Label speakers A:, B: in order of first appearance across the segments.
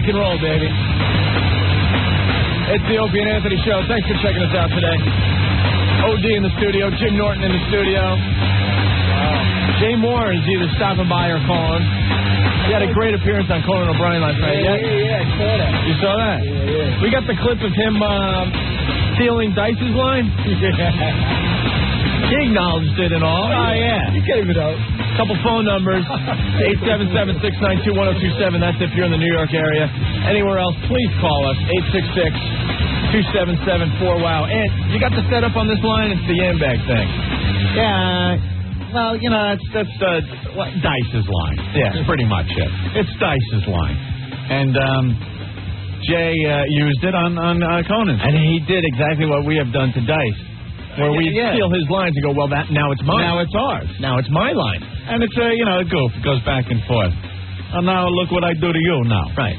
A: Rock and roll, baby. It's the Opie and Anthony Show. Thanks for checking us out today. OD in the studio, Jim Norton in the studio. Jay Mohr is either stopping by or calling. He had a great appearance on Conan O'Brien last night.
B: Yeah, I saw that.
A: You saw that?
B: Yeah.
A: We got the clip of him stealing Dice's line. He acknowledged it and all.
B: Oh, yeah. He gave it out.
A: Couple phone numbers. 877-692-1027. That's if you're in the New York area. Anywhere else, please call us. 866-277-4WOW. And you got the setup on this line? It's the Yambag thing.
C: Yeah. Well, you know, that's Dice's line.
A: Yeah.
C: That's pretty much it. It's Dice's line. And Jay used it on Conan.
A: And he did exactly what we have done to Dice. Where we steal his lines and go, well, now it's mine.
C: Now it's ours.
A: Now it's my line.
C: And it's a goof. It goes back and forth. And now look what I do to you now.
A: Right.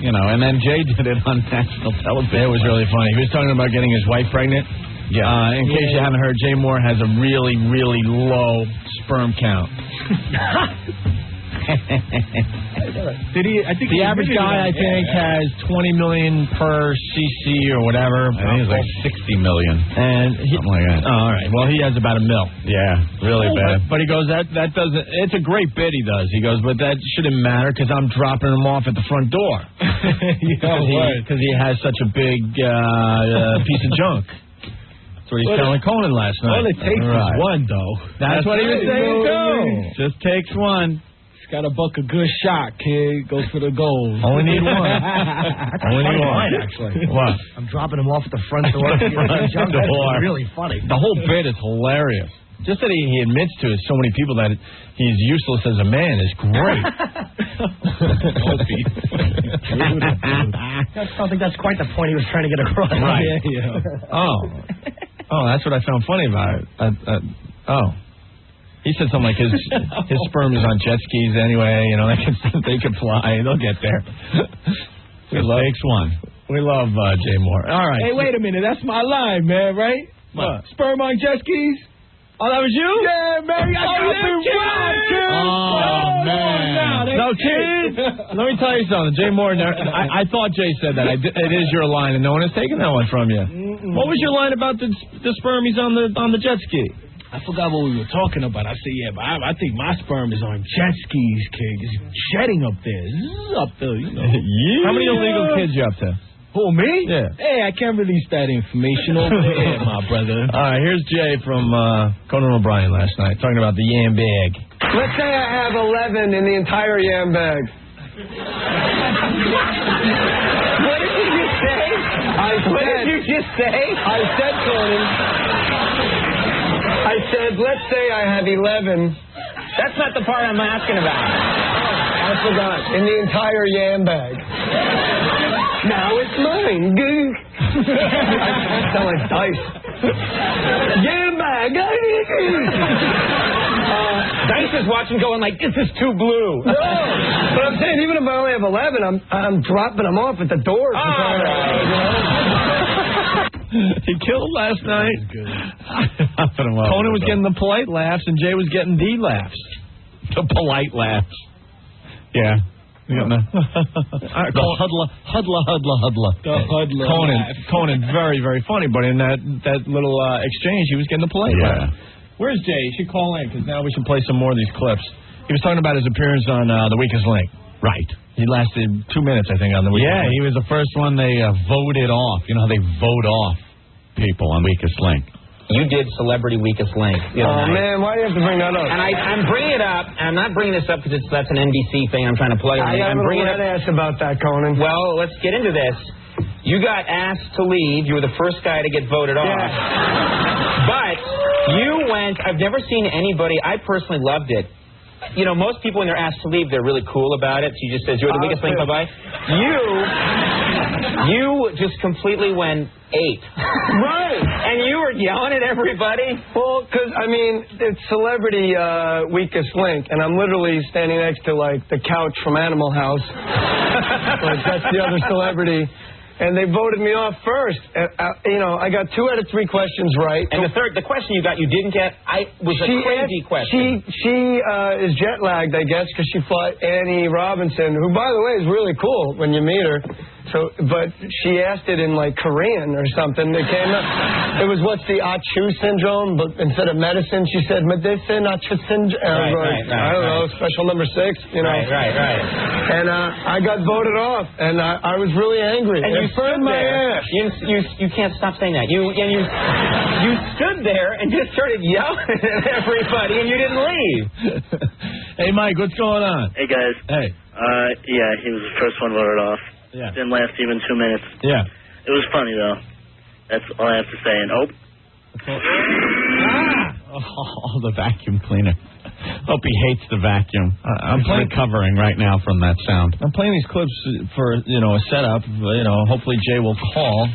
C: You know, and then Jay did it on national television.
A: It was really funny. He was talking about getting his wife pregnant.
C: Yeah.
A: In case you haven't heard, Jay Mohr has a really, really low sperm count.
B: Did he? I think
A: the average guy, I think, has 20 million per cc or whatever.
C: I think it's like 60 million.
A: And
C: something like that.
A: Oh, all right. Well, he has about 1 mil.
C: Yeah, really bad.
A: But he goes, that doesn't. It's a great bit he does. He goes, but that shouldn't matter because I'm dropping him off at the front door. Because he has such a big piece of junk. That's what he's telling Conan last night.
B: All it takes is one, though.
A: That's what he was saying, too.
C: Just takes one.
B: Got to buck a good shot, kid. Go for the goal.
A: Only need one. Only need one.
D: Line, actually.
A: What?
D: I'm dropping him off at the front door.
A: Front door.
D: Really funny.
A: The whole bit is hilarious. Just that he admits to it, so many people that he's useless as a man is great.
D: I don't think that's quite the point he was trying to get across.
A: Right.
D: Yeah.
A: Oh, that's what I found funny about it. He said something like his sperm is on jet skis anyway. You know, they can fly. They'll get there.
C: Takes one.
A: We love Jay Mohr. All right.
B: Hey, wait a minute. That's my line, man, right?
A: What?
B: Sperm on jet skis?
A: Oh, that was you?
B: Yeah, man. I got it right, kid.
A: Oh, man. No, kid. Let me tell you something. Jay Mohr, I thought Jay said that. It is your line, and no one has taken that one from you. What was your line about the spermies on the jet ski?
B: I forgot what we were talking about. I said, yeah, but I think my sperm is on jet skis, kid. It's jetting up there. Up there, you know.
A: Yeah. How many illegal kids you up to?
B: Who, me?
A: Yeah.
B: Hey, I can't release that information over there, my brother.
A: All right, here's Jay from Conan O'Brien last night, talking about the yam bag.
E: Let's say I have 11 in the entire yam bag. What did you just say? What did you just say? I said, Conan. I said, let's say I have 11.
F: That's not the part I'm asking about.
E: I forgot. In the entire yam bag. Now it's mine. I sound like Dice. Yam bag.
F: Dice is watching going like, this is too blue.
E: No. But I'm saying, even if I only have 11, I'm dropping them off at the door.
A: He killed last night. Conan was getting the polite laughs, and Jay was getting the laughs. The polite laughs. Yeah. The huddler. Conan, very, very funny. But in that little exchange, he was getting the polite laugh. Where's Jay? He should call in, because now we should play some more of these clips. He was talking about his appearance on The Weakest Link. Right. He lasted 2 minutes, I think, on The Weakest Link.
C: Yeah, he was the first one they voted off. You know how they vote off people on Weakest Link.
F: You did Celebrity Weakest Link.
E: Man, why do you have to bring that up?
F: And I'm bringing it up, and I'm not bringing this up because that's an NBC thing I'm trying to plug in.
E: I'm bringing up ask about that, Conan.
F: Well, let's get into this. You got asked to leave. You were the first guy to get voted off. But you went, I've never seen anybody, I personally loved it. You know, most people when they're asked to leave, they're really cool about it. She just says, you're the weakest link, bye-bye. You just completely went 8.
E: Right.
F: And you were yelling at everybody.
E: Well, because, I mean, it's Celebrity Weakest Link, and I'm literally standing next to, like, the couch from Animal House. Like, that's the other celebrity. and they voted me off first. I got 2 out of 3 questions right.
F: And the question you got you didn't get, was a crazy question.
E: She is jet lagged, I guess, because she fought Annie Robinson, who, by the way, is really cool when you meet her. But she asked it in like Korean or something. It came up. It was what's the Achu syndrome, but instead of medicine, she said medicine Achu syndrome. I don't know, special number 6.
F: Right.
E: And I got voted off, and I was really angry.
F: And you stood
E: my
F: there.
E: ass.
F: You can't stop saying that. You stood there and just started yelling at everybody, and you didn't leave.
C: Hey, Mike, what's going on?
G: Hey, guys.
C: Hey.
G: Yeah, he was the first one voted off.
C: Yeah.
G: Didn't last even 2 minutes.
C: Yeah.
G: It was funny, though. That's all I have to say. And
C: Oh, the vacuum cleaner. Opie hates the vacuum. I'm recovering right now from that sound.
A: I'm playing these clips for, a setup. Hopefully Jay will call.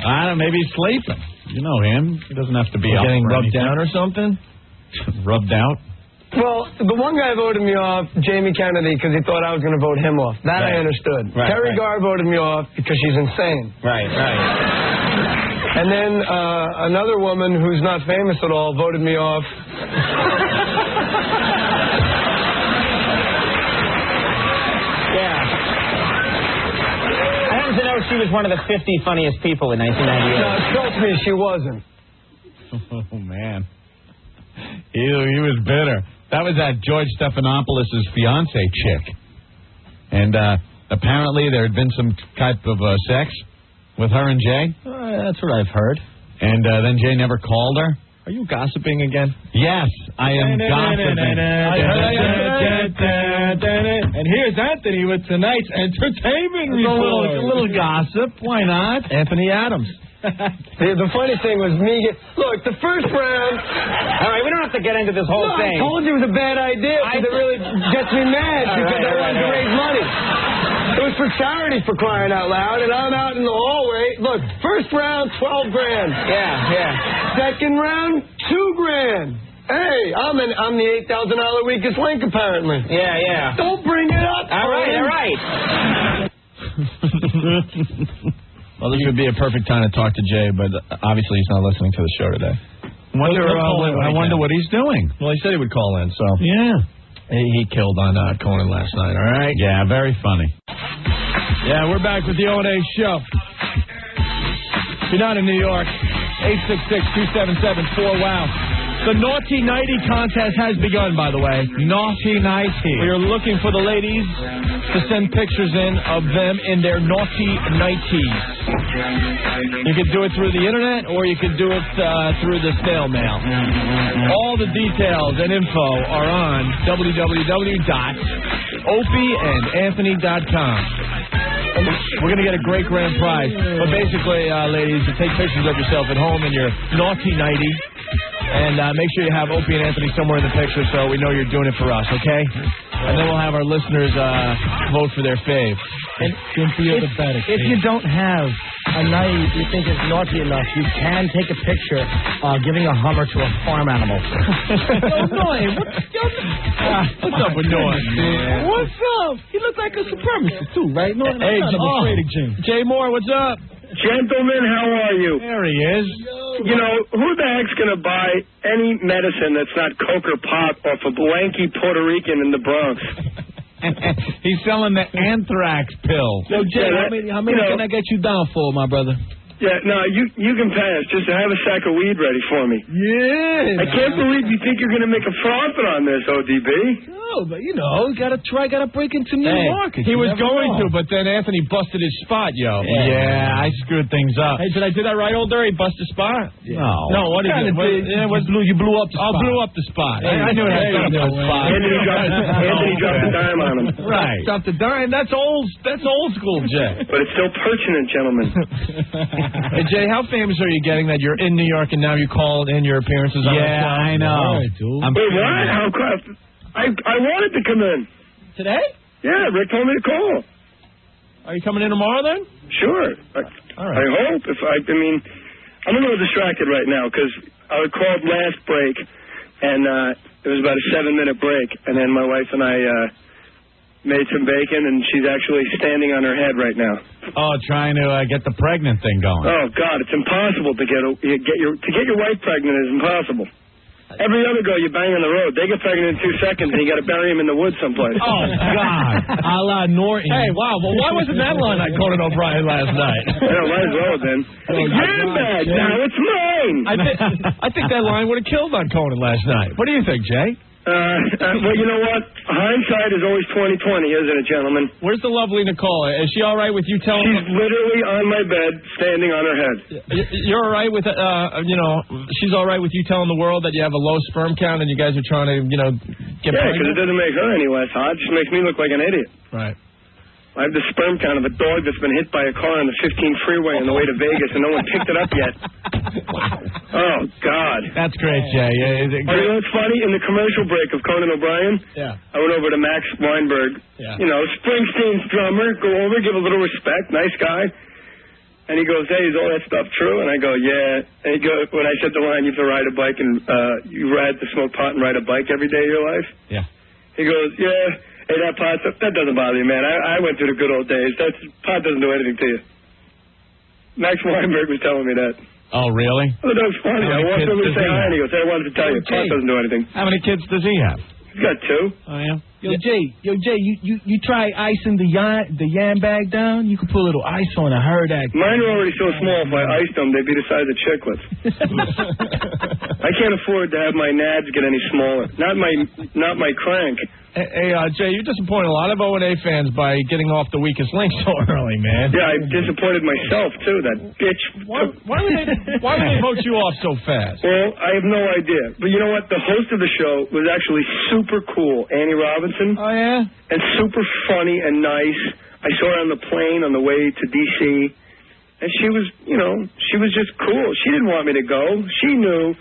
C: I don't know, maybe he's sleeping. You know him. He doesn't have to be up
A: getting
C: for
A: rubbed
C: anything.
A: down or something.
C: Rubbed out?
E: Well, the one guy voted me off, Jamie Kennedy, because he thought I was going to vote him off. That I understood. Terry Garr voted me off because she's insane.
F: Right.
E: And then another woman who's not famous at all voted me off.
F: Yeah. I happen to know she was one of the 50 funniest people in 1998.
E: No, trust me, she wasn't.
C: Oh, man. He was bitter. That was that George Stephanopoulos' fiance chick. And apparently there had been some type of sex with her and Jay.
A: That's what I've heard.
C: And then Jay never called her.
A: Are you gossiping again?
C: Yes, I am gossiping.
B: And here's Anthony with tonight's entertainment report.
C: A little gossip. Why not?
A: Anthony Adams.
E: The funny thing was me. Look, the first round.
F: All right, we don't have to get into this whole thing.
E: I told you it was a bad idea because it really gets me mad because I wanted to raise money. It was for charity, for crying out loud, and I'm out in the hallway. Look, first round, $12,000.
F: Yeah.
E: Second round, $2,000. Hey, I'm the $8,000 weakest link apparently.
F: Yeah.
E: Don't bring it up.
F: All right.
A: Well, this would be a perfect time to talk to Jay, but obviously he's not listening to the show today.
C: I wonder what he's doing.
A: Well, he said he would call in, so.
C: Yeah.
A: He killed on Conan last night, all right?
C: Yeah, very funny.
B: Yeah, we're back with the O&A show. If you're not in New York, 866-277-4WOW. The Naughty Nighty contest has begun, by the way.
C: Naughty Nighty.
B: We are looking for the ladies to send pictures in of them in their Naughty Nighties. You could do it through the internet, or you could do it through the snail mail. All the details and info are on www.opieandanthony.com. We're going to get a great grand prize. But basically, ladies, you take pictures of yourself at home in your Naughty Nighty. And make sure you have Opie and Anthony somewhere in the picture so we know you're doing it for us, okay? And then we'll have our listeners vote for their fave.
D: And if you don't have a night you think is naughty enough, you can take a picture giving a Hummer to a farm animal.
B: What's up with Noah? What's up? He looks like a supremacist, too, right? No,
A: hey,
B: Jay Mohr, what's up?
H: Gentlemen, how are you?
C: There he is.
H: You know, who the heck's going to buy any medicine that's not Coke or Pop off a lanky Puerto Rican in the Bronx?
C: He's selling the anthrax pill.
B: So, Jay, how many can I get you down for, my brother?
H: Yeah, no, you can pass. Just have a sack of weed ready for me.
B: Yeah.
H: I can't believe you think you're going to make a profit on this, ODB.
B: No, but, gotta break into new markets.
A: He was going to, but then Anthony busted his spot, yo.
C: Yeah, I screwed things up.
A: Hey, did I do that right, old He busted his spot?
C: Yeah.
A: No, what did you do? You blew up the spot. Blew up the spot. I knew it had something to do with spot.
H: Anthony dropped a dime on him.
A: Right. Dropped a dime. That's old school, Jay.
H: But it's still pertinent, gentlemen.
A: Hey, Jay, how famous are you getting that you're in New York and now you called in your appearances on the show?
C: I know.
H: Wait, what? How come? I wanted to come in.
A: Today?
H: Yeah, Rick told me to call.
A: Are you coming in tomorrow then?
H: Sure.
A: All right.
H: I hope. I'm a little distracted right now because I called last break and it was about a 7-minute break, and then my wife and I made some bacon, and she's actually standing on her head right now.
C: Oh, trying to get the pregnant thing going.
H: Oh God, it's impossible to get your wife pregnant is impossible. Every other girl you bang on the road, they get pregnant in 2 seconds, and you got to bury them in the woods someplace.
B: Oh God, a la Norton. Hey, wow. Well, why wasn't that line on Conan O'Brien last night?
H: Yeah, might as well have been. Handbag, now it's mine.
B: I think that line would have killed on Conan last night. What do you think, Jay?
H: Well, you know what? Hindsight is always 20/20, isn't it, gentlemen?
B: Where's the lovely Nicole? Is she all right with you telling?
H: She's literally on my bed, standing on her head.
B: You're all right with, she's all right with you telling the world that you have a low sperm count and you guys are trying to, get pregnant?
H: Yeah, because it doesn't make her any less hot. It just makes me look like an idiot.
B: Right.
H: I have the sperm count of a dog that's been hit by a car on the 15 freeway on the way to Vegas, and no one picked it up yet.
B: Wow.
H: Oh, God.
B: That's great, Jay.
H: You know what's funny? In the commercial break of Conan O'Brien, I went over to Max Weinberg, Springsteen's drummer, go over, give a little respect, nice guy. And he goes, hey, is all that stuff true? And I go, yeah. And he goes, when I said the line, you have to ride a bike and you had to smoke pot and ride a bike every day of your life?
C: Yeah.
H: He goes, yeah. Hey, that pot stuff, that doesn't bother you, man. I went through the good old days. Pot doesn't do anything to you. Max Weinberg was telling me that.
C: Oh, really?
H: Oh, that was funny. I walked over to say hi, and he goes, hey, I wanted to tell you, pot doesn't do anything.
C: How many kids does he have?
H: He's got 2.
C: Oh, yeah?
D: Yo, Jay, you try icing the yam bag down? You can put a little ice on it. I heard that.
H: Mine are already so small, if I iced them, they'd be the size of chiclets. I can't afford to have my nads get any smaller. Not my crank.
B: Hey, Jay, you disappointed a lot of O&A fans by getting off the weakest link so early, man.
H: Yeah, I disappointed myself, too, that bitch.
B: Why would they vote you off so fast?
H: Well, I have no idea. But you know what? The host of the show was actually super cool, Annie Robinson.
B: Oh, yeah?
H: And super funny and nice. I saw her on the plane on the way to D.C., and she was, she was just cool. She didn't want me to go. She knew.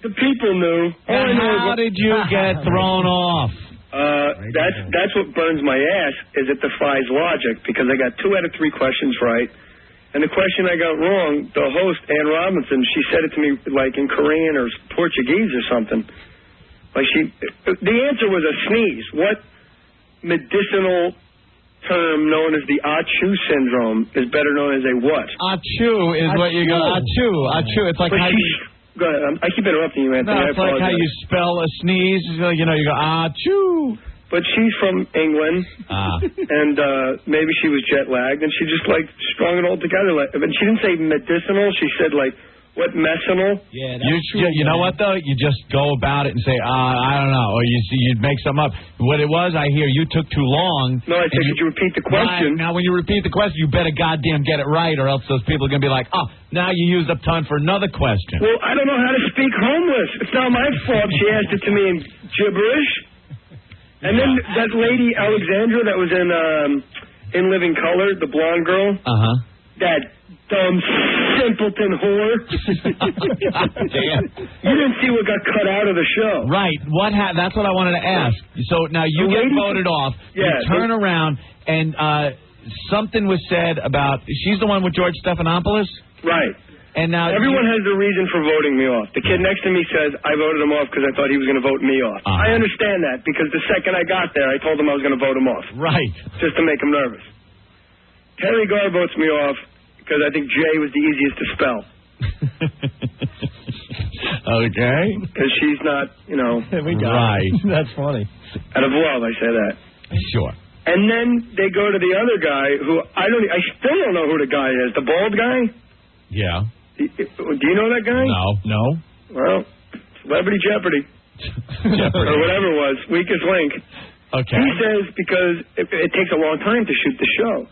H: The people knew.
C: How did you get thrown off?
H: That's what burns my ass, is it defies logic, because I got 2 out of 3 questions right. And the question I got wrong, the host, Ann Robinson, she said it to me like in Korean or Portuguese or something. Like the answer was a sneeze. What medicinal term known as the Achu syndrome is better known as a what?
C: Achu is what you go. Achu. It's like
H: Go ahead. I keep interrupting you, Anthony.
C: No, it's like how you spell a sneeze. You go, achoo.
H: But she's from England, and maybe she was jet lagged, and she just strung it all together. But she didn't say medicinal. She said what messinal?
D: Yeah, that's true.
C: You know what though? You just go about it and say, I don't know, or you'd make something up. What it was, I hear you took too long.
H: No, I said, could you repeat the question?
C: Right. Now, when you repeat the question, you better goddamn get it right, or else those people are gonna be like, oh, now you used up time for another question.
H: Well, I don't know how to speak homeless. It's not my fault. She asked it to me in gibberish. And then that lady Alexandra that was in Living Color, the blonde girl. That dumb simpleton whore.
C: Damn.
H: You didn't see what got cut out of the show.
C: Right. That's what I wanted to ask. So now you get voted off. You turn around and something was said about, she's the one with George Stephanopoulos?
H: Right.
C: And now
H: everyone has a reason for voting me off. The kid next to me says, I voted him off because I thought he was going to vote me off. I understand that, because the second I got there, I told him I was going to vote him off.
C: Right.
H: Just to make him nervous. Terry Garr votes me off because I think Jay was the easiest to spell.
C: Okay.
H: Because she's not,
C: right.
B: That's funny.
H: Out of love, I say that.
C: Sure.
H: And then they go to the other guy who I still don't know who the guy is. The bald guy?
C: Yeah.
H: Do you know that guy?
C: No.
H: Well, Celebrity Jeopardy. Or whatever it was. Weakest link.
C: Okay.
H: He says because it takes a long time to shoot the show.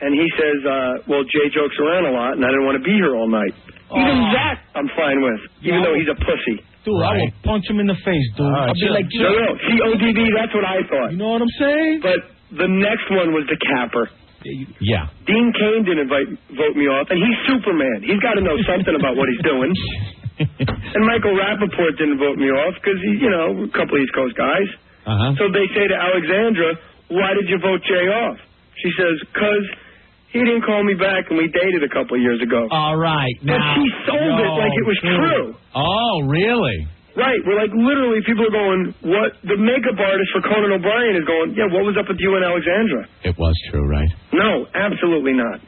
H: And he says, well, Jay jokes around a lot, and I didn't want to be here all night. Even that I'm fine with, even though he's a pussy.
D: Dude, I will punch him in the face, dude. I'll be like,
H: no, CODD, that's what I thought.
D: You know what I'm saying?
H: But the next one was the capper.
C: Yeah.
H: Dean Cain didn't vote me off, and he's Superman. He's got to know something about what he's doing. And Michael Rappaport didn't vote me off because he's, a couple East Coast guys. So they say to Alexandra, why did you vote Jay off? She says, because he didn't call me back, and we dated a couple years ago.
C: All right.
H: But she sold it like it was true.
C: Oh, really?
H: Right. We're like, literally, people are going, what? The makeup artist for Conan O'Brien is going, yeah, what was up with you and Alexandra?
C: It was true, right?
H: No, absolutely not.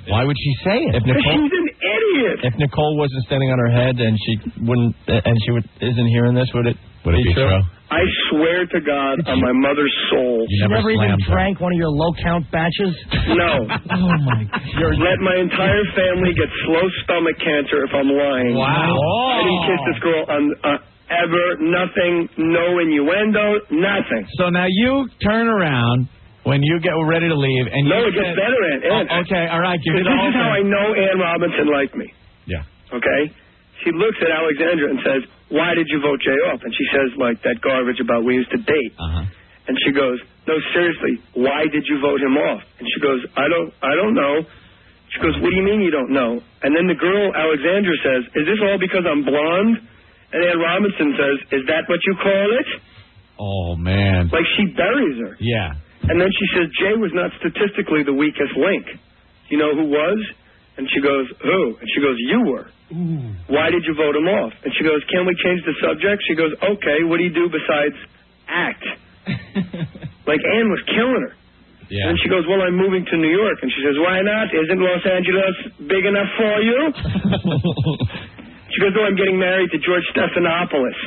C: Why would she say it?
B: If Nicole,
H: she's an idiot.
B: If Nicole wasn't standing on her head and she wouldn't, and she isn't hearing this, would it be true?
H: I swear to God, on my mother's soul.
D: You never even drank one of your low-count batches?
H: No.
D: Oh, my God.
H: Let my entire family get slow stomach cancer if I'm lying.
B: Wow.
H: I didn't kiss this girl ever. Nothing. No innuendo. Nothing.
C: So now you turn around when you get ready to leave, and
H: no, it gets better, Ann.
C: Okay, all right.
H: This is how I know Ann Robinson liked me.
C: Yeah.
H: Okay? She looks at Alexandra and says, why did you vote Jay off? And she says, like, that garbage about we used to date.
C: Uh-huh.
H: And she goes, no, seriously, why did you vote him off? And she goes, I don't know. She goes, what do you mean you don't know? And then the girl, Alexandra, says, is this all because I'm blonde? And Ann Robinson says, is that what you call it?
C: Oh, man.
H: Like, she buries her.
C: Yeah.
H: And then she says, Jay was not statistically the weakest link. You know who was? And she goes, who? And she goes, you were.
D: Ooh.
H: Why did you vote him off? And she goes, can we change the subject? She goes, okay, what do you do besides act? Like, Ann was killing her.
C: Yeah.
H: And she goes, well, I'm moving to New York. And she says, why not? Isn't Los Angeles big enough for you? She goes, no, I'm getting married to George Stephanopoulos.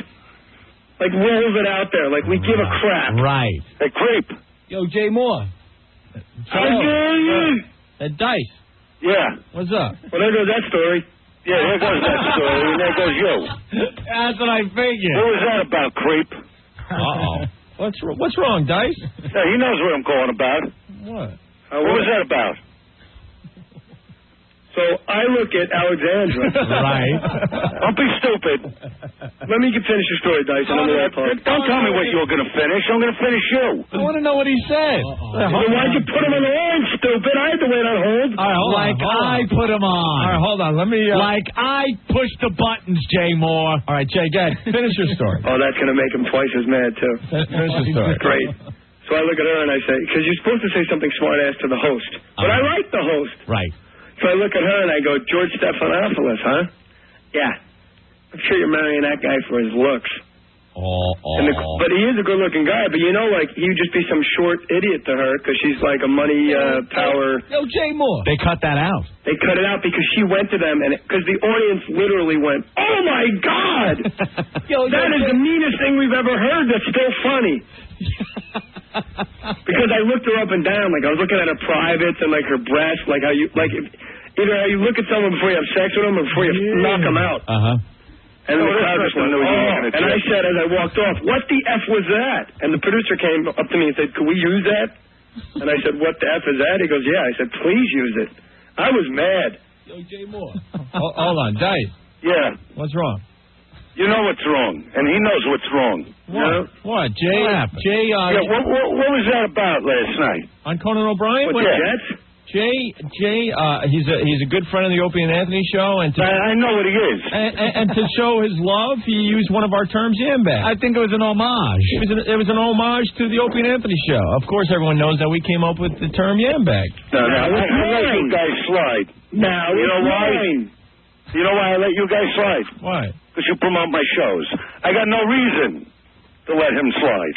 H: Like, rolls it out there. Like, we give a crap.
C: Right.
H: Hey, creep.
B: Yo, Jay Mohr. Dice.
H: Yeah.
B: What's up?
H: Well, there goes that story. Yeah, there goes that story, and there goes you.
C: That's what I figured.
H: What was that about, creep?
B: Uh-oh. What's wrong, Dice?
H: Yeah, he knows what I'm calling about.
B: What?
H: What was that about? So I look at Alexandra.
C: Right.
H: Don't be stupid. Let me finish your story, Dice. Don't tell me what you're going to finish. I'm going to finish you.
C: I want to know what he said.
H: Then why'd you put him on the line, stupid? I had to wait on hold.
C: All right, I put him on.
B: All right, hold on. Let me...
C: Like I pushed the buttons, Jay Mohr.
B: All right, Jay, go ahead. Finish your story.
H: Oh, that's going to make him twice as mad, too.
B: Finish your story.
H: Great. So I look at her and I say, because you're supposed to say something smart-ass to the host. But I like the host.
C: Right.
H: So I look at her and I go, George Stephanopoulos, huh? Yeah. I'm sure you're marrying that guy for his looks. But he is a good-looking guy. But, you know, like, he would just be some short idiot to her because she's like a money, power.
B: Yo, Jay Mohr.
C: They cut that out.
H: They cut it out because she went to them, and because the audience literally went, oh, my God! That is the meanest thing we've ever heard that's still funny. Because I looked her up and down, like I was looking at her privates and like her breasts, like how you either how you look at someone before you have sex with them or before you knock them out. And the crowd just went, and I said as I walked off, what the F was that? And the producer came up to me and said, could we use that? And I said, what the F is that? He goes, yeah. I said, please use it. I was mad.
B: Yo, Jay Mohr. Hold on, Dice.
H: Yeah.
B: What's wrong?
H: You know what's wrong, and he knows what's wrong.
B: What? Jay? Jay?
H: What was that about last night?
B: On Conan O'Brien?
H: What, Jets?
B: Jay, he's a good friend of the Opie and Anthony show, and
H: I know what he is.
B: And to show his love, he used one of our terms, yambag.
C: I think it was an homage.
B: It was an homage to the Opie and Anthony show. Of course, everyone knows that we came up with the term yambag.
H: No, I let you guys slide. Now you know why? You know why I let you guys slide?
B: Why?
H: Because you promote my shows. I got no reason to let him slide.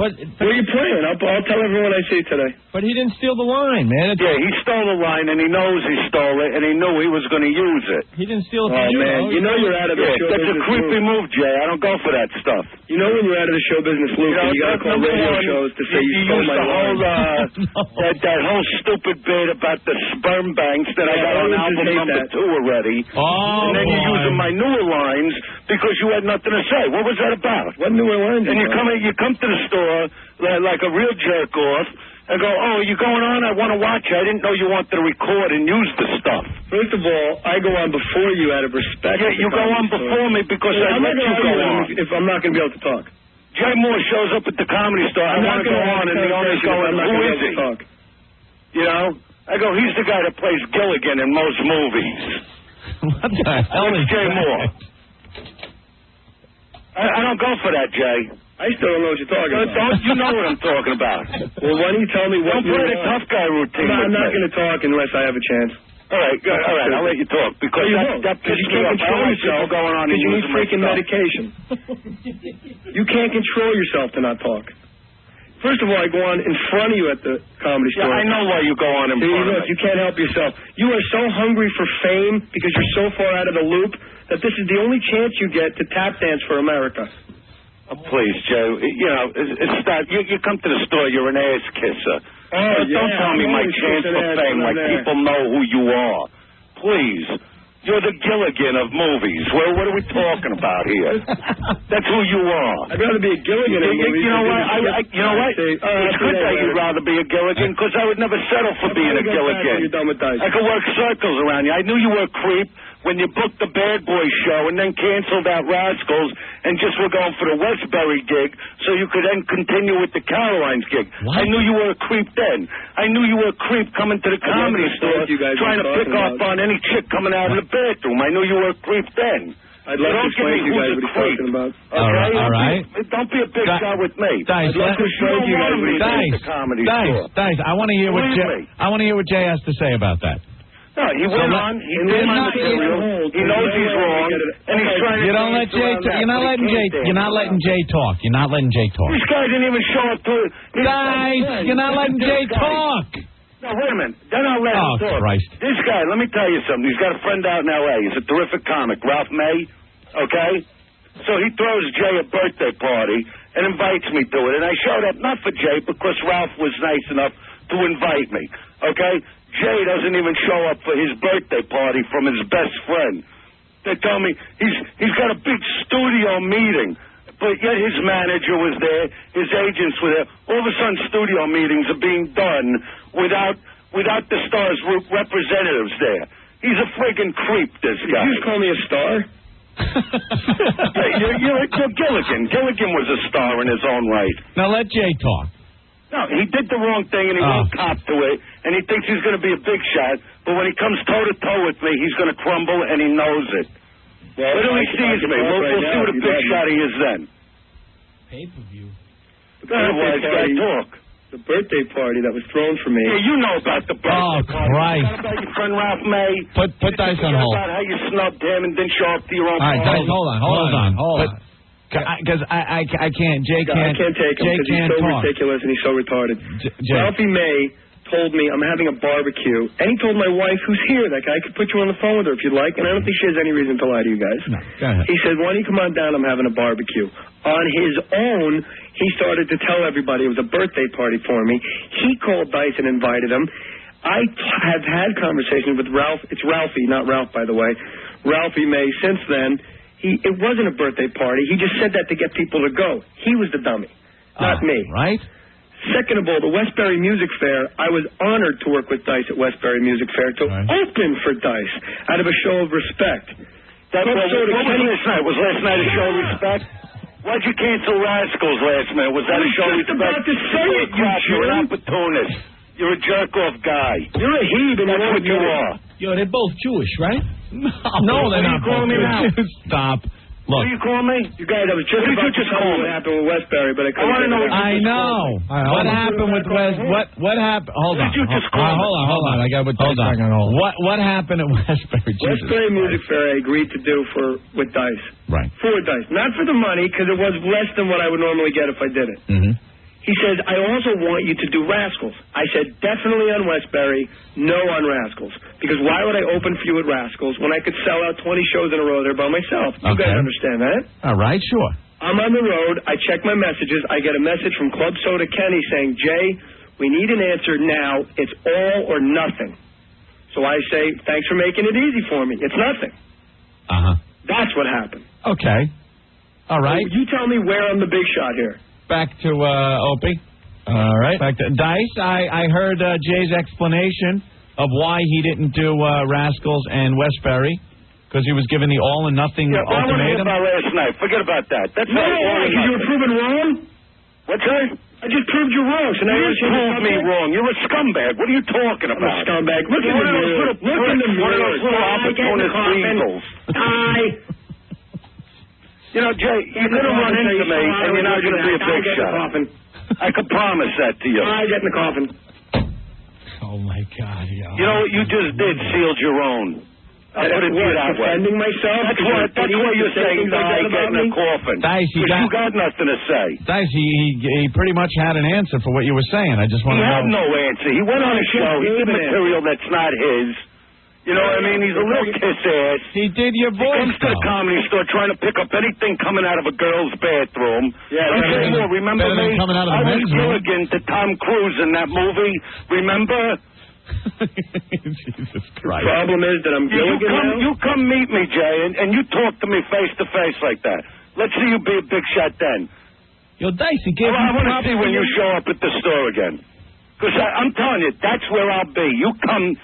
B: But
H: where are you playing? I'll tell everyone I see today.
B: But he didn't steal the line, man.
H: Yeah, he stole the line, and he knows he stole it, and he knew he was going to use it.
B: He didn't steal it from
H: you. Man, you know you're out of the show business. That's a creepy move, Jay. I don't go for that stuff. You know when you're out of the show business, Luke, you got to call radio shows to say you stole my line. That whole stupid bit about the sperm banks that I got on album number 2 already. And then you're using my newer lines because you had nothing to say. What was that about? What newer lines? And you come to the store like a real jerk off and go, oh, you going on? I want to watch it. I didn't know you wanted to record and use the stuff. First of all, I go on before you out of respect. Yeah, you go on before me because I let you go on. If I'm not going to be able to talk. Jay Mohr shows up at the Comedy Store. I want to go on, and the owner's going, who is he? You know? I go, he's the guy that plays Gilligan in most movies.
B: What the hell is
H: Jay Mohr? I don't go for that, Jay. I still don't know what you're talking about. You know what I'm talking about. Well, why don't you tell me what you're doing? Don't play the tough guy routine. I'm not going to talk unless I have a chance.
I: All right, good. All right, I'll let you talk because that pisses me off. I don't like people going on and
H: you need
I: using
H: freaking
I: my
H: medication. You can't control yourself to not talk. First of all, I go on in front of you at the Comedy Store.
I: I know why you go on in front of me.
H: You can't help yourself. You are so hungry for fame because you're so far out of the loop that this is the only chance you get to tap dance for America.
I: Oh, please, Joe. You know, it's not. You come to the store, you're an ass kisser. Don't tell me my chance for fame like people know who you are. Please. You're the Gilligan of movies. Well, what are we talking about here? That's who you are.
H: I'd rather be a Gilligan in movies.
I: You know what? You know what? It's good that you'd rather be a Gilligan because I would never settle for being a Gilligan. I could work circles around you. I knew you were a creep when you booked the Bad Boys show and then canceled out Rascals and just were going for the Westbury gig so you could then continue with the Caroline's gig. What? I knew you were a creep then. I knew you were a creep coming to the Comedy Store trying to pick up on any chick coming out of the bathroom. I knew you were a creep then.
H: I'd like to explain to you guys what he's talking about.
I: Okay?
B: All right.
I: Don't be a big shot with me.
B: Dice,
I: I'd like to explain to you guys what he's doing at the Comedy Store.
B: Dice, I want to hear what Jay has to say about that.
I: No, he went on. He did my material. He knows he's wrong, and he's trying to.
B: You don't let Jay. You're not letting Jay. You're not letting Jay talk. You're not letting Jay talk.
I: This guy didn't even show up to.
B: Dice, you're not letting Jay talk.
I: No, wait a minute. Then I'll let him talk.
B: Christ.
I: This guy, let me tell you something. He's got a friend out in L.A. He's a terrific comic, Ralphie May. Okay? So he throws Jay a birthday party and invites me to it. And I showed up not for Jay because Ralph was nice enough to invite me. Okay? Jay doesn't even show up for his birthday party from his best friend. They tell me he's got a big studio meeting. But yet his manager was there, his agents were there. All of a sudden, studio meetings are being done without the star's representatives there. He's a friggin' creep, this guy.
H: Did you just call me a star?
I: You're Gilligan. Gilligan was a star in his own right.
B: Now let Jay talk.
I: No, he did the wrong thing and he won't cop to it, and he thinks he's going to be a big shot. But when he comes toe-to-toe with me, he's going to crumble, and he knows it. Well, but he sees me. We'll see what a big shot he is then.
D: Pay-per-view.
I: Otherwise, guy talk.
H: The birthday party that was thrown for me.
I: Yeah, you know about the birthday party.
B: Christ.
I: You know about your friend Ralph May.
B: Put Dice on hold.
I: About how you snubbed him and didn't show up to your own
B: party. All right, Dice, hold on. Because I can't. Jay can't.
H: I can't take him because he's so ridiculous and he's so retarded. Ralphie May told me I'm having a barbecue, and he told my wife, who's here, that guy could put you on the phone with her if you'd like, and I don't think she has any reason to lie to you guys.
B: No, go ahead.
H: He said, why don't you come on down, I'm having a barbecue. On his own, he started to tell everybody it was a birthday party for me. He called Dice and invited him. I have had conversations with Ralph. It's Ralphie, not Ralph, by the way. Ralphie May. Since then, it wasn't a birthday party. He just said that to get people to go. He was the dummy, not me.
B: Right?
H: Second of all, the Westbury Music Fair, I was honored to work with Dice at Westbury Music Fair to open for Dice out of a show of respect.
I: What was last night? Was last night a show of respect? Why'd you cancel Rascals last night? Was that a show of respect?
H: I was just about to say it,
I: You're an opportunist. You're a jerk-off guy.
H: You're a heathen.
I: That's what you are.
D: Yo, they're both Jewish, right?
B: No, they're not both Jewish. Stop. Look.
I: What do you call me?
H: You guys, I was just about to tell you what happened with Westbury, but I couldn't.
B: I know. What happened with West? What happened? Hold on. Hold on. I got to put Dice on hold. What happened at Westbury?
H: Westbury Music Fair, I agreed to do with Dice.
B: Right.
H: For Dice, not for the money, because it was less than what I would normally get if I did it.
B: Mm-hmm.
H: He says, I also want you to do Rascals. I said, definitely on Westbury, no on Rascals. Because why would I open for you at Rascals when I could sell out 20 shows in a row there by myself? You guys understand that?
B: All right, sure.
H: I'm on the road. I check my messages. I get a message from Club Soda Kenny saying, Jay, we need an answer now. It's all or nothing. So I say, thanks for making it easy for me. It's nothing. That's what happened.
B: Okay. All right.
H: So you tell me where I'm the big shot here.
B: Back to Opie. All right. Back to Dice. I heard Jay's explanation of why he didn't do Rascals and Westbury because he was given the all or nothing ultimatum.
I: About last night. Forget about that. That's
H: no, because you were proven wrong.
I: What's that?
H: I just proved you wrong. So now
I: you proved me wrong. You're a scumbag. What are you talking about?
H: I'm a scumbag. Look in the mirror. Look in the mirror.
I: One of those little opportunist weasels. You know, Jay, you're going to run into me, and you're not going to be a big shot. I can promise that to you.
H: I get in the coffin.
B: Oh, my God, yo.
I: You know what you just did? Sealed your own. I put it to you that way.
H: Defending myself?
I: That's why you're saying I get in a coffin.
B: Dice,
I: you got nothing to say.
B: Dice, he pretty much had an answer for what you were saying. I just want to know.
I: He had no answer. He went on a show. He did material that's not his. You know what I mean? He's a little kiss-ass.
B: He did your voice.
I: He comes to the comedy store trying to pick up anything coming out of a girl's bathroom. Yeah, remember me?
B: Coming out of
I: I
B: the
I: was Gilligan to Tom Cruise in that movie. Remember?
B: Jesus Christ.
H: The problem is that I'm Gilligan now.
I: You come meet me, Jay, and you talk to me face to face like that. Let's see you be a big shot then.
B: Yo, Dice, he gave
I: I want to see when you show up at the store again. Because I'm telling you, that's where I'll be. You come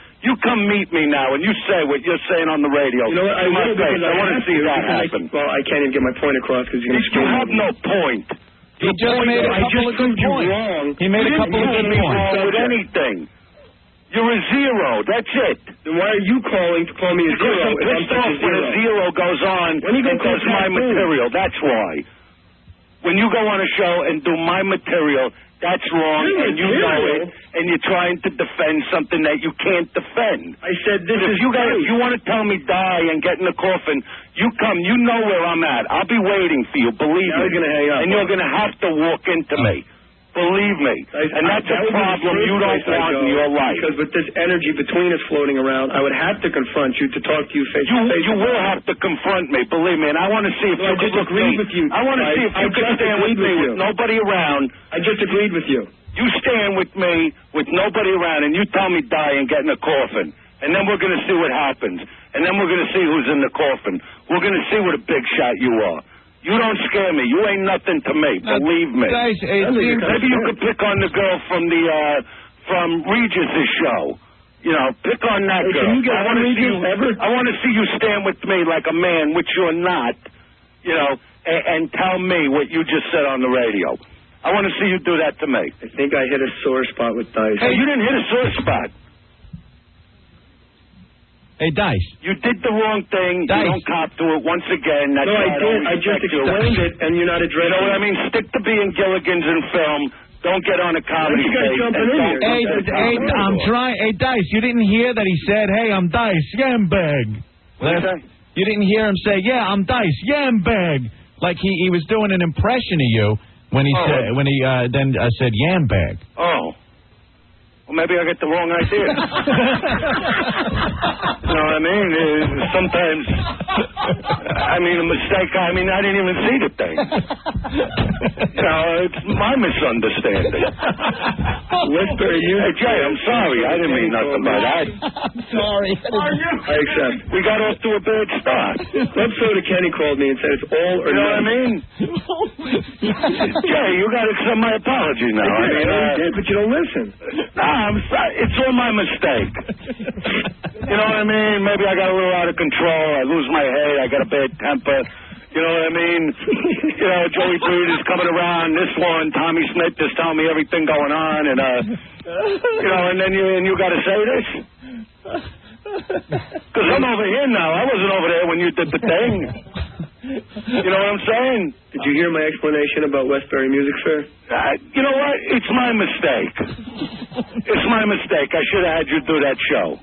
I: meet me now, and you say what you're saying on the radio.
H: You know what? I want
I: to see that happen.
H: Well, I can't even get my point across because you're going to
I: You have no point.
B: He just made a couple of good points. He made a couple of good points.
I: With anything. You're a zero. That's it.
H: Then why are you calling to call me a zero?
I: Because I'm pissed off when a zero goes on and does my material. That's why. When you go on a show and do my material, that's wrong, and you know it, and you're trying to defend something that you can't defend.
H: I said this is
I: if you want to tell me die and get in the coffin, you come. You know where I'm at. I'll be waiting for you. Believe me.
H: You're going to hang up.
I: And you're going to have to walk into me. Believe me. And that's a problem you don't want in your life.
H: Because with this energy between us floating around, I would have to confront you to talk to you face to face.
I: You will have to confront me, believe me. And I want to see if you can
H: agree with you.
I: I want to see if you can stand with me with nobody around.
H: I just agreed with you.
I: You stand with me with nobody around, and you tell me die and get in a coffin. And then we're going to see what happens. And then we're going to see who's in the coffin. We're going to see what a big shot you are. You don't scare me. You ain't nothing to me. Believe me.
B: Guys,
I: maybe you could pick on the girl from Regis' show. You know, pick on that girl.
H: Can you get on Regis ever?
I: I want to see you stand with me like a man, which you're not. You know, and tell me what you just said on the radio. I want to see you do that to me.
H: I think I hit a sore spot with Dice.
I: Hey, you didn't hit a sore spot.
B: Hey, Dice.
I: You did the wrong thing.
B: Dice.
I: You don't cop to it once again. That's
H: no, I did. I just explained it, and you're not addressing it.
I: You know what I mean? Stick to being Gilligan's in film. Don't get on a comedy stage.
B: Hey, I'm trying. Hey, Dice, you didn't hear that he said, hey, I'm Dice, Yambag. You didn't hear him say, yeah, I'm Dice, Yambag. Like he was doing an impression of you when he said Yambag.
I: Oh. Well, maybe I get the wrong idea. You know what I mean? Sometimes, a mistake. I didn't even see the thing. You know, it's my misunderstanding. Hey, Jay, I'm sorry. I didn't mean nothing by that.
D: I'm sorry.
H: I accept.
I: We got off to a bad start.
H: Club Soda Kenny called me and said it's all or
I: nothing. You know what I mean? Jay, you got to accept my apology now.
H: I did, but you don't listen.
I: I'm sorry. It's all my mistake. You know what I mean? Maybe I got a little out of control. I lose my head. I got a bad temper. You know what I mean? You know, Joey Breed is coming around. This one, Tommy Smith is telling me everything going on, and you know, and then you got to say this. Because I'm over here now. I wasn't over there when you did the thing. You know what I'm saying?
H: Did you hear my explanation about Westbury Music Fair?
I: You know what? It's my mistake. It's my mistake. I should have had you do that show.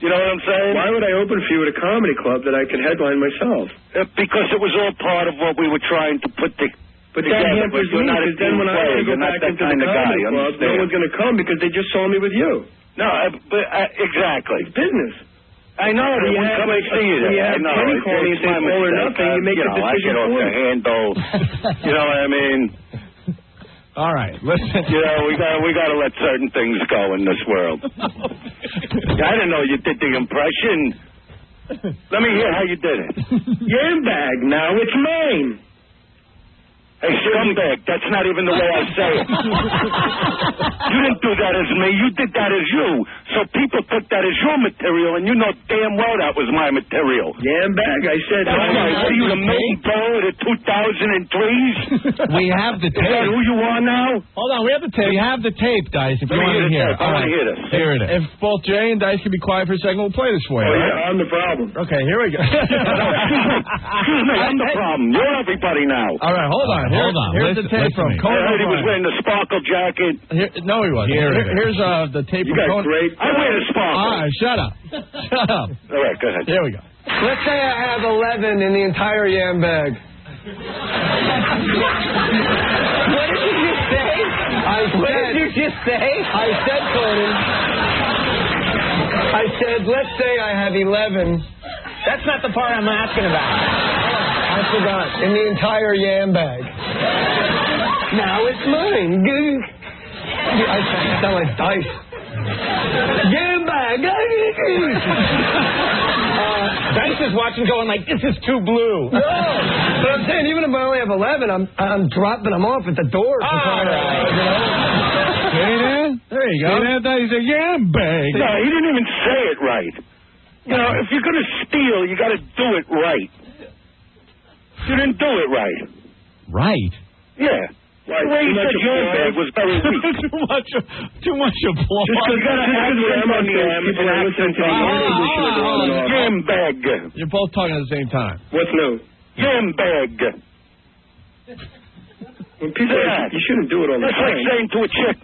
I: You know what I'm saying?
H: Why would I open for you at a comedy club that I could headline myself?
I: Because it was all part of what we were trying to put together.
H: But that hampers me, because then when I go back into the comedy club, no one's going to come because they just saw me with you.
I: No, but exactly.
H: It's business.
I: I know. They wouldn't come and see you there. I know. It's my mistake.
H: Or nothing. You make the decision
I: I get off the handle. You know what I mean?
B: All right, listen.
I: You know, we got to let certain things go in this world. I didn't know you did the impression. Let me hear how you did it.
H: Yambag, now it's mine.
I: Hey, scumbag, that's not even the way I say it. You didn't do that as me. You did that as you. So people took that as your material, and you know damn well that was my material.
H: Yambag, I said.
I: That's right. Are you the Milton Bowl of the 2003s?
B: We have the tape.
I: Is that who you are now?
B: Hold on, we have the tape. We have the tape, Dice, if you want to hear it.
I: I want to hear this.
B: Here it is. If both Jay and Dice can be quiet for a second, we'll play this for you.
H: Oh, yeah, I'm the problem.
B: Okay, here we go.
I: Excuse me, I'm the problem. You're everybody now.
B: All right, hold on.
C: hold on.
B: Here's the tape from Conan.
I: I heard he was wearing the sparkle jacket.
B: No, he wasn't. Here's the tape
I: You
B: from
I: guys
B: Conan.
I: great. I wear the sparkle.
B: All right, shut up. Shut up.
I: All right, go ahead.
B: Here we go.
E: Let's say I have 11 in the entire yam bag.
F: What did you just say? What did you just say?
E: I said, Conan. I said, let's say I have 11.
F: That's not the part I'm asking about.
E: I forgot. In the entire yam bag. Now it's mine. I sound like dice. Yam bag.
F: Dice is watching going like, this is too blue.
E: No. But I'm saying, even if I only have 11, I'm dropping them off at the door.
F: All right.
C: See that?
B: There you go.
C: See that? He's a yam bag.
I: No, he didn't even say it right. You know, if you're going to steal, you got to do it right. You didn't do it right.
C: Right.
I: Yeah. The way you said yam bag was very weak.
C: too much applause.
I: Just because you got to have them on the yam
H: people are listening to the
I: yam bag.
B: You're both talking at the same time.
H: What's new?
I: Yam bag.
H: When people you shouldn't do it all the
I: That's
H: time.
I: like saying to a chick,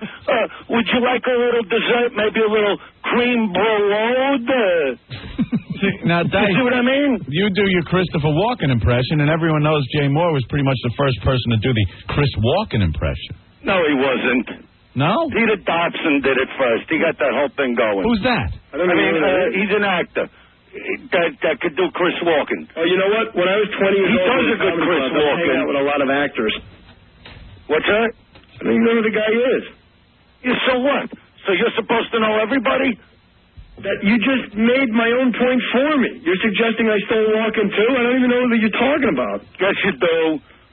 I: would you like a little dessert, maybe a little cream brolode?
C: Now, Dice,
I: you see what I mean?
C: You do your Christopher Walken impression, and everyone knows Jay Mohr was pretty much the first person to do the Chris Walken impression.
I: No, he wasn't.
C: No?
I: Peter Dobson did it first. He got that whole thing going.
C: Who's that?
H: I don't know.
I: He's an actor that could do Chris Walken.
H: Oh, you know what? When I was 20 years
I: He
H: old,
I: does a good Chris
H: I was hanging
I: Walken.
H: out with a lot of actors.
I: What's that?
H: I don't even know who the guy is.
I: Yeah, so what? So you're supposed to know everybody?
H: That you just made my own point for me. You're suggesting I stole walking too? I don't even know who you're talking about.
I: Yes, you do.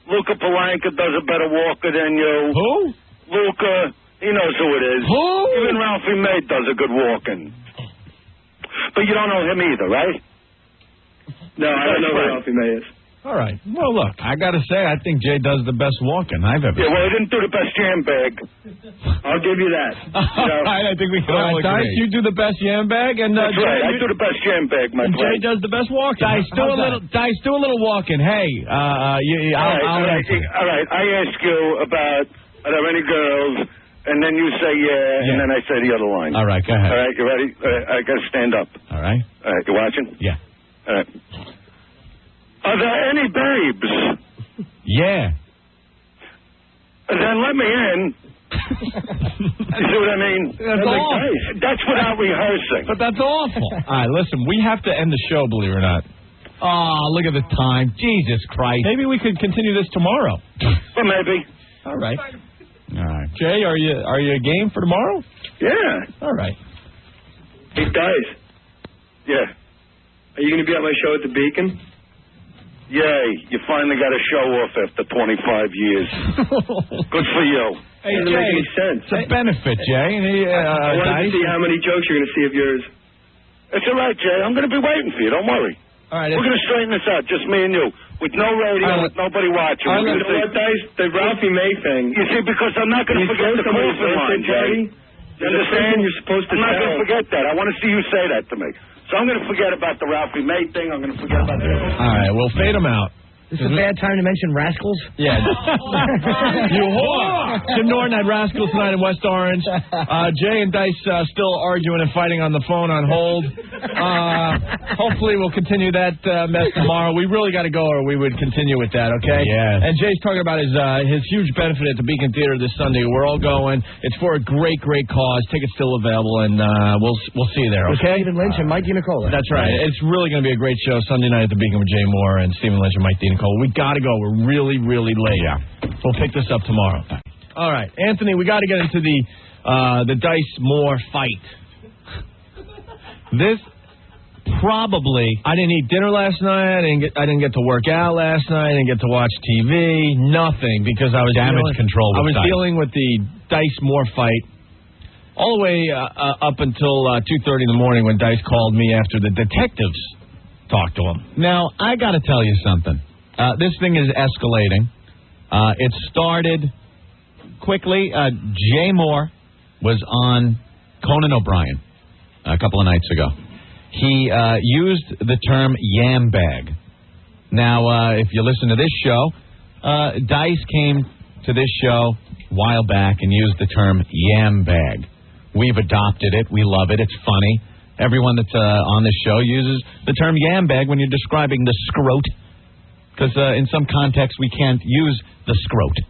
I: Luca Palanca does a better walker than you.
C: Who?
I: Luca, he knows who it is.
C: Who?
I: Even Ralphie May does a good walking. But you don't know him either, right?
H: No, I don't know who Ralphie May is.
C: All right. Well, look, I got to say, I think Jay does the best walking I've ever
I: Yeah, well,
C: seen.
I: he didn't do the best jam bag.
H: I'll give you that.
C: All right, I think we can all agree.
B: Dice, you do the best yam bag, and
I: That's
B: Jay,
I: right. I do the best jam bag, my
B: and Jay
I: friend.
B: does the best walking.
C: Dice, do a little walking. Hey,
I: All right. I ask you about, are there any girls? And then you say yeah, and then I say the other line.
C: All right, go ahead.
I: All right, you ready? I got to stand up.
C: All right.
I: All right, you watching?
C: Yeah.
I: All right. Are there any babes?
C: Yeah.
I: Then let me in. You see what I mean?
B: That's awful.
I: That's without rehearsing.
B: But that's awful.
C: All right, listen, we have to end the show, believe it or not. Oh, look at the time. Jesus Christ.
B: Maybe we could continue this tomorrow.
I: Well, maybe.
B: All right.
C: All right.
B: Jay, are you game for tomorrow?
H: Yeah.
B: All right.
H: Hey, Dice,
I: Yeah.
H: are you going to be at my show at the Beacon?
I: Yay. You finally got a show off after 25 years. Good for you.
B: Hey,
H: Doesn't make any sense.
C: It's a benefit, Jay.
H: I wanted to see how many jokes you're going to see of yours.
I: It's all right, Jay. I'm going to be waiting for you. Don't worry.
B: All right.
I: We're going to straighten this out, just me and you. With no radio, with nobody watching.
H: You know what, Dice? The Ralphie May thing.
I: You see, because I'm not going to forget the coffin line, Jay.
H: You understand? You're supposed to
I: I'm not going to
H: tell.
I: forget that. I want to see you say that to me. So I'm going to forget about the Ralphie May thing. I'm going to forget about the other one.
B: All right, we'll fade them out.
D: This is a bad time to mention Rascals.
B: Yeah. You whore. Jim Norton had Rascals tonight in West Orange. Jay and Dice still arguing and fighting on the phone on hold. Hopefully we'll continue that mess tomorrow. We really got to go, or we would continue with that, okay?
C: Yeah.
B: And Jay's talking about his huge benefit at the Beacon Theater this Sunday. We're all going. It's for a great, great cause. Tickets still available, and we'll see you there, okay?
D: Stephen Lynch and Mikey Nicola.
B: That's right. It's really going to be a great show Sunday night at the Beacon with Jay Mohr and Stephen Lynch and Mike D. Nicole. We got to go. We're really, really late.
C: Yeah.
B: We'll pick this up tomorrow. All right. Anthony, we got to get into the Dice Mohr fight. This probably, I didn't eat dinner last night. I didn't get to work out last night. I didn't get to watch TV. Nothing, because I was dealing with the Dice Mohr fight all the way up until 2:30 in the morning when Dice called me after the detectives talked to him.
C: Now, I got to tell you something. This thing is escalating. It started quickly. Jay Mohr was on Conan O'Brien a couple of nights ago. He used the term yam bag. Now, if you listen to this show, Dice came to this show a while back and used the term yam bag. We've adopted it. We love it. It's funny. Everyone that's on this show uses the term yam bag when you're describing the scrote. Because in some context, we can't use the scrote.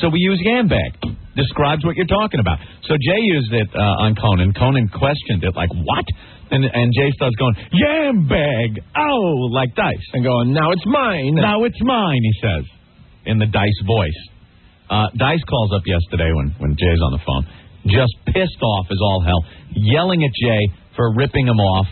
C: So we use yam bag. Describes what you're talking about. So Jay used it on Conan. Conan questioned it, like, what? And Jay starts going, yam bag. Oh, like Dice.
A: And going, now it's mine.
C: Now it's mine, he says, in the Dice voice. Dice calls up yesterday when Jay's on the phone, just pissed off as all hell, yelling at Jay for ripping him off,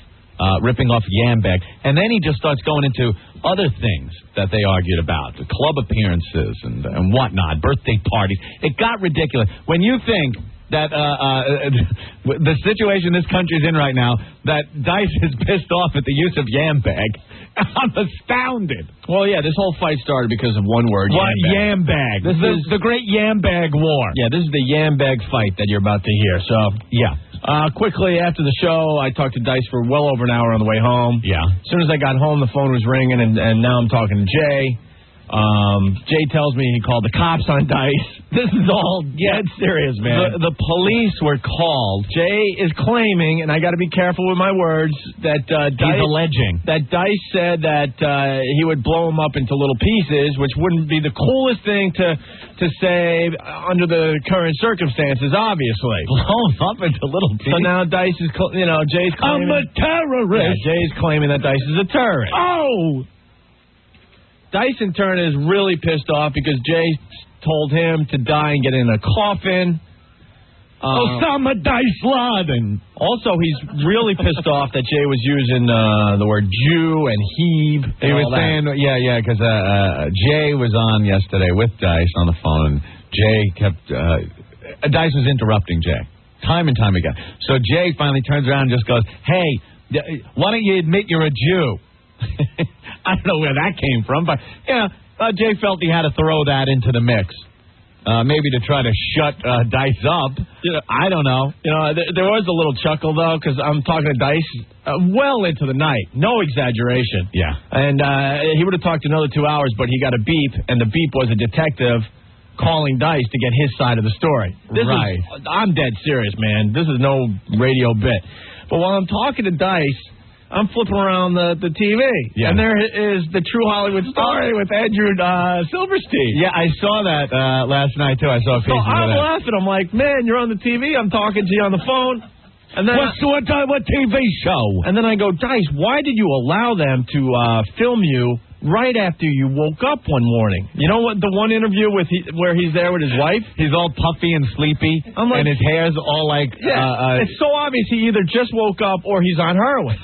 C: ripping off yam bag. And then he just starts going into other things that they argued about, the club appearances and whatnot, birthday parties. It got ridiculous. When you think that the situation this country's in right now, that Dice is pissed off at the use of yam bag, I'm astounded.
A: Well, yeah, this whole fight started because of one word,
C: what?
A: Yam bag.
C: This is the great yam bag war.
A: Yeah, this is the yam bag fight that you're about to hear. So,
C: yeah.
A: Quickly after the show, I talked to Dice for well over an hour on the way home.
C: Yeah.
A: As soon as I got home, the phone was ringing, and now I'm talking to Jay. Jay tells me he called the cops on Dice. This is all dead serious, man.
C: The police were called.
A: Jay is claiming, and I got to be careful with my words, that
C: he's alleging
A: that Dice said that he would blow him up into little pieces, which wouldn't be the coolest thing to say under the current circumstances, obviously.
C: Blow him up into little pieces.
A: So now Dice is, Jay's claiming.
C: I'm a terrorist.
A: Yeah, Jay's claiming that Dice is a terrorist.
C: Oh!
A: Dice, in turn, is really pissed off because Jay told him to die and get in a coffin.
C: Osama Dice Laden.
A: Also, he's really pissed off that Jay was using the word Jew and heave.
C: He was saying, because Jay was on yesterday with Dice on the phone. Jay kept, Dice was interrupting Jay time and time again. So Jay finally turns around and just goes, hey, why don't you admit you're a Jew? I don't know where that came from, but Jay felt he had to throw that into the mix. Maybe to try to shut Dice up. I don't know.
A: There was a little chuckle, though, because I'm talking to Dice well into the night. No exaggeration.
C: Yeah.
A: And he would have talked another 2 hours, but he got a beep, and the beep was a detective calling Dice to get his side of the story. I'm dead serious, man. This is no radio bit. But while I'm talking to Dice, I'm flipping around the TV, and there is the True Hollywood Story with Andrew Silverstein.
C: Yeah, I saw that last night, too. I saw a piece of that.
A: I'm laughing. I'm like, man, you're on the TV. I'm talking to you on the phone. And then
C: what TV show?
A: And then I go, Dice, why did you allow them to film you right after you woke up one morning? You know what? The one interview where he's there with his wife?
C: He's all puffy and sleepy, and his hair's all like...
A: it's so obvious he either just woke up or he's on heroin.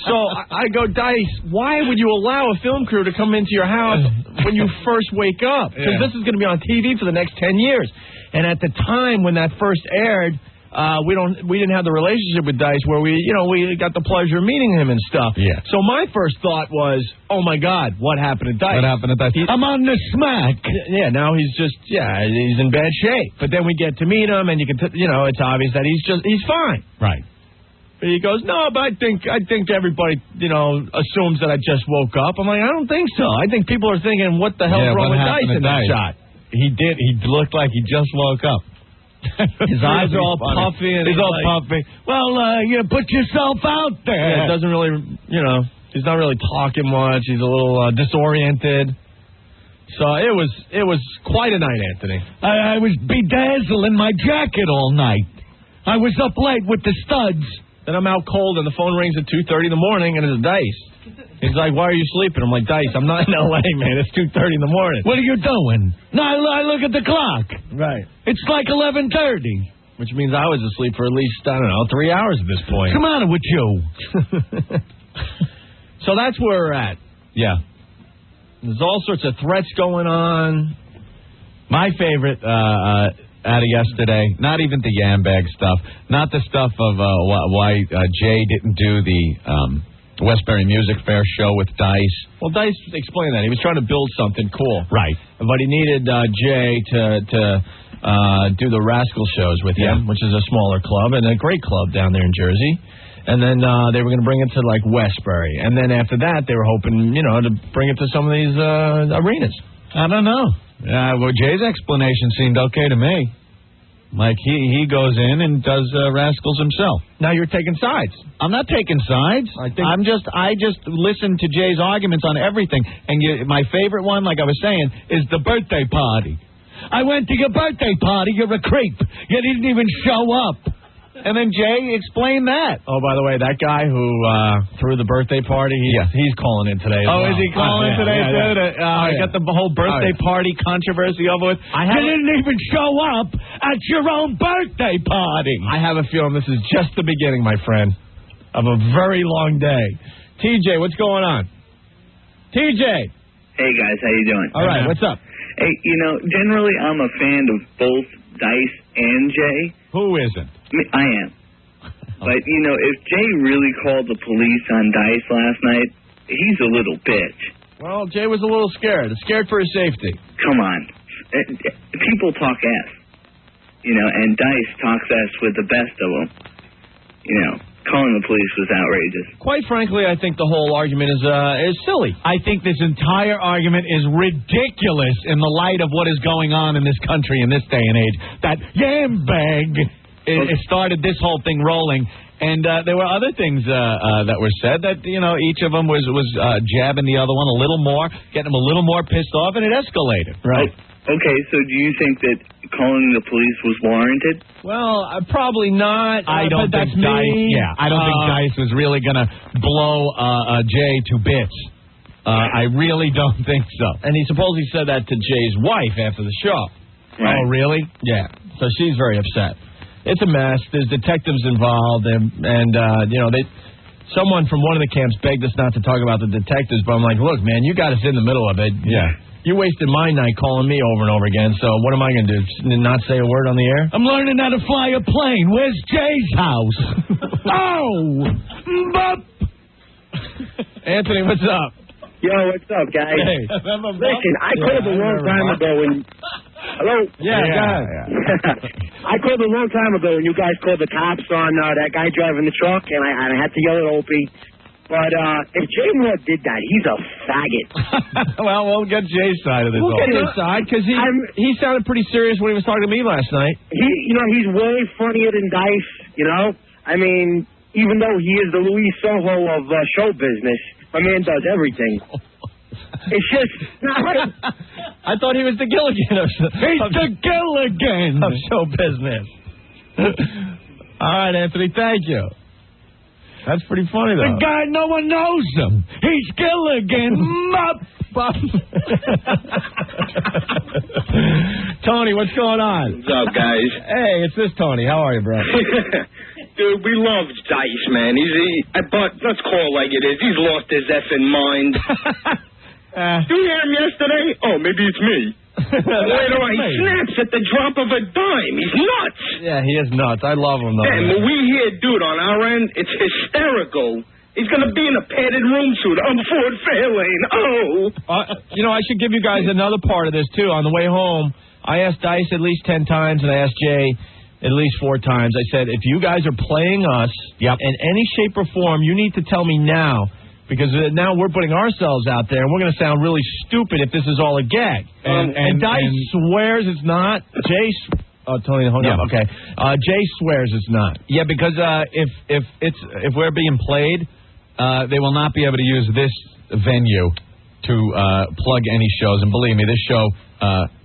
A: So I go, Dice, why would you allow a film crew to come into your house when you first wake up? Because this is going to be on TV for the next 10 years. And at the time when that first aired... we didn't have the relationship with Dice where we got the pleasure of meeting him and stuff.
C: Yeah.
A: So my first thought was, oh my God, what happened to Dice?
C: What happened to Dice? I'm on the smack.
A: Yeah, now he's he's in bad shape. But then we get to meet him, and you can it's obvious that he's fine.
C: Right.
A: But he goes, no, but I think everybody assumes that I just woke up. I'm like, I don't think so. I think people are thinking, what the hell's wrong with Dice in that shot?
C: He did. He looked like he just woke up.
A: His eyes are all puffy. And
C: he's all puffy. Well, you put yourself out there.
A: Yeah, it doesn't really, he's not really talking much. He's a little disoriented. So it was quite a night, Anthony.
C: I was bedazzling my jacket all night. I was up late with the studs.
A: Then I'm out cold, and the phone rings at 2:30 in the morning, and it's Dice. He's like, why are you sleeping? I'm like, Dice, I'm not in L.A., man. It's 2:30 in the morning.
C: What are you doing? No, I look at the clock.
A: Right.
C: It's like 11:30.
A: Which means I was asleep for at least, 3 hours at this point.
C: What's the matter with you?
A: So that's where we're at.
C: Yeah.
A: There's all sorts of threats going on.
C: My favorite out of yesterday, not even the yam bag stuff, not the stuff of why Jay didn't do the Westbury Music Fair show with Dice.
A: Well, Dice explained that. He was trying to build something cool.
C: Right.
A: But he needed Jay to do the Rascal shows with him, which is a smaller club and a great club down there in Jersey. And then they were going to bring it to, Westbury. And then after that, they were hoping, to bring it to some of these arenas.
C: I don't know. Well, Jay's explanation seemed okay to me. Like he goes in and does rascals himself.
B: Now you're taking sides.
C: I'm not taking sides. I just listen to Jay's arguments on everything. And my favorite one, like I was saying, is the birthday party. I went to your birthday party. You're a creep. You didn't even show up. And then Jay explained that.
B: Oh, by the way, that guy who threw the birthday party, he's calling in today as well.
C: Is he calling today, too? I got the whole birthday party controversy over with. You didn't even show up at your own birthday party.
B: I have a feeling this is just the beginning, my friend, of a very long day. TJ, what's going on? TJ.
J: Hey, guys, how you doing?
B: All right, what's up?
J: Hey, generally I'm a fan of both Dice and Jay.
C: Who isn't?
J: I am. But, if Jay really called the police on Dice last night, he's a little bitch.
B: Well, Jay was a little scared. Scared for his safety.
J: Come on. People talk S. And Dice talks S with the best of them. Calling the police was outrageous.
B: Quite frankly, I think the whole argument is silly.
C: I think this entire argument is ridiculous in the light of what is going on in this country in this day and age. That yam bag it started this whole thing rolling. And there were other things that were said that, each of them was jabbing the other one a little more, getting them a little more pissed off, and it escalated.
B: Right.
J: Okay, so do you think that calling the police was warranted?
B: Well, probably not.
C: I don't think Dice. Yeah, I don't think Dice was really going to blow Jay to bits. I really don't think so.
B: And he supposedly said that to Jay's wife after the show.
J: Right.
C: Oh, really?
B: Yeah. So she's very upset. It's a mess. There's detectives involved, and someone from one of the camps begged us not to talk about the detectives, but I'm like, look, man, you got us in the middle of it.
C: Yeah.
B: You wasted my night calling me over and over again, so what am I going to do? Not say a word on the air?
C: I'm learning how to fly a plane. Where's Jay's house?
B: Anthony, what's up?
K: Yo, what's up, guys?
B: Hey.
K: Listen, I called a long time ago when... Hello?
B: Yeah.
K: I called a long time ago when you guys called the cops on that guy driving the truck, and I had to yell at Opie. But if Jay Mohr did that, he's a faggot.
B: Well, we'll get Jay's side of this. We'll get his side, because he sounded pretty serious when he was talking to me last night.
K: He's way funnier than Dice, I mean, even though he is the Louis Soho of show business, my man does everything. It's just not right.
B: I thought he was the Gilligan of
C: He's the Gilligan
B: of show business. All right, Anthony, thank you. That's pretty funny, though.
C: The guy, no one knows him. He's Gilligan.
B: Tony, what's going on?
L: What's up, guys?
B: Hey, it's this Tony. How are you, bro?
L: Dude, we love Dice, man. But let's call it like it is. He's lost his effing mind. Did you hear him yesterday? Oh, maybe it's me. Later on, he snaps at the drop of a dime. He's nuts.
B: Yeah, he is nuts. I love him, though.
L: And when we hear, dude, on our end, it's hysterical. He's going to be in a padded room suit on Ford Fairlane.
B: I should give you guys another part of this, too. On the way home, I asked Dice at least 10 times, and I asked Jay at least 4 times. I said, if you guys are playing us in any shape or form, you need to tell me now. Because now we're putting ourselves out there, and we're going to sound really stupid if this is all a gag. And Dice swears it's not. Tony hung up. Okay. Jay swears it's not.
C: Yeah, because if we're being played, they will not be able to use this venue to plug any shows. And believe me, this show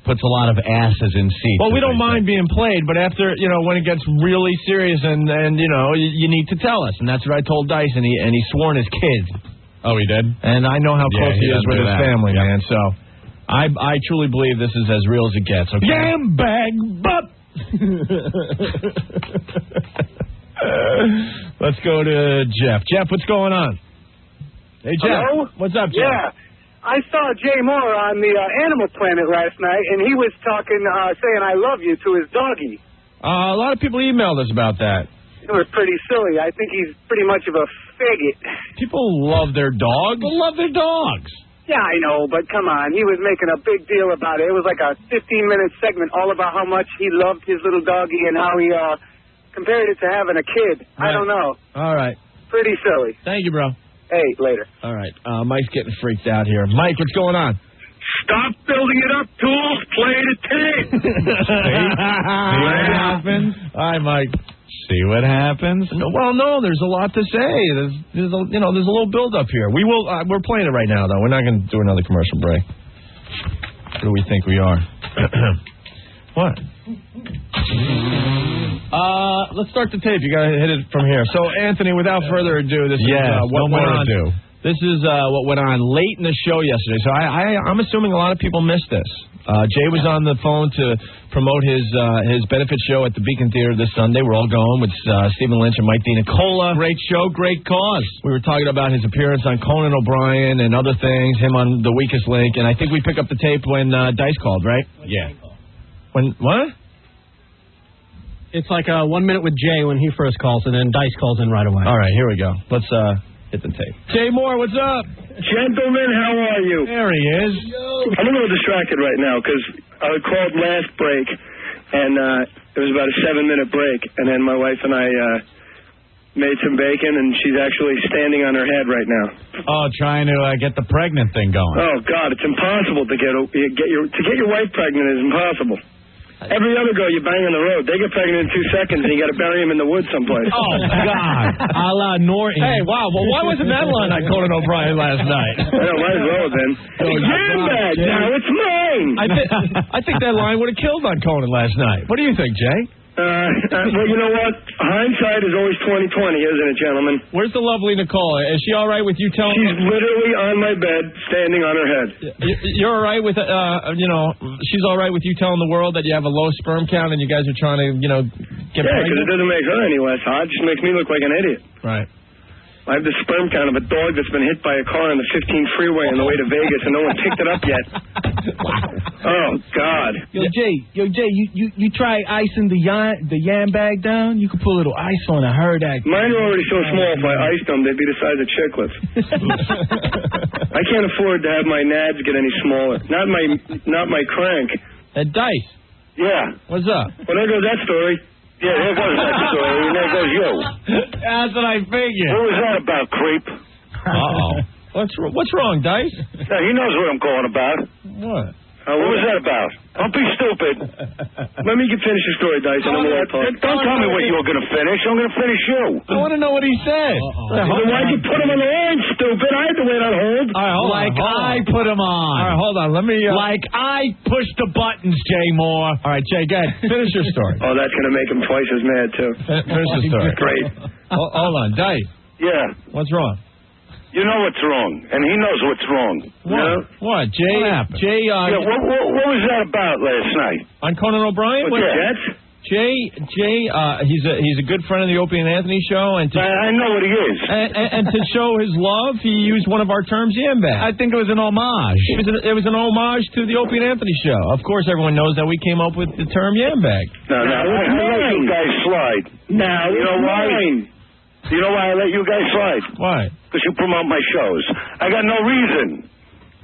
C: puts a lot of asses in seats.
B: Well, we don't mind being played, but after, when it gets really serious and you need to tell us. And that's what I told Dice, and he swore his kids.
C: Oh, he did?
B: And I know how close he is with his family, man. So I truly believe this is as real as it gets. Okay?
C: Jam bag, but.
B: Let's go to Jeff. Jeff, what's going on? Hey, Jeff.
M: Hello?
B: What's up, Jeff?
M: Yeah. I saw Jay Mohr on the Animal Planet last night, and he was talking, saying I love you to his doggy.
B: A lot of people emailed us about that.
M: It was pretty silly. I think he's pretty much of a faggot.
B: People love their dogs.
C: People love their dogs.
M: Yeah, I know, but come on. He was making a big deal about it. It was like a 15-minute segment all about how much he loved his little doggy and how he compared it to having a kid.
B: Right.
M: I don't know.
B: All right.
M: Pretty silly.
B: Thank you, bro.
M: Hey, later.
B: All right. Mike's getting freaked out here. Mike, what's going on?
H: Stop building it up, tools. Play the tape.
C: See what happens?
B: Hi, Mike.
C: See what happens?
B: Well, no, there's a lot to say. There's a little build up here. We're playing it right now, though. We're not going to do another commercial break. Who do we think we are? What? Let's start the tape. You got to hit it from here. So, Anthony, without further ado, this is what went on. This is what went on late in the show yesterday. So I'm assuming a lot of people missed this. Jay was on the phone to promote his benefit show at the Beacon Theater this Sunday. We're all going with Stephen Lynch and Mike DiNicola.
C: Great show, great cause.
B: We were talking about his appearance on Conan O'Brien and other things, him on The Weakest Link, and I think we picked up the tape when Dice called, right?
C: Yeah.
B: When what?
D: It's like 1 minute with Jay when he first calls, and then Dice calls in right away.
B: All right, here we go. Let's hit the tape. Jay Mohr, what's up?
H: Gentlemen, how are you?
B: There he is.
H: I'm a little distracted right now because I called last break, and it was about a 7-minute break, and then my wife and I made some bacon, and she's actually standing on her head right now.
C: Oh, trying to get the pregnant thing going.
H: Oh God, it's impossible to get your wife pregnant is impossible. Every other girl you bang on the road, they get pregnant in 2 seconds, and you got to bury them in the woods someplace.
B: Oh God, a la Norton. Hey, wow. Well, why wasn't that line on Conan O'Brien last night?
H: I know, might as well have been. Bad now, it's mine.
B: I think that line would have killed on Conan last night. What do you think, Jay?
H: Well, you know what? Hindsight is always 20/20, isn't it, gentlemen?
B: Where's the lovely Nicole? Is she all right with you telling?
H: She's literally on my bed, standing on her head.
B: You're all right with, she's all right with you telling the world that you have a low sperm count and you guys are trying to, get pregnant?
H: Yeah, because it doesn't make her any less hot. It just makes me look like an idiot.
B: Right.
H: I have the sperm count of a dog that's been hit by a car on the 15 freeway on the way to Vegas, and no one picked it up yet. Oh, God.
A: Yo, Jay, you try icing the yam bag down? You can put a little ice on it. I heard that.
H: Mine are already so small, if I iced them, they'd be the size of chiclets. I can't afford to have my nads get any smaller. Not my crank.
B: Dice.
H: Yeah.
B: What's up?
H: Well, there goes that story.
I: Yeah, there goes that story, and there goes you.
B: That's what I figured.
I: What was that about, creep?
B: Uh-oh. What's wrong, Dice?
I: Yeah, he knows what I'm calling about.
B: What?
I: What was that about? Don't be stupid.
H: Let me finish the story, Dice, and then we'll talk.
I: Don't tell me what you were going to finish. I'm going to finish you.
B: I want to know what he said.
H: Then why'd you put him on the line, stupid? I had to wait on hold.
B: All right,
C: I put him on.
B: All right, hold on. Let me...
C: Like I pushed the buttons, Jay Mohr.
B: All right, Jay, go ahead. Finish your story.
H: Oh, that's going to make him twice as mad, too.
B: Finish the story.
H: Great.
B: Hold on. Dice.
I: Yeah.
B: What's wrong?
I: You know what's wrong, and he knows what's wrong.
B: What?
I: You know?
B: What? Jay?
I: What happened?
B: Jay,
I: yeah, what was that about last night?
B: On Conan O'Brien?
I: What, Jets?
B: Jay, he's a good friend of the Opie and Anthony show, and
I: I know what he is.
B: And to show his love, he used one of our terms, yambag.
C: I think it was an homage.
B: It was an homage to the Opie and Anthony show. Of course, everyone knows that we came up with the term yambag.
I: No, I let you guys slide.
H: Now,
I: you know why? You know why I let you guys slide?
B: Why?
I: Because you promote my shows. I got no reason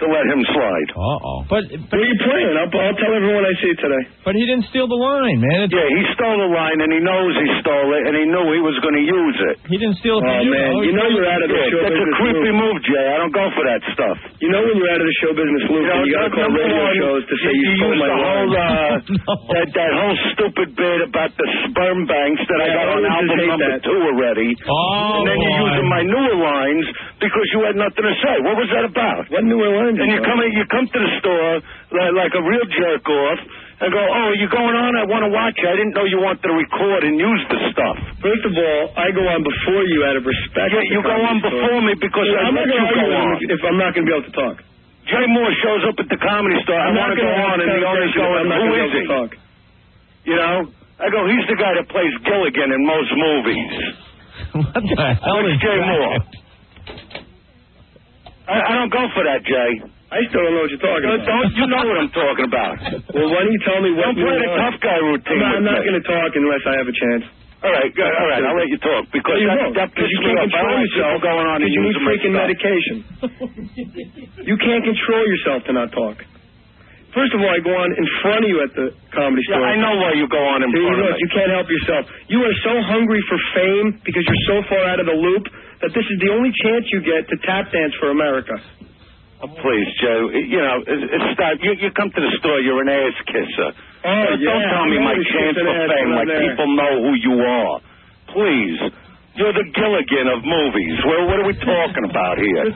I: to let him slide.
B: Uh-oh. But
H: what are you playing? I'll tell everyone I see today.
B: But he didn't steal the line, man.
I: Yeah, he stole the line, and he knows he stole it, and he knew he was going to use it.
B: He didn't steal it.
H: Oh, man. You know you're out of the show
I: business. That's a creepy move, Jay. I don't go for that stuff.
H: You know when you're out of the show business loop, and you got to call radio shows to say you stole my line.
I: That whole stupid bit about the sperm banks that I got on album number 2 already.
B: Oh,
I: and then you're using my newer lines because you had nothing to say. What was that about?
H: What newer lines?
I: And you come to the store like a real jerk off and go, oh, are you going on? I want to watch you. I didn't know you wanted to record and use the stuff.
H: First of all, I go on before you out of respect.
I: Yeah, you go on before me because I let you go on.
H: If I'm not going to be able to talk.
I: Jay Mohr shows up at the Comedy Store. I want to go on, and the owner's going, who is he? You know? I go, he's the guy that plays Gilligan in most movies.
B: What the hell is
I: Jay Mohr? I don't go for that, Jay.
H: I still don't know what you're talking about.
I: You know what I'm talking about.
H: Well, why don't you tell me what
I: Don't play the tough guy routine.
H: I'm not going to talk unless I have a chance.
I: All right, good. All right, I'll let you talk because that
H: you can't control yourself
I: going on.
H: Because you need freaking medication. You can't control yourself to not talk. First of all, I go on in front of you at the Comedy Store.
I: Yeah, I know why you go on in front of me.
H: You can't help yourself. You are so hungry for fame because you're so far out of the loop that this is the only chance you get to tap dance for America.
I: Please, Joe. You know, stop. You come to the store. You're an ass kisser.
L: Oh,
I: Don't tell me my chance for fame. Like people know who you are. Please. You're the Gilligan of movies. Well, what are we talking about here?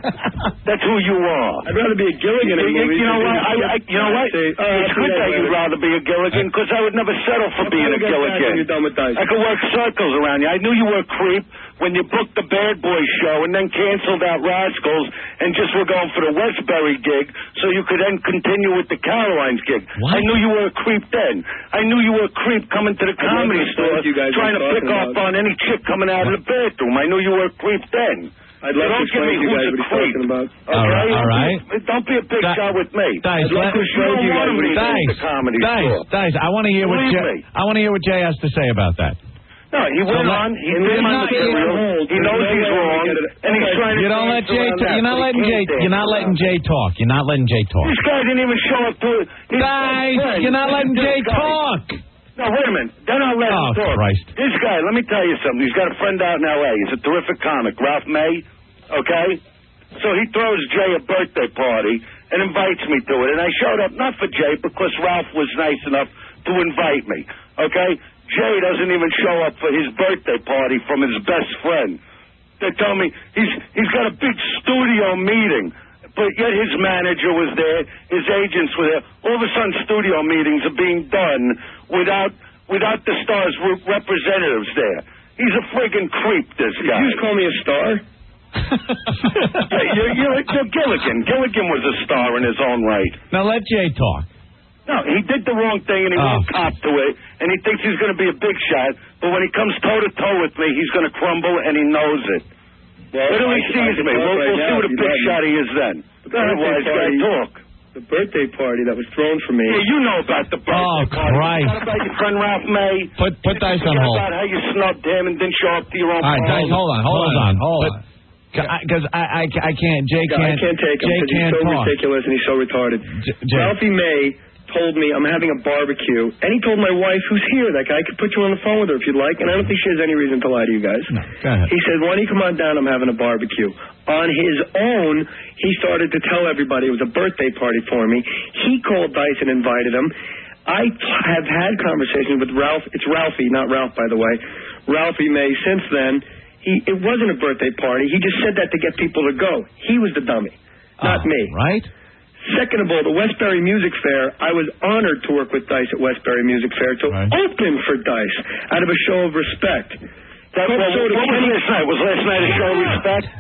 I: That's who you are.
L: I'd rather be a Gilligan in movies.
I: You know what? You know what? It's good that you'd rather be a Gilligan because I would never settle for being a Gilligan.
L: You're done with Dice.
I: I could work circles around you. I knew you were a creep when you booked the Bad Boy show and then canceled out Rascals and just were going for the Westbury gig so you could then continue with the Caroline's gig.
C: What?
I: I knew you were a creep then. I knew you were a creep coming to the comedy store trying to pick up on any chick coming out of the bathroom. I knew you were a creep then.
L: I'd love to explain to you guys what he's talking about.
I: Okay?
C: All right.
I: Don't be a big shot with me.
C: Dice, Dice, I want to hear what Jay has to say about that.
I: No, he went on. He did my material. He knows he's wrong, and he's trying to.
C: You don't let Jay. You're not letting Jay. You're not letting Jay talk. You're not letting Jay talk.
I: This guy didn't even show up to it.
C: Dice, you're not letting Jay talk.
I: No, wait a minute. Then I'll let him talk.
C: Christ.
I: This guy, let me tell you something. He's got a friend out in L.A. He's a terrific comic, Ralphie May. Okay? So he throws Jay a birthday party and invites me to it. And I showed up not for Jay because Ralph was nice enough to invite me. Okay? Jay doesn't even show up for his birthday party from his best friend. They tell me he's got a big studio meeting. But yet his manager was there, his agents were there. All of a sudden, studio meetings are being done without the star's representatives there. He's a friggin' creep, this guy.
L: Did you just call me a star?
I: You're Gilligan. Gilligan was a star in his own right.
C: Now let Jay talk.
I: No, he did the wrong thing and he won't cop to it, and he thinks he's going to be a big shot. But when he comes toe-to-toe with me, he's going to crumble, and he knows it. Wait till he sees me. We'll see what a big shot he is then. Otherwise, gotta talk.
L: The birthday party that was thrown for me.
I: Yeah, you know about the birthday party.
C: Christ.
I: What about your friend Ralph May?
C: Put Dice on hold.
I: About how you snubbed him and didn't show up to your own
C: party. All right, Dice, hold on. Because I can't. Jay can't.
L: I can't take him because he's so ridiculous and he's so retarded. Ralphie May told me I'm having a barbecue, and he told my wife, who's here, that guy could put you on the phone with her if you'd like, and I don't think she has any reason to lie to you guys.
C: No, go ahead.
L: He said, why don't you come on down, I'm having a barbecue. On his own, he started to tell everybody it was a birthday party for me. He called Dice and invited him. I have had conversations with Ralph. It's Ralphie, not Ralph, by the way. Ralphie May. Since then, it wasn't a birthday party. He just said that to get people to go. He was the dummy, not me.
C: Right?
L: Second of all, the Westbury Music Fair, I was honored to work with Dice at Westbury Music Fair to open for Dice out of a show of respect.
I: What was last night? Was last night a show of respect?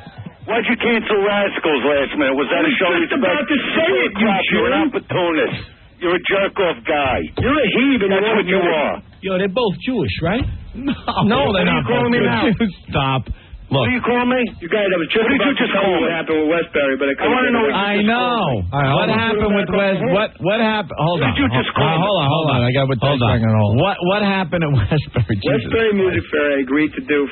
I: Why'd you cancel Rascals last minute? Was that a show of respect?
L: I was just about to say it, you
I: You're an opportunist. You're a jerk-off guy.
L: You're a heathen.
I: That's what you are.
D: Yo, they're both Jewish, right?
C: No, they're not.
I: Calling me now.
C: Stop.
I: What
C: Look.
I: do you call me?
L: You guys, I was just about to tell you what happened with Westbury, but I couldn't.
I: I want to know.
C: I know. What happened with West? What happened? Hold on. Hold on. I got what. Hold on. What happened at Westbury?
L: Westbury Music Fair I agreed to do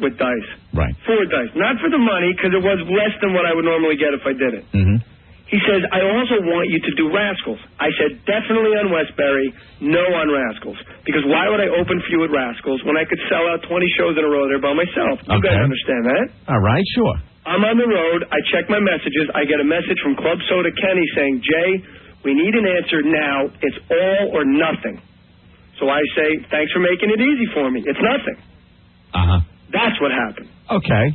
L: with Dice.
C: Right.
L: For Dice, not for the money, because it was less than what I would normally get if I did it.
C: Mm-hmm.
L: He says, I also want you to do Rascals. I said, definitely on Westbury, no on Rascals. Because why would I open for you at Rascals when I could sell out 20 shows in a row there by myself? You guys understand that?
C: All right, sure.
L: I'm on the road. I check my messages. I get a message from Club Soda Kenny saying, Jay, we need an answer now. It's all or nothing. So I say, thanks for making it easy for me. It's nothing.
C: Uh-huh.
L: That's what happened.
C: Okay.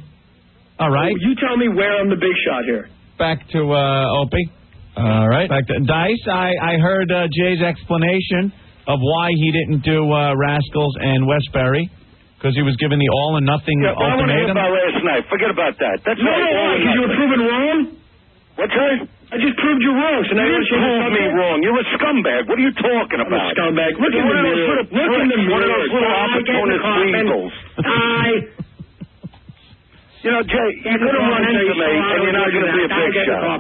C: All right.
L: So you tell me where I'm the big shot here.
C: Back to Opie. All right. Back to Dice. I heard Jay's explanation of why he didn't do Rascals and Westbury because he was given the all or nothing ultimatum.
I: I want to hear about last night. Forget about that. That's
L: no, because you were proven wrong.
I: What's that?
L: I just proved you wrong. So now
I: you didn't prove me wrong. You're a scumbag. What are you talking about?
L: I'm a scumbag. Look in the mirror. Look in the mirror.
I: One of those little opportunist weasels. You know, Jay, you're going to run into me, and you're not going to be a big shot.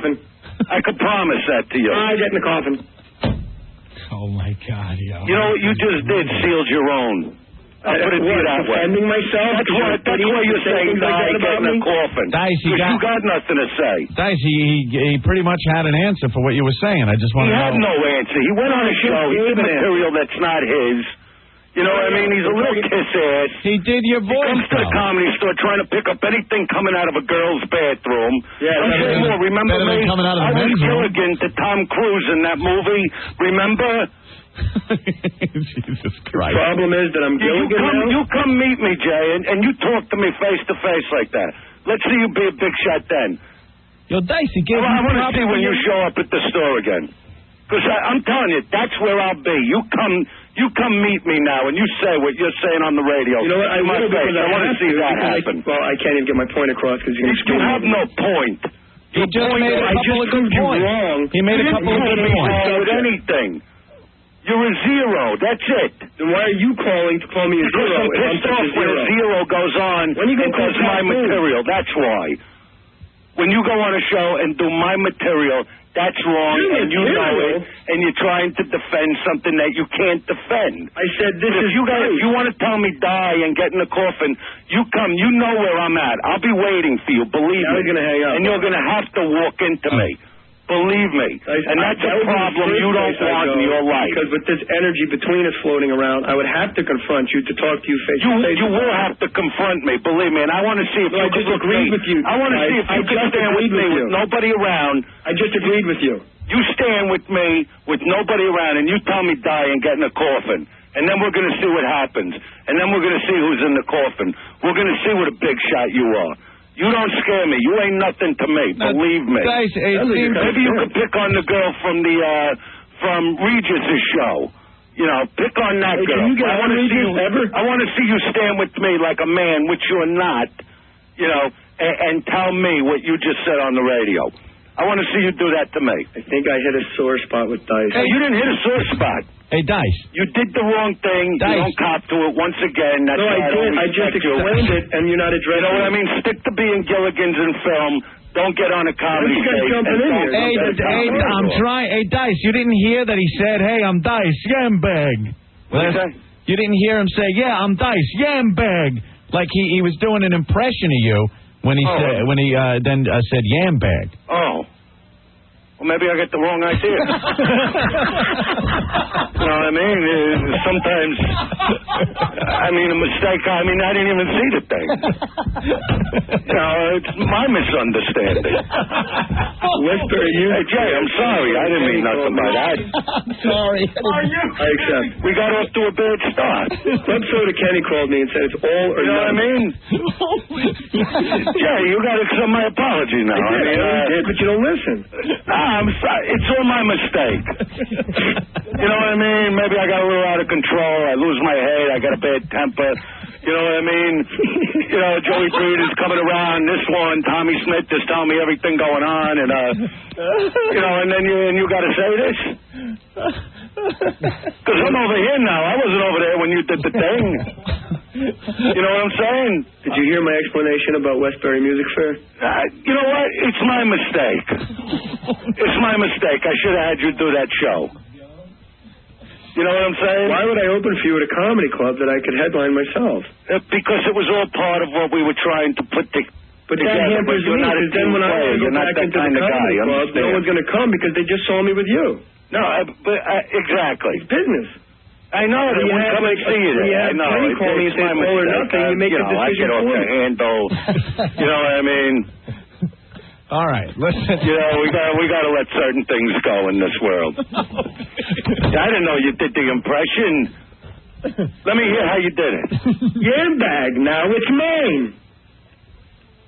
I: I can promise that to you.
L: I get in the coffin.
D: Oh, my God, yo.
I: You know what you just did? Sealed your own. I'll put it to you that way.
L: Defending myself?
I: That's why you're saying I get in the coffin.
C: Dice,
I: you got nothing to say.
C: Dice, he pretty much had an answer for what you were saying. I just want to know.
I: He had no answer. He went on a show. He did material that's not his. You know what I mean? He's a little kiss-ass.
B: He did your voice.
I: He comes to the comedy store trying to pick up anything coming out of a girl's bathroom.
C: Yeah,
I: Jay Mohr, remember me?
C: Coming out of
I: I
C: the
I: was
C: men's room.
I: Gilligan to Tom Cruise in that movie. Remember?
B: Jesus Christ.
H: The problem is that I'm Gilligan now.
I: You come meet me, Jay, and you talk to me face to face like that. Let's see you be a big shot then.
B: Yo, Dice, he gave
I: I want to see when you show up at the store again. Because I'm telling you, that's where I'll be. You come meet me now, and you say what you're saying on the radio.
H: You know what? I want
I: to see that happen.
H: Well, I can't even get my point across because
I: you have no point.
B: He just made a couple of good points.
H: Wrong.
B: He made a couple of good points.
I: With anything. You're a zero. That's it.
H: Then why are you calling to call me a
I: because
H: zero?
I: I'm pissed off when a zero goes on and does my material. That's why. When you go on a show and do my material, that's wrong, and you know it, and you're trying to defend something that you can't defend.
H: I said this is
I: if you want to tell me die and get in the coffin, you come. You know where I'm at. I'll be waiting for you. Believe me.
H: You're gonna hang up.
I: And you're going to have to walk into me. Believe me. And that's a problem you don't want in your life.
H: Because with this energy between us floating around, I would have to confront you to talk to you face to face.
I: You will have to confront me, believe me. And I want to see if you could agree
H: with you.
I: I want to see if you could stand with me with nobody around.
H: I just agreed with you.
I: You stand with me with nobody around, and you tell me die and get in a coffin. And then we're going to see what happens. And then we're going to see who's in the coffin. We're going to see what a big shot you are. You don't scare me. You ain't nothing to me. Believe me.
B: Dice,
I: maybe you could pick on the girl from Regis's show. You know, pick on that girl. I want to see you stand with me like a man, which you're not. You know, and tell me what you just said on the radio. I want to see you do that to me.
H: I think I hit a sore spot with Dice.
I: Hey, you didn't hit a sore spot.
B: Hey, Dice.
I: You did the wrong thing.
B: Dice.
I: You don't cop to it once again. That's
H: no, I did. I just explained it, and you're not addressing it.
I: You know what I mean? Stick to being Gilligan's in film. Don't get on a comedy stage.
B: Hey, I'm trying. Hey, Dice, you didn't hear that he said, hey, I'm Dice, Yambag. You didn't hear him say, yeah, I'm Dice, Yambag. Like he was doing an impression of you when he then said Yambag.
I: Oh. Well, maybe I got the wrong idea. You know what I mean? Sometimes, a mistake. I didn't even see the thing. You know, it's my misunderstanding. Hey, Jay, I'm sorry. I didn't mean nothing by that.
D: I'm sorry.
H: I accept.
I: We got off to a bad start.
H: Club Soda Kenny called me and said it's all or
I: nothing. You know what I mean? Jay, you got to accept my apology now.
H: I did, but you don't listen.
I: I'm sorry. It's all my mistake. You know what I mean? Maybe I got a little out of control. I lose my head. I got a bad temper. You know what I mean? You know, Joey Breed is coming around. This one, Tommy Smith is telling me everything going on, and you know, and then you got to say this. Because I'm over here now. I wasn't over there when you did the thing. You know what I'm saying?
H: Did you hear my explanation about Westbury Music Fair?
I: You know what? It's my mistake. It's my mistake. I should have had you do that show. You know what I'm saying?
H: Why would I open for you at a comedy club that I could headline myself?
I: Because it was all part of what we were trying to put together.
H: But that hampers me, because then when I go back into the comedy club, no one's going to come because they just saw me with you.
I: No, exactly.
H: It's business.
I: I know. They won't come and see you. I know.
H: Kenny call me and say all or nothing. You make a decision
I: I get off the handle. You know what I mean?
B: All right, listen.
I: You know, we got to let certain things go in this world. I didn't know you did the impression. Let me hear how you did it.
H: Yambag, now it's mine.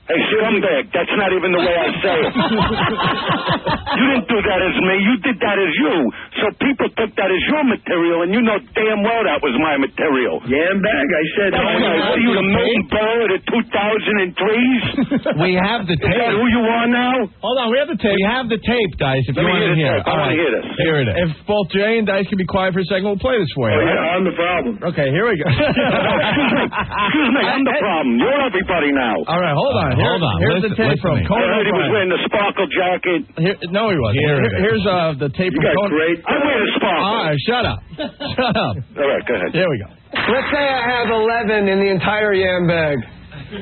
I: Hey, scumbag, that's not even the way I say it. You didn't do that as me. You did that as you. So people took that as your material, and you know damn well that was my material.
H: Yambag, I said.
I: What are you, the Milton Berle of the 2003s?
B: We have the tape.
I: Is that who you are now?
B: Hold on, we have the tape. We have the tape, Dice, if you want to hear it.
I: I want to hear this.
B: Hear it. If both Jay and Dice can be quiet for a second, we'll play this for you.
H: Oh, yeah, I'm the problem.
B: Okay, here we go.
I: Excuse me, I'm the problem. You're everybody now.
B: All right, hold on. Here's the tape from Conan.
I: I heard he was wearing the sparkle jacket.
B: No, he wasn't. Here's the tape from Conan.
I: I'm wearing a sparkle.
B: All right, shut up. Shut up.
I: All right, go ahead.
B: Here we go.
E: Let's say I have 11 in the entire yam bag. What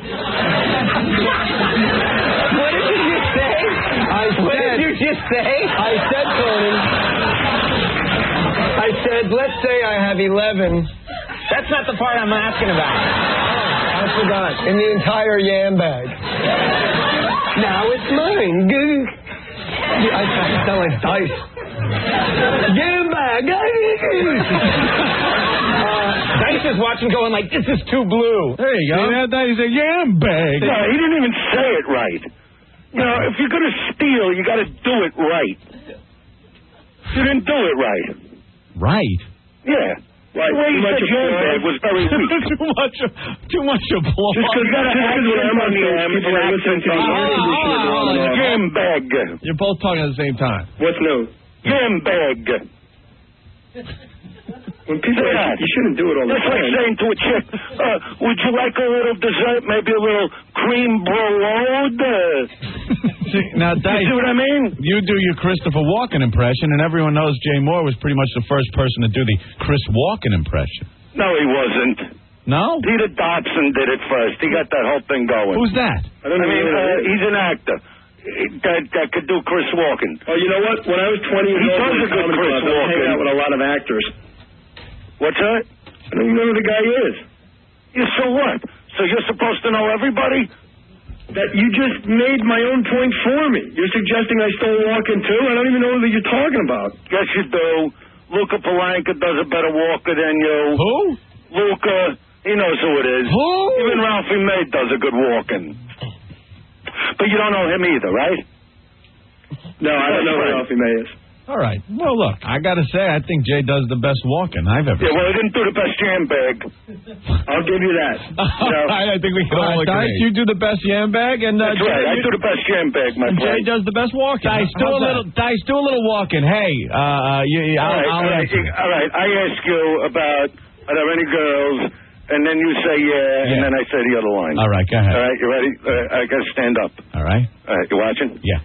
E: did you just say? What did you just say? I said, Conan. I said, let's say I have 11.
F: not the part I'm asking about.
E: I forgot. In the entire yam bag. Now it's mine. I sound like Dice. Yam bag.
F: Dice is watching going like, this is too blue.
B: There you go.
C: See that? He's a yam bag.
I: No, he didn't even say it right. You know, if you're going to steal, you got to do it right. You didn't do it right.
C: Right.
I: Yeah. Right. The way you said yam bag was very weak.
C: too much applause.
I: Just because when I'm on the AM, people are listening to me. Yam bag.
B: You're both talking at the same time.
H: What's new?
I: Yam bag.
H: When people ask, you shouldn't do it all the
I: time. That's like saying to a chick, would you like a little dessert, maybe a little cream brolode?
C: Now, Dice,
I: you see what I mean?
C: You do your Christopher Walken impression, and everyone knows Jay Mohr was pretty much the first person to do the Chris Walken impression.
I: No, he wasn't.
C: No?
I: Peter Dobson did it first. He got that whole thing going.
C: Who's that?
I: He's an actor. That could do Chris Walken.
H: Oh, you know what? When I was 20 years old,
I: does a good Chris
H: I
I: Walken.
H: hang out with a lot of actors.
I: What's that?
H: I don't even know who the guy is.
I: Yeah, so what? So you're supposed to know everybody?
H: That you just made my own point for me. You're suggesting I stole Walken too? I don't even know who you're talking about.
I: Yes, you do. Luca Palanca does a better walker than you.
C: Who?
I: Luca. He knows who it is.
C: Who?
I: Even Ralphie May does a good walking. But you don't know him either, right?
H: No, I don't know who Ralphie May is.
C: All right. Well, look, I got to say, I think Jay does the best walking I've ever seen.
I: Yeah, well, he didn't do the best jam bag.
H: I'll give you that.
C: All right, I think we can all agree.
B: Dice, you do the best yam bag, and
I: That's right. I do the best jam bag, my friend.
B: Jay does the best walking.
A: Dice, do a little walking. Hey,
I: All right. I ask you about are there any girls, and then you say yeah, and then I say the other line.
C: All right, go ahead.
I: All right, you ready? I got to stand up.
C: All right.
I: All right, you watching?
C: Yeah.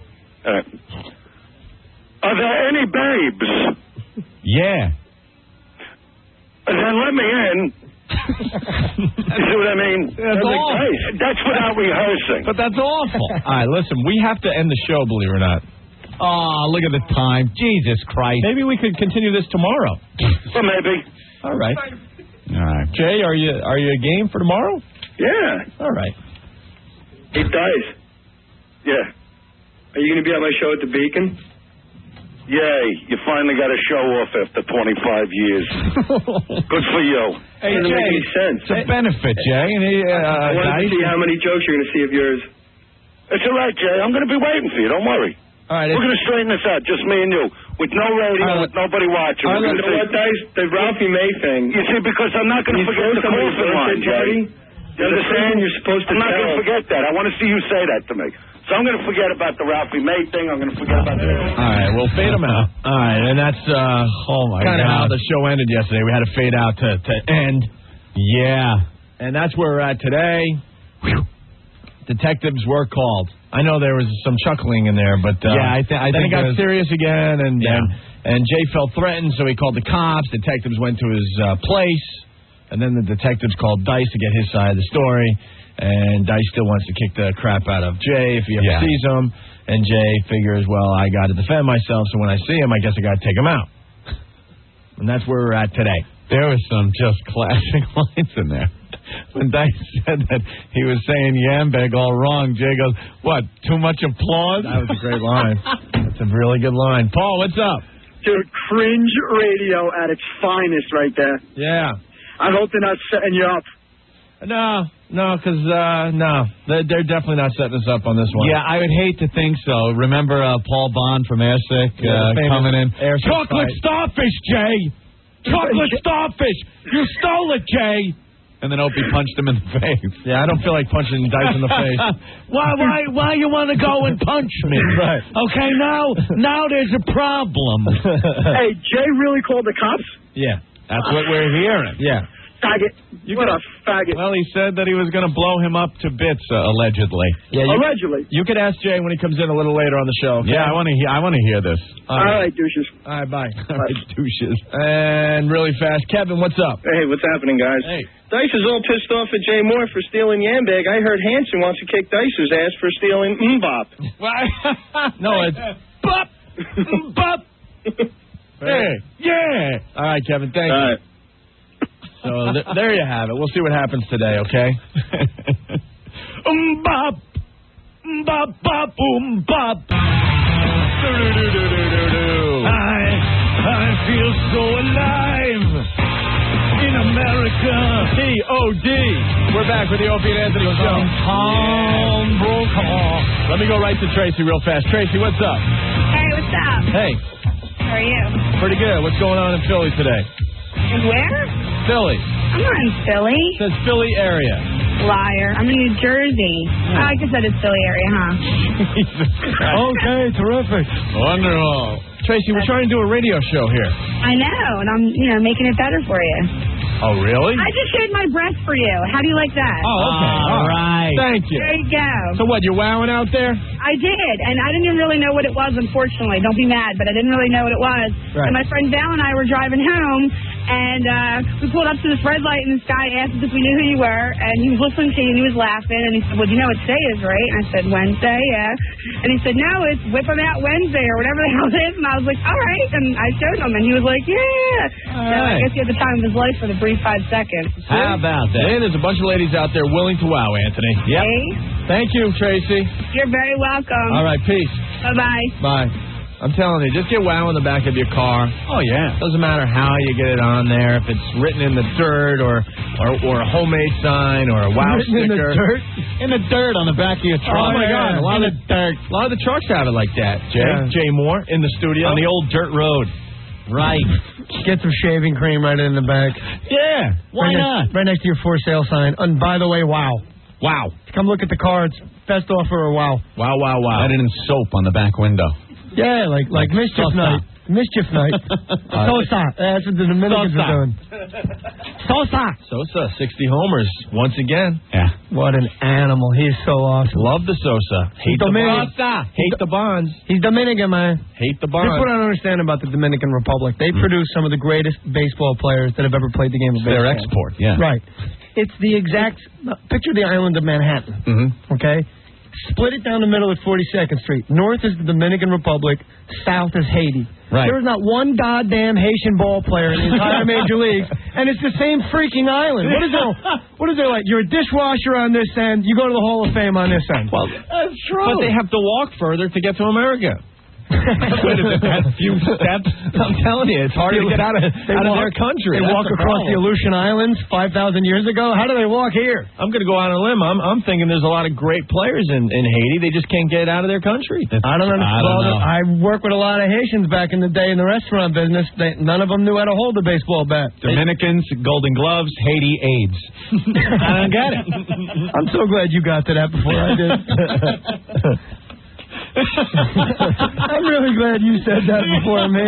I: All right. Are there any babes?
C: Yeah.
I: Then let me in. You see what I mean?
B: That's awful.
I: That's without rehearsing.
B: But that's awful.
A: All right, listen, we have to end the show, believe it or not.
C: Oh, look at the time. Jesus Christ.
B: Maybe we could continue this tomorrow.
I: Well, maybe.
B: All right.
C: All right.
B: Jay, are you game for tomorrow?
H: Yeah.
B: All right.
H: Hey, Dice.
I: Yeah.
H: Are you going to be at my show at the Beacon?
I: Yay, you finally got a show off after 25 years. Good for you.
B: Hey,
H: doesn't make any sense.
C: It's a benefit, Jay.
H: I wanted to see how many jokes you're going to see of yours.
I: It's all right, Jay. I'm going to be waiting for you. Don't worry.
B: All right.
I: We're going to straighten this out, just me and you. With no radio, with nobody watching.
H: You know what, Dice? The Ralphie May thing.
I: You see, because I'm not going to forget the coffin line, Jay. You understand?
H: You're supposed to
I: I'm not going to forget that. I want to see you say that to me. So I'm going to forget about the Ralphie May thing. I'm going to forget about this.
A: All right, we'll fade them out. All right, and that's kind of how the show ended yesterday. We had to fade out to end. Yeah, and that's where we're at today. Whew. Detectives were called. I know there was some chuckling in there, but
B: I
A: then it got serious again, and Jay felt threatened, so he called the cops. Detectives went to his place, and then the detectives called Dice to get his side of the story. And Dice still wants to kick the crap out of Jay if he ever sees him. And Jay figures, well, I got to defend myself, so when I see him, I guess I got to take him out. And that's where we're at today.
C: There was some just classic lines in there. When Dice said that he was saying Yambeg all wrong, Jay goes, what, too much applause?
A: That was a great line. That's a really good line. Paul, what's up?
M: Dude, cringe radio at its finest right there.
A: Yeah.
M: I hope they're not setting you up.
A: No, because they're definitely not setting us up on this one.
C: Yeah, I would hate to think so. Remember Paul Bond from Airsick coming in? Chocolate starfish, Jay! Chocolate starfish! You stole it, Jay! And then Opie punched him in the face.
A: Yeah, I don't feel like punching Dice in the face.
C: Why you want to go and punch me?
A: Right.
C: Okay, now there's a problem.
M: Hey, Jay really called the cops?
A: Yeah, that's what we're hearing. Yeah.
M: Faggot. What a faggot.
C: Well, he said that he was going to blow him up to bits, allegedly.
A: Yeah,
M: allegedly.
A: You could ask Jay when he comes in a little later on the show. Okay?
C: Yeah, I want to hear this.
M: All right, douches.
A: All right, bye.
C: All right, douches.
A: And really fast, Kevin, what's up?
H: Hey, what's happening, guys?
A: Hey.
H: Dice is all pissed off at Jay Mohr for stealing Yambag. I heard Hanson wants to kick Dice's ass for stealing Mbop.
A: No, it's Bop! Bop!
C: Hey, yeah.
A: All right, Kevin, thank you.
H: All right.
B: So there you have it. We'll see what happens today, okay? Bop. Bop, bop, boom, bop. I feel so alive in America. P.O.D. We're back with the Opie and Anthony Show. Let me go right to Tracy real fast. Tracy, what's up?
N: Hey, what's up?
B: Hey.
N: How are you?
B: Pretty good. What's going on in Philly today?
N: And where?
B: Philly.
N: I'm not in Philly.
B: It says Philly area.
N: Liar. I'm in New Jersey. Oh, I guess that is Philly area, huh?
B: Okay, terrific. Wonderful. Tracy, we're trying to do a radio show here.
N: I know, and I'm, making it better for you.
B: Oh, really?
N: I just shaved my breast for you. How do you like that?
B: Oh, okay. All right. Thank you.
N: There you go.
B: So what, you're wowing out there?
N: I did, and I didn't even really know what it was, unfortunately. Don't be mad, but I didn't really know what it was.
B: Right.
N: And my friend Val and I were driving home, and we pulled up to this red light, and this guy asked us if we knew who you were, and he was listening to you, and he was laughing, and he said, well, you know what today is, right? And I said, Wednesday, yeah. And he said, no, it's Whip 'em Out Wednesday, or whatever the hell it is. And I was like, all right. And I showed him, and he was like, yeah.
B: All
N: So
B: right.
N: I guess he had the time of his life for the brief 5 seconds.
B: How about that? Hey, there's a bunch of ladies out there willing to wow, Anthony. Yep.
N: Hey,
B: Thank you, Tracy.
N: you're very welcome.
B: All right, peace.
N: Bye-bye.
B: Bye. I'm telling you, just get wow in the back of your car.
C: Oh, yeah.
B: Doesn't matter how you get it on there, if it's written in the dirt or a homemade sign or a wow
C: Written
B: sticker.
C: in the dirt on the back of your truck.
B: Oh, my God. A lot of the trucks have it like that, Jay.
D: Yeah.
B: Jay Mohr in the studio.
C: On the old dirt road.
B: Right.
D: Get some shaving cream right in the back.
B: Yeah. Why not?
D: Right next to your for sale sign. And by the way, wow.
B: Wow.
D: Come look at the cards. Best offer or wow.
B: Wow, wow, wow.
C: Let it in soap on the back window.
D: Yeah, like Mischief
C: Sosa.
D: Night. Mischief Night. Sosa. That's what the Dominicans are doing. Sosa.
B: Sosa, 60 homers once again.
C: Yeah.
D: What an animal. He's so awesome.
B: Love the Sosa. Hate the
D: Dominican.
B: Bonds. Hate the Bonds.
D: He's Dominican, man.
B: Hate the
D: Here's what
B: Bonds.
D: I don't understand about the Dominican Republic. They produce some of the greatest baseball players that have ever played the game of baseball.
C: Their export, yeah.
D: Right. It's the exact... Picture the island of Manhattan,
C: Mm-hmm.
D: okay? Split it down the middle at 42nd Street. North is the Dominican Republic. South is Haiti.
C: Right.
D: There is not one goddamn Haitian ball player in the entire major leagues, and it's the same freaking island. What is it like? You're a dishwasher on this end. You go to the Hall of Fame on this end.
B: Well, that's true. But they have to walk further to get to America. What is it, that few steps? I'm telling you, it's hard to get out of their country.
D: They
B: That's
D: walk
B: the
D: across the
B: problem.
D: Aleutian Islands 5,000 years ago. How do they walk here?
B: I'm going to go out on a limb. I'm thinking there's a lot of great players in Haiti. They just can't get out of their country.
D: I don't understand. I worked with a lot of Haitians back in the day in the restaurant business. None of them knew how to hold a baseball bat.
C: Dominicans, Golden Gloves, Haiti, AIDS.
D: I don't get it. I'm so glad you got to that before I did. I'm really glad you said that before me.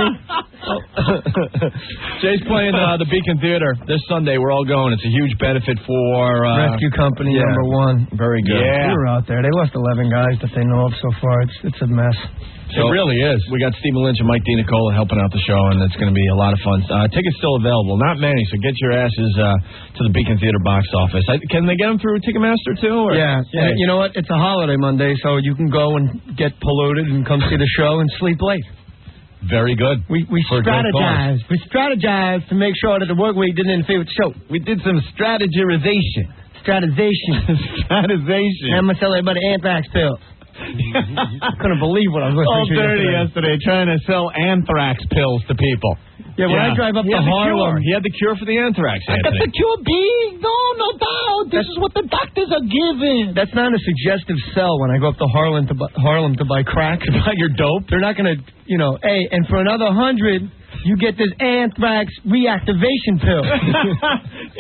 B: Jay's playing the Beacon Theater this Sunday. We're all going. It's a huge benefit for
D: Rescue Company #1.
B: Very good.
D: Yeah. We were out there. They lost 11 guys that they know of so far. It's a mess.
B: It really is. We got Stephen Lynch and Mike DiNicola helping out the show, and it's going to be a lot of fun. Tickets still available. Not many, so get your asses to the Beacon Theater box office. Can they get them through Ticketmaster, too? Or?
D: Yeah. You know what? It's a holiday Monday, so you can go and get polluted and come see the show and sleep late.
C: Very good.
D: We strategized. We strategized to make sure that the work week didn't interfere with the show.
C: We did some strategization.
D: Strategization. I'm going to tell everybody anthrax pills. I couldn't believe what I was listening to
C: dirty yesterday trying to sell anthrax pills to people.
D: Yeah, when I drive up to Harlem.
B: He had the cure for the anthrax.
C: I got the cure, B. No doubt. This is what the doctors are giving.
D: That's not a suggestive sell when I go up to Harlem to buy crack.
B: To buy your dope?
D: They're not going to, hey, and for another 100, you get this anthrax reactivation pill.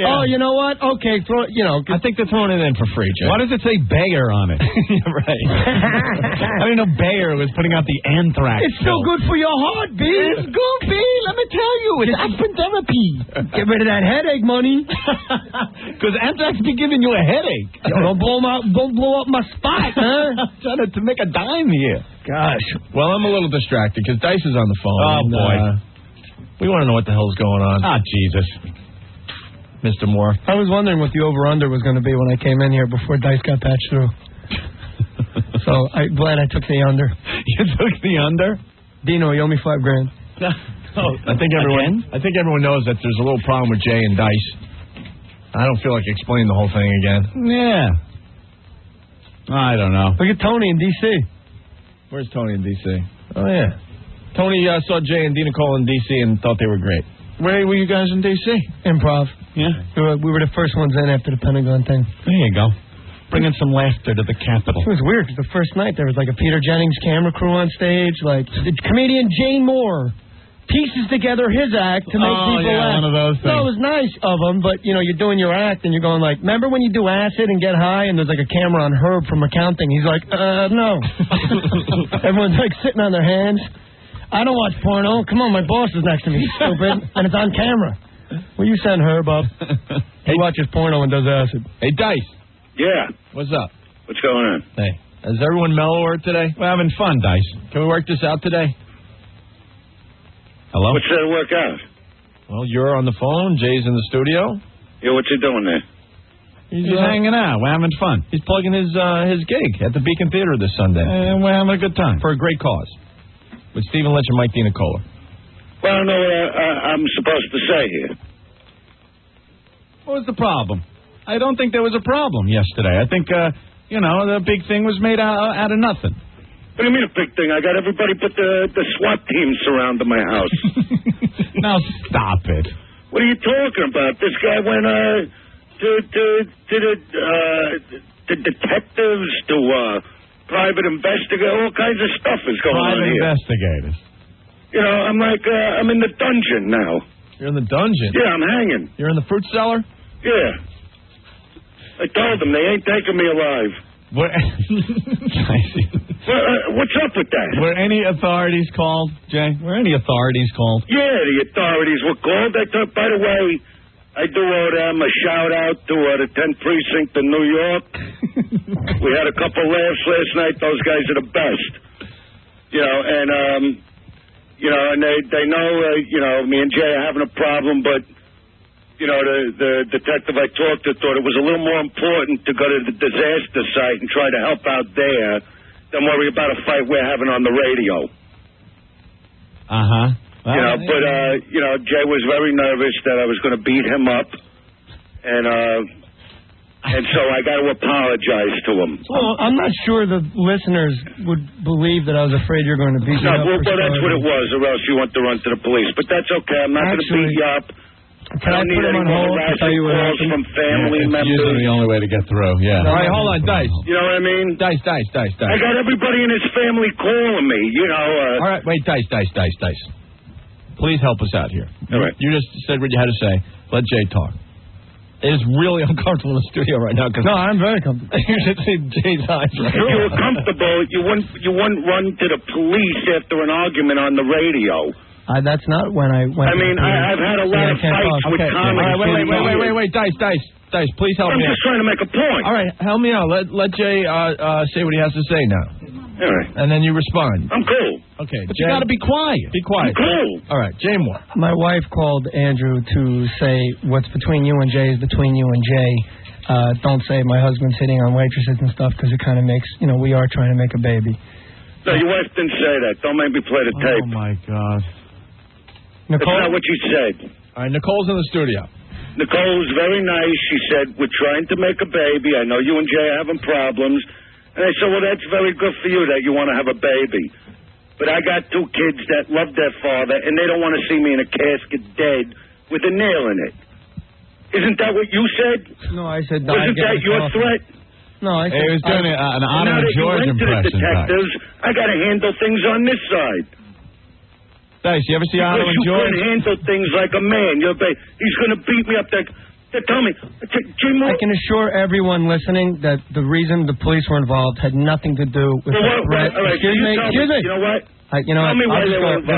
D: Oh, you know what? Okay, throw it,
B: I think they're throwing it in for free, Jay.
C: Why does it say Bayer on it?
B: Right.
C: I didn't know Bayer was putting out the anthrax.
D: It's so good for your heart, B.
C: It's good, B. Let me tell you. It's aspirin therapy.
D: Get rid of that headache money.
C: Because anthrax be giving you a headache.
D: Don't blow up my spot, huh?
C: I'm trying to make a dime here.
D: Gosh.
B: Well, I'm a little distracted because Dice is on the phone.
C: Oh, boy.
B: We want to know what the hell's going on.
C: Ah, Jesus.
B: Mr. Moore.
D: I was wondering what the over-under was going to be when I came in here before Dice got patched through. So I'm glad I took the under.
C: You took the under?
D: Dino, you owe me $5,000.
B: I think everyone knows that there's a little problem with Jay and Dice.
A: I don't feel like explaining the whole thing again.
C: Yeah. I don't know.
D: Look at Tony in D.C.
A: Where's Tony in D.C.? Oh, yeah. Tony saw Jay and Nicole in D.C. and thought they were great.
C: Where were you guys in D.C.?
D: Improv.
C: Yeah.
D: We were the first ones in after the Pentagon thing.
C: There you go. Bringing some laughter to the Capitol.
D: It was weird because the first night there was like a Peter Jennings camera crew on stage. Like the comedian Jay Mohr pieces together his act to make people laugh.
C: One of those things.
D: No, it was nice of him, but you know, you're doing your act and you're going like, remember when you do acid and get high and there's like a camera on Herb from accounting? He's like, no. Everyone's like sitting on their hands. I don't watch porno. Come on, my boss is next to me, stupid, and it's on camera. Will you send Herb up? He watches porno and does acid.
A: Hey, Dice.
I: Yeah.
A: What's up?
I: What's going on?
A: Hey. Is everyone mellower today?
C: We're having fun, Dice.
A: Can we work this out today?
C: Hello?
I: What's there to work out?
A: Well, you're on the phone. Jay's in the studio.
I: Yeah, what's he doing there?
C: He's hanging out. We're having fun.
A: He's plugging his gig at the Beacon Theater this Sunday.
C: And we're having a good time.
A: For a great cause. With Stephen Lynch and Mike DiNicola.
I: Well, I don't know what I'm supposed to say here.
C: What was the problem? I don't think there was a problem yesterday. I think, the big thing was made out of nothing.
I: What do you mean a big thing? I got everybody but the SWAT team surrounding my house.
C: Now stop it.
I: What are you talking about? This guy went to detectives, to private investigators, all kinds of stuff is going on
C: Private
I: here.
C: investigators.
I: You know, I'm like, I'm in the dungeon now.
A: You're in the dungeon?
I: Yeah, I'm hanging.
A: You're in the fruit cellar?
I: Yeah. I told them they ain't taking me alive.
C: What?
I: What's up with that?
C: Were any authorities called, Jay? Were any authorities called?
I: Yeah, the authorities were called. By the way, I do owe them a shout-out to the 10th Precinct in New York. We had a couple laughs last night. Those guys are the best. And they know, me and Jay are having a problem, but, the detective I talked to thought it was a little more important to go to the disaster site and try to help out there than worry about a fight we're having on the radio.
C: Uh-huh.
I: Well, Jay was very nervous that I was going to beat him up, and so I got to apologize to him.
D: Well, I'm not sure the listeners would believe that I was afraid you're going to beat me up.
I: Well, that's what it was, or else you want to run to the police. But that's okay. I'm not going to beat you up.
D: Can I put him on hold to tell you what
I: calls
D: happened?
I: from family
C: It's
I: members.
C: usually the only way to get through, yeah.
A: All right, hold on, Dice.
I: You know what I mean?
A: Dice.
I: I got everybody in his family calling me,
A: All right, wait, Dice. Please help us out here.
I: All right.
A: You just said what you had to say. Let Jay talk. It is really uncomfortable in the studio right now.
D: No, I'm very comfortable.
A: You should see Jay's eyes right
I: If you were comfortable, you wouldn't run to the police after an argument on the radio.
D: That's not when I went.
I: I've had a lot of fights with comics.
A: All right, wait, Dice, please help me out.
I: I'm just trying to make a point.
A: All right, help me out. Let Jay say what he has to say now.
I: All right.
A: And then you respond.
I: I'm cool.
A: Okay,
C: But
A: Jay,
C: you got to be quiet.
A: be quiet.
I: I'm cool.
A: All right, Jay Mohr.
D: My wife called Andrew to say what's between you and Jay is between you and Jay. Don't say my husband's hitting on waitresses and stuff because it kind of makes, we are trying to make a baby.
I: No, your wife didn't say that. Don't make me play the tape.
C: Oh, my God.
I: That's not what you said.
A: All right, Nicole's in the studio.
I: Nicole was very nice. She said, we're trying to make a baby. I know you and Jay are having problems. And I said, well, that's very good for you that you want to have a baby. But I got two kids that love their father, and they don't want to see me in a casket dead with a nail in it. Isn't that what you said?
D: No, I said...
I: Wasn't that your threat?
D: No, I said...
C: He was doing an Honor George
I: impression. Now that you went to the detectives, I got to handle things on this side.
C: Dice, you ever see Honor
I: Because you
C: George?
I: couldn't handle things like a man. He's going to beat me up there. Tell me, Jay Mohr.
D: I can assure everyone listening that the reason the police were involved had nothing to do with the threat.
I: All right,
D: Excuse me.
I: You know what?
D: Tell
I: me why they were involved.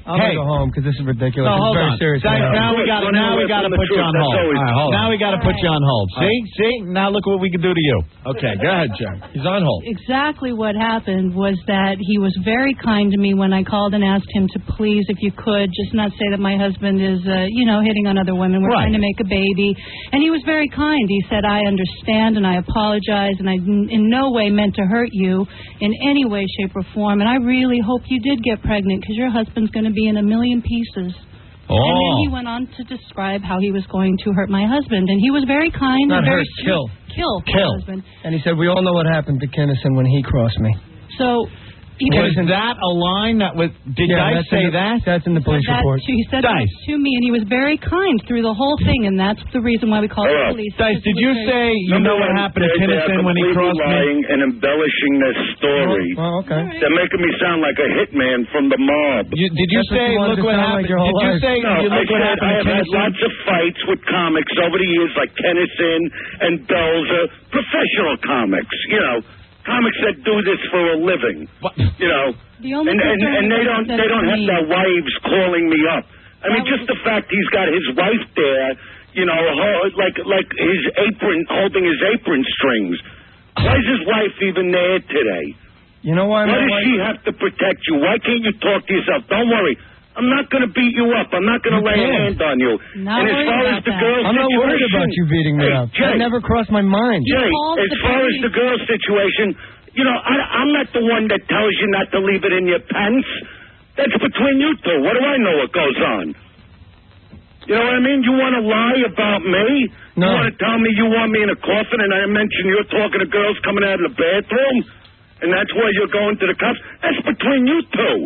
D: I'm going to go home because this is ridiculous.
C: No,
D: It's
C: hold
D: very
C: on.
D: serious.
C: Now we got to put you on hold. All right, hold on. Now we got to put you on hold. See? Now look what we can do to you.
A: Okay, go ahead, Jay. He's on hold.
O: Exactly what happened was that he was very kind to me when I called and asked him to please, if you could, just not say that my husband is, hitting on other women. We're trying to make a baby. And he was very kind. He said, I understand and I apologize and I in no way meant to hurt you in any way, shape, or form. And I really hope you did get pregnant because your husband's going to be in a million pieces. And then he went on to describe how he was going to hurt my husband, and he was very kind
D: Not
O: and very
D: hurt, kill.
O: Kill my husband.
D: And he said, we all know what happened to Kinnison when he crossed me.
O: So...
C: Was that a line that was... Did Dice say that?
D: That's in the police report.
O: He said that to me, and he was very kind through the whole thing, and that's the reason why we called the police.
C: Dice, did you say you know what happened to Kinnison when he crossed me?
I: Lying and embellishing their story.
D: Oh, okay.
I: They're making me sound like a hitman from the mob.
C: Did you say, look what happened? Did you say, look what happened to
I: I have had
C: Kinnison?
I: lots of fights with comics over the years, like Kinnison and Belzer, professional comics, you know. Comics that do this for a living, you know, and they don't have their wives calling me up. I mean, just the fact he's got his wife there, you know, like his apron, holding his apron strings. Why is his wife even there today?
D: You know why?
I: Why does she have to protect you? Why can't you talk to yourself? Don't worry. I'm not going to beat you up. I'm not going to lay a hand on you.
O: Not
I: and as far as the girl
D: I'm not worried about you beating me up.
I: Jay,
D: that never crossed my mind.
I: Jay, as far as the girl situation, you know, I'm not the one that tells you not to leave it in your pants. That's between you two. What do I know what goes on? You know what I mean? You want to lie about me?
D: No.
I: You want to tell me you want me in a coffin and I mention you're talking to girls coming out of the bathroom? And that's why you're going to the cops? That's between you two.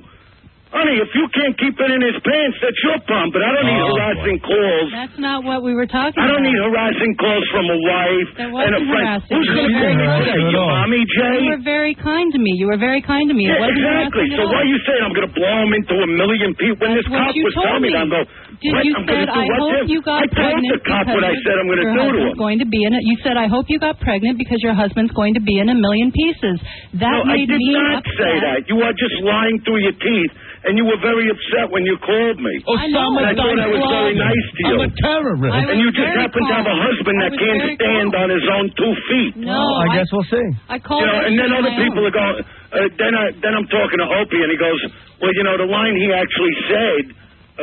I: Honey, if you can't keep it in his pants, that's your problem. But I don't need harassing calls.
O: That's not what we were talking about.
I: I don't need harassing calls from a wife
O: That
I: and a
O: wasn't
I: friend.
O: harassing.
I: Who's going to call me today? Your mommy, Jay?
O: You were very kind to me. You were very kind to me.
I: Yeah,
O: It wasn't
I: exactly.
O: harassing
I: So
O: at all.
I: why are you saying I'm going to blow him into a million people? When this cop was telling me that, I'm going, what?
O: You
I: I'm going to
O: said,
I: do
O: I
I: what to
O: hope
I: him?
O: you got
I: I told
O: pregnant
I: the cop what I said I'm going to do to him.
O: Going to be in it. You said, I hope you got pregnant because your husband's going to be in a million pieces. That
I: No, I
O: made
I: did
O: me
I: not
O: upset.
I: say that. You are just lying through your teeth, and you were very upset when you called me. And I thought I was very nice to you.
C: I'm a terrorist.
I: And you just happen to have a husband that can't stand on his own 2 feet.
O: No,
D: I guess we'll see.
O: I called
I: and then other people are going, then I'm talking to Opie, and he goes, well, you know, the line he actually said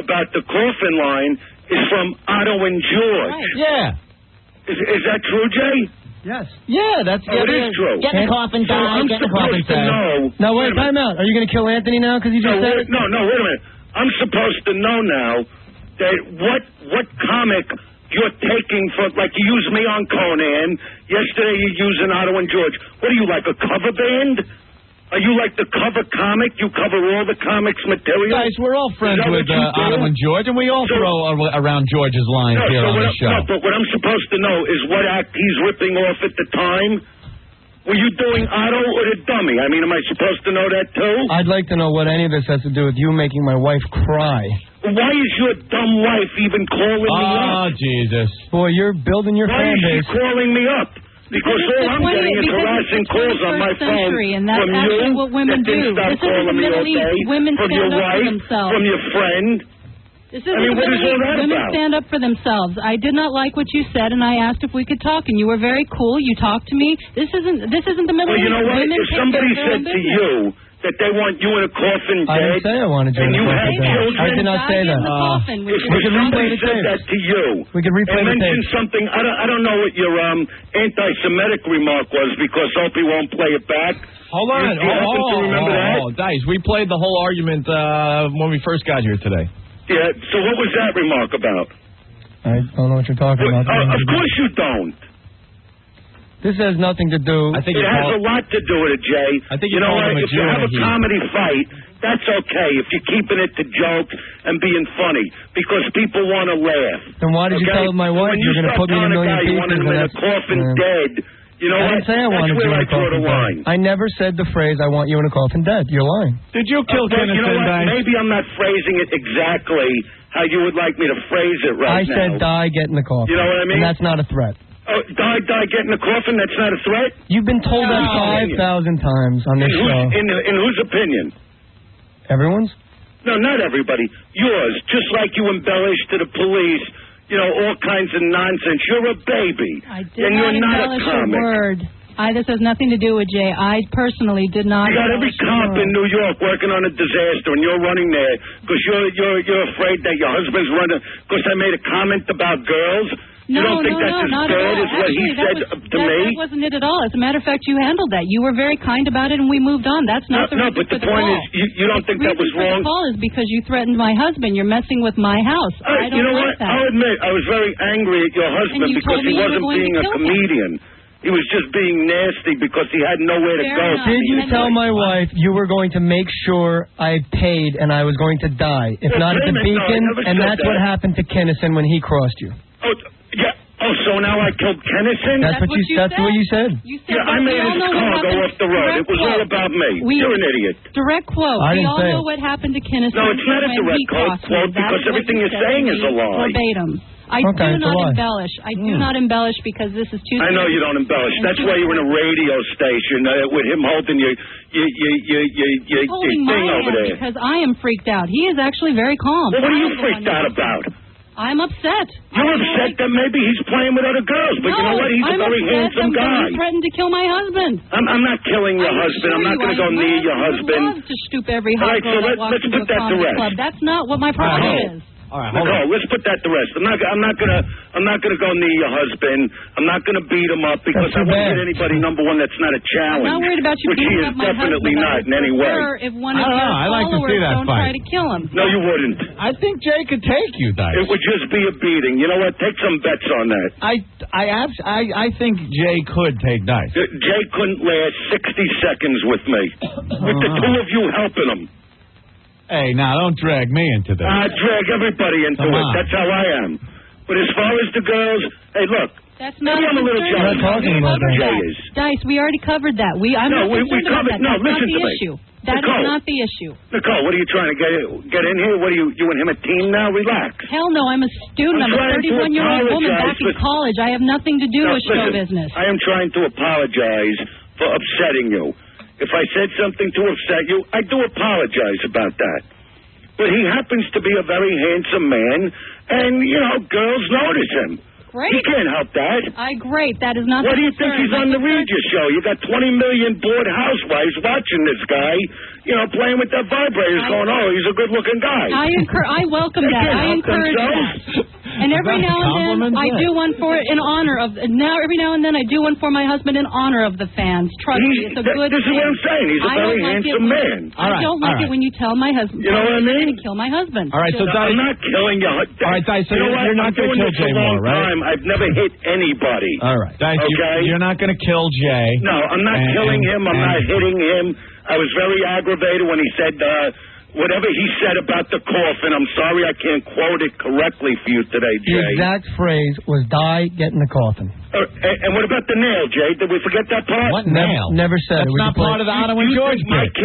I: about the coffin line is from Otto and George.
O: Right.
C: Yeah.
I: Is that true, Jay?
D: Yes.
C: Yeah, that's
I: it is true.
C: Get in the coffin,
I: So I'm supposed to know.
D: Now, wait, time out. Are you going to kill Anthony now because he just said it?
I: No, wait a minute. I'm supposed to know now that what comic you're taking for, like you used me on Conan. Yesterday you're using Otto and George. What are you, like a cover band? Are you like the cover comic? You cover all the comics material?
C: Guys, we're all friends with Otto and George, and we all throw around George's lines here on the show.
I: No, but what I'm supposed to know is what act he's ripping off at the time. Were you doing Otto or the dummy? I mean, am I supposed to know that too?
D: I'd like to know what any of this has to do with you making my wife cry.
I: Why is your dumb wife even calling me up?
C: Oh, Jesus.
D: Boy, you're building your fan
I: Why is
D: base.
I: she calling me up? Because all I'm getting is harassing calls on my phone
O: and that's
I: from
O: actually
I: you
O: what women
I: that didn't
O: do.
I: stop
O: This isn't
I: calling
O: the
I: me all
O: Middle East.
I: day,
O: Women
I: from your
O: stand up for
I: wife,
O: themselves.
I: from your friend.
O: This isn't
I: I mean,
O: the
I: what
O: Middle
I: is all
O: East.
I: that
O: Women
I: about?
O: stand up for themselves. I did not like what you said, and I asked if we could talk, and you were very cool. You talked to me. This isn't the Middle
I: Well,
O: East.
I: you know what?
O: Women
I: If
O: take
I: somebody
O: care of
I: said
O: their own
I: to
O: business.
I: you that they want you in a coffin
D: I
I: dead,
D: didn't say I wanted you
I: and
D: in a
I: you
D: coffin
I: have
D: dead.
I: children,
D: I did not say that.
I: If
D: We can
I: somebody
D: replay the
I: said
D: tapes.
I: that to you,
D: We can replay
I: and
D: the
I: mentioned
D: tapes.
I: something, I don't know what your anti-Semitic remark was because Opie won't play it back.
B: Hold on.
I: You happen to remember that?
B: Dice, we played the whole argument when we first got here today.
I: Yeah, so what was that remark about?
D: I don't know what you're talking about.
I: Of course you don't.
D: This has nothing to do.
B: I think
I: It has a lot to do with it, Jay.
B: I think
I: you know
B: called
I: what?
B: him a
I: If you
B: Jew
I: have a
B: and he-
I: comedy fight, that's okay. If you're keeping it to jokes and being funny, because people want to laugh.
D: Then why did you
I: Okay?
D: tell my wife
I: When
D: you're going to
I: start
D: put me in a
I: telling
D: million
I: guy you wanted
D: pieces?
I: him in a
D: and that's-
I: coffin
D: yeah.
I: dead. You know
D: I
I: what?
D: didn't say I
I: That's
D: wanted you
I: where
D: in
I: I
D: a
I: draw the
D: coffin
I: line.
D: dead. I never said the phrase "I want you in a coffin dead." You're lying.
B: Did you kill
I: Okay, you know
B: Kinnison,
I: what?
B: Dice?
I: Maybe I'm not phrasing it exactly how you would like me to phrase it right
D: I
I: now.
D: said die, get in the coffin.
I: You know what I mean?
D: And that's not a threat.
I: Oh, die, get in the coffin? That's not a threat?
D: You've been told that 5,000 times on this show.
I: In whose opinion?
D: Everyone's?
I: No, not everybody. Yours. Just like you embellish to the police, you know, all kinds of nonsense. You're a baby.
O: I did
I: and
O: not
I: you're not a
O: embellish
I: comic.
O: word. This has nothing to do with Jay. I personally did not.
I: You got every
O: embellish a
I: cop
O: word.
I: in New York working on a disaster, and you're running there because you're afraid that your husband's running because I made a comment about girls. You don't think that's as
O: not
I: bad
O: at all.
I: as what he said to me?
O: That wasn't it at all. As a matter of fact, you handled that. You were very kind about it, and we moved on. That's not the reason
I: but
O: for
I: the point is, you don't think that was wrong?
O: The call is because you threatened my husband. You're messing with my house. I don't
I: you know
O: like
I: what?
O: that.
I: I'll admit, I was very angry at your husband because he wasn't being a comedian. He was just being nasty because he had nowhere to go.
D: Did you tell my wife you were going to make sure I paid and I was going to die? If not at the Beacon, and that's what happened to Kennison when he crossed you.
I: Oh, yeah. Oh, so now I killed Kennison?
D: That's what you said.
I: Yeah, I made his car go off the road. It was all about me. You're an idiot.
O: Direct quote.
D: I didn't
O: we all
D: say
O: know what happened to Kennison.
I: No, it's not a direct quote because everything you're saying is a lie.
O: Verbatim. I do not embellish. I do not embellish because this is too.
I: I know you don't embellish. That's why you're in a radio station with him holding your thing over there.
O: Because I am freaked out. He is actually very calm.
I: Well, what are you freaked out about?
O: I'm upset.
I: You're upset that maybe he's playing with other girls, but you know what? He's a very handsome guy.
O: He threatened to kill my husband.
I: I'm not killing your husband. I'm not going to go near your husband.
O: I would love to stoop every hot girl that walks into a comedy club. That's not what my problem is.
I: All right, Nicole, let's put that to rest. I'm not gonna go near your husband. I'm not gonna beat him up because I won't hit anybody. Number one, that's not a challenge.
O: I'm not worried about you beating up my husband.
I: Which he is definitely not in any way.
O: If one of your followers don't try to kill him.
I: No, you wouldn't.
C: I think Jay could take you, Dice.
I: It would just be a beating. You know what? Take some bets on that.
C: I think Jay could take Dice.
I: Jay couldn't last 60 seconds with me. With the two of you helping him.
C: Hey, now don't drag me into this.
I: I drag everybody into it. That's how I am. But as far as the girls, hey, look.
O: That's not.
I: I'm a little jealous.
D: talking about that.
I: Jay is.
O: Dice, we already covered that. We covered.
I: No, listen to me.
O: Issue. That is not the issue.
I: Nicole, what are you trying to get in here? What are you and him a team now? Relax.
O: Hell no, I'm a student. I'm a 31-year-old woman back in college. I have nothing to do with show business.
I: I am trying to apologize for upsetting you. If I said something to upset you, I do apologize about that. But he happens to be a very handsome man, and, you know, girls notice him.
O: Great.
I: He can't help that.
O: Great. That is not
I: What
O: the
I: do you think he's on the Regis show? You got 20 million bored housewives watching this guy, you know, playing with their vibrators going, oh, he's a good-looking guy.
O: I welcome that. I encourage that. And every now and then I do one for in honor of. Every now and then I do one for my husband in honor of the fans. Trust me, it's a good
I: This is
O: thing.
I: what I'm saying. He's a very handsome man.
O: I don't like it when you tell my husband.
I: You know what I mean?
O: To kill my husband.
B: All right, so Dice,
I: I'm not killing you.
B: All right, Dice, so
I: you know
B: you're not going to kill Jay Mohr, right?
I: I've never hit anybody.
B: All right, Dice,
I: okay?
B: you're not going to kill Jay.
I: No, I'm not killing him. I'm not hitting him. I was very aggravated when he said whatever he said about the coffin. I'm sorry I can't quote it correctly for you today, Jay.
D: The exact phrase was "die, get in the coffin."
I: And what about the nail, Jay? Did we forget that part?
C: What nail?
D: Never said
C: That's
D: it.
C: not part of the Otto and George bit.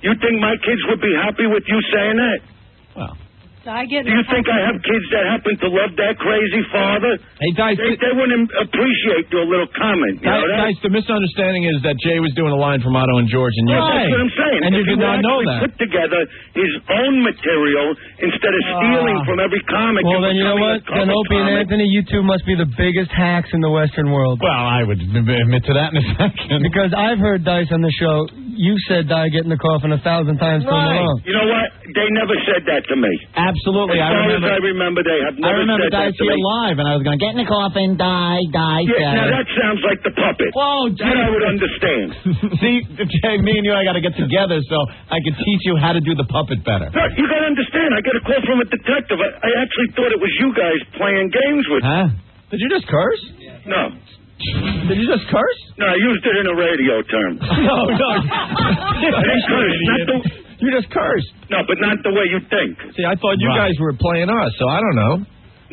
I: You think my kids would be happy with you saying that?
C: Well.
I: Do you think I have kids that happen to love that crazy father?
B: Hey, Dice,
I: they wouldn't appreciate your little comment. You know that?
B: Dice, the misunderstanding is that Jay was doing a line from Otto and George, and
I: That's what I'm saying.
B: And you did not know that.
I: Put together his own material instead of stealing from every comic.
D: Well, then you know what? Then Opie and Anthony, you two must be the biggest hacks in the Western world.
C: Well, I would admit to that in a second.
D: Because I've heard Dice on the show. You said "die, get in the coffin" 1,000 times from alone.
I: You know what? They never said that to me.
B: Absolutely.
I: As far as I remember, they have never said that to me.
C: Live, and I was going to get in the coffin, die.
I: Yeah, now that sounds like the puppet.
C: Whoa, Jay.
I: That I would understand.
C: See, Jay, me and you, I got to get together so I could teach you how to do the puppet better.
I: No, you got to understand. I got a call from a detective. I actually thought it was you guys playing games with.
C: Huh? Did you just curse?
I: No.
C: Did you just curse?
I: No, I used it in a radio term.
C: No.
I: I didn't curse.
B: You just cursed.
I: No, but not the way you think.
B: See, I thought you guys were playing us, so I don't know.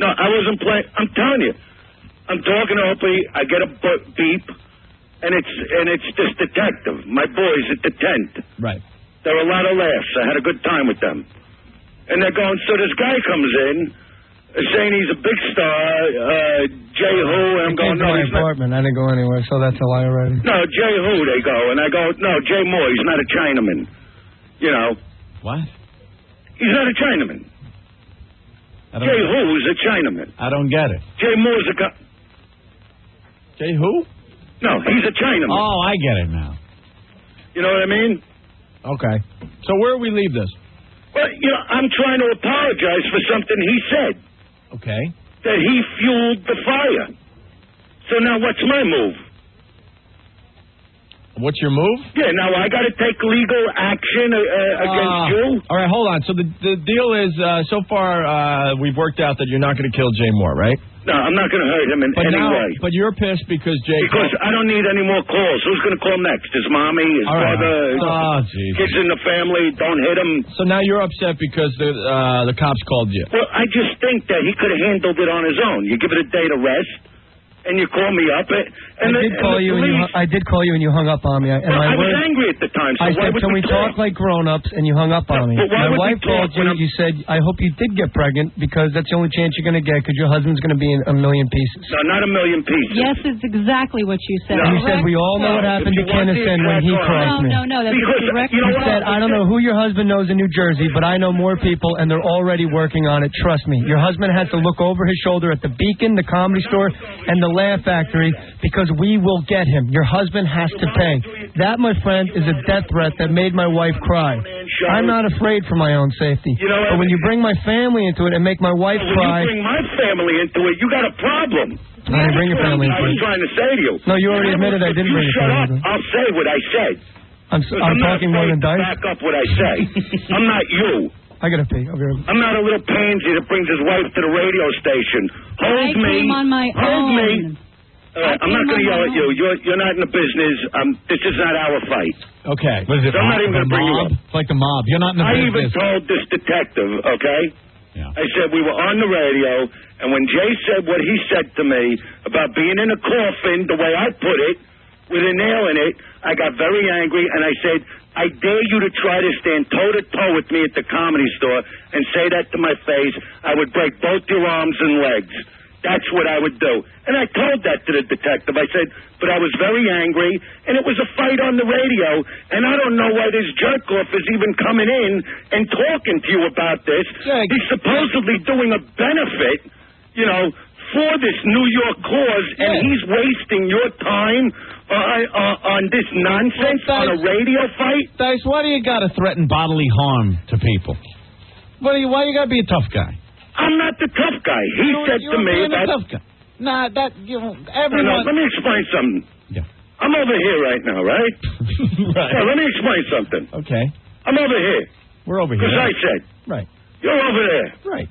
I: No, I wasn't playing. I'm telling you. I'm talking to Opie. I get a beep, and it's this detective. My boys at the tent.
B: Right.
I: There were a lot of laughs. I had a good time with them. And they're going, so this guy comes in, saying he's a big star, Jay Who, and I'm going, no, he's not.
D: I didn't go anywhere, so that's a lie already.
I: No, Jay Who, they go. And I go, no, Jay Mohr, he's not a Chinaman. You know.
C: What?
I: He's not a Chinaman. Jay Who is a Chinaman.
C: I don't get it.
I: Jay Mohr's a guy.
B: Jay who?
I: No, he's a Chinaman.
C: Oh, I get it now.
I: You know what I mean?
B: Okay. So where do we leave this?
I: Well, you know, I'm trying to apologize for something he said.
B: Okay.
I: that he fueled the fire. So now what's my move?
B: What's your move?
I: Yeah, now I got to take legal action against you.
B: All right, hold on. So the deal is, so far, we've worked out that you're not going to kill Jay Mohr, right?
I: No, I'm not going to hurt him in any way.
B: But you're pissed because Jay...
I: Because I don't need any more calls. Who's going to call next? His mommy, his brother, kids in the family, don't hit him.
B: So now you're upset because the cops called you.
I: Well, I just think that he could have handled it on his own. You give it a day to rest, and you call me up.
D: I did call you and you hung up on me. And
I: I was angry at the time. So
D: I said, can we talk like grown-ups? And you hung up on me. My wife called you. You said, I hope you did get pregnant because that's the only chance you're going to get because your husband's going to be in a million pieces.
I: No, not a million pieces.
O: Yes, it's exactly what you said.
D: No. You said we all know what happened to Kennison when he crossed me.
O: No, that's correct.
D: You said, I don't know who your husband knows in New Jersey, but I know more people and they're already working on it. Trust me. Your husband had to look over his shoulder at the Beacon, the Comedy Store, and the Laugh Factory because we will get him. Your husband has to pay. That, my friend, is a death threat that made my wife cry. I'm not afraid for my own safety. But when you bring my family into it and make my wife cry...
I: When you bring my family into it, you got a problem.
D: I didn't bring your family into it.
I: I was trying to say to you.
D: No, you already admitted I didn't bring your family into it.
I: I'll say what I said.
D: I'm talking more than Dice?
I: Back up what I say. I'm not you.
D: I gotta pee.
I: I'm not a little pansy that brings his wife to the radio station. Hold me.
O: Came on my
I: Hold
O: own.
I: me. I'm not going to yell at you. You're not in the business. This is not our fight.
B: Okay.
C: What is it?
I: So I'm not even going to bring you up.
C: It's like the mob. You're not in the
I: I
C: business.
I: even told this detective, okay? Yeah. I said we were on the radio, and when Jay said what he said to me about being in a coffin, the way I put it, with a nail in it, I got very angry, and I said, I dare you to try to stand toe-to-toe with me at the Comedy Store and say that to my face. I would break both your arms and legs. That's what I would do. And I told that to the detective. I said, but I was very angry, and it was a fight on the radio, and I don't know why this jerk-off is even coming in and talking to you about this. He's supposedly doing a benefit, for this New York cause, and he's wasting your time on this nonsense on a radio fight?
C: Dice, why do you got to threaten bodily harm to people? Why you got to be a tough guy?
I: I'm not the tough guy. He said to me
C: that... Tough guy. Nah, everyone...
I: No, let me explain something.
C: Yeah.
I: I'm over here right now, right?
B: Right.
I: Yeah, let me explain something.
B: Okay.
I: I'm over here.
B: We're over here.
I: Because I said.
B: Right.
I: You're over there.
B: Right.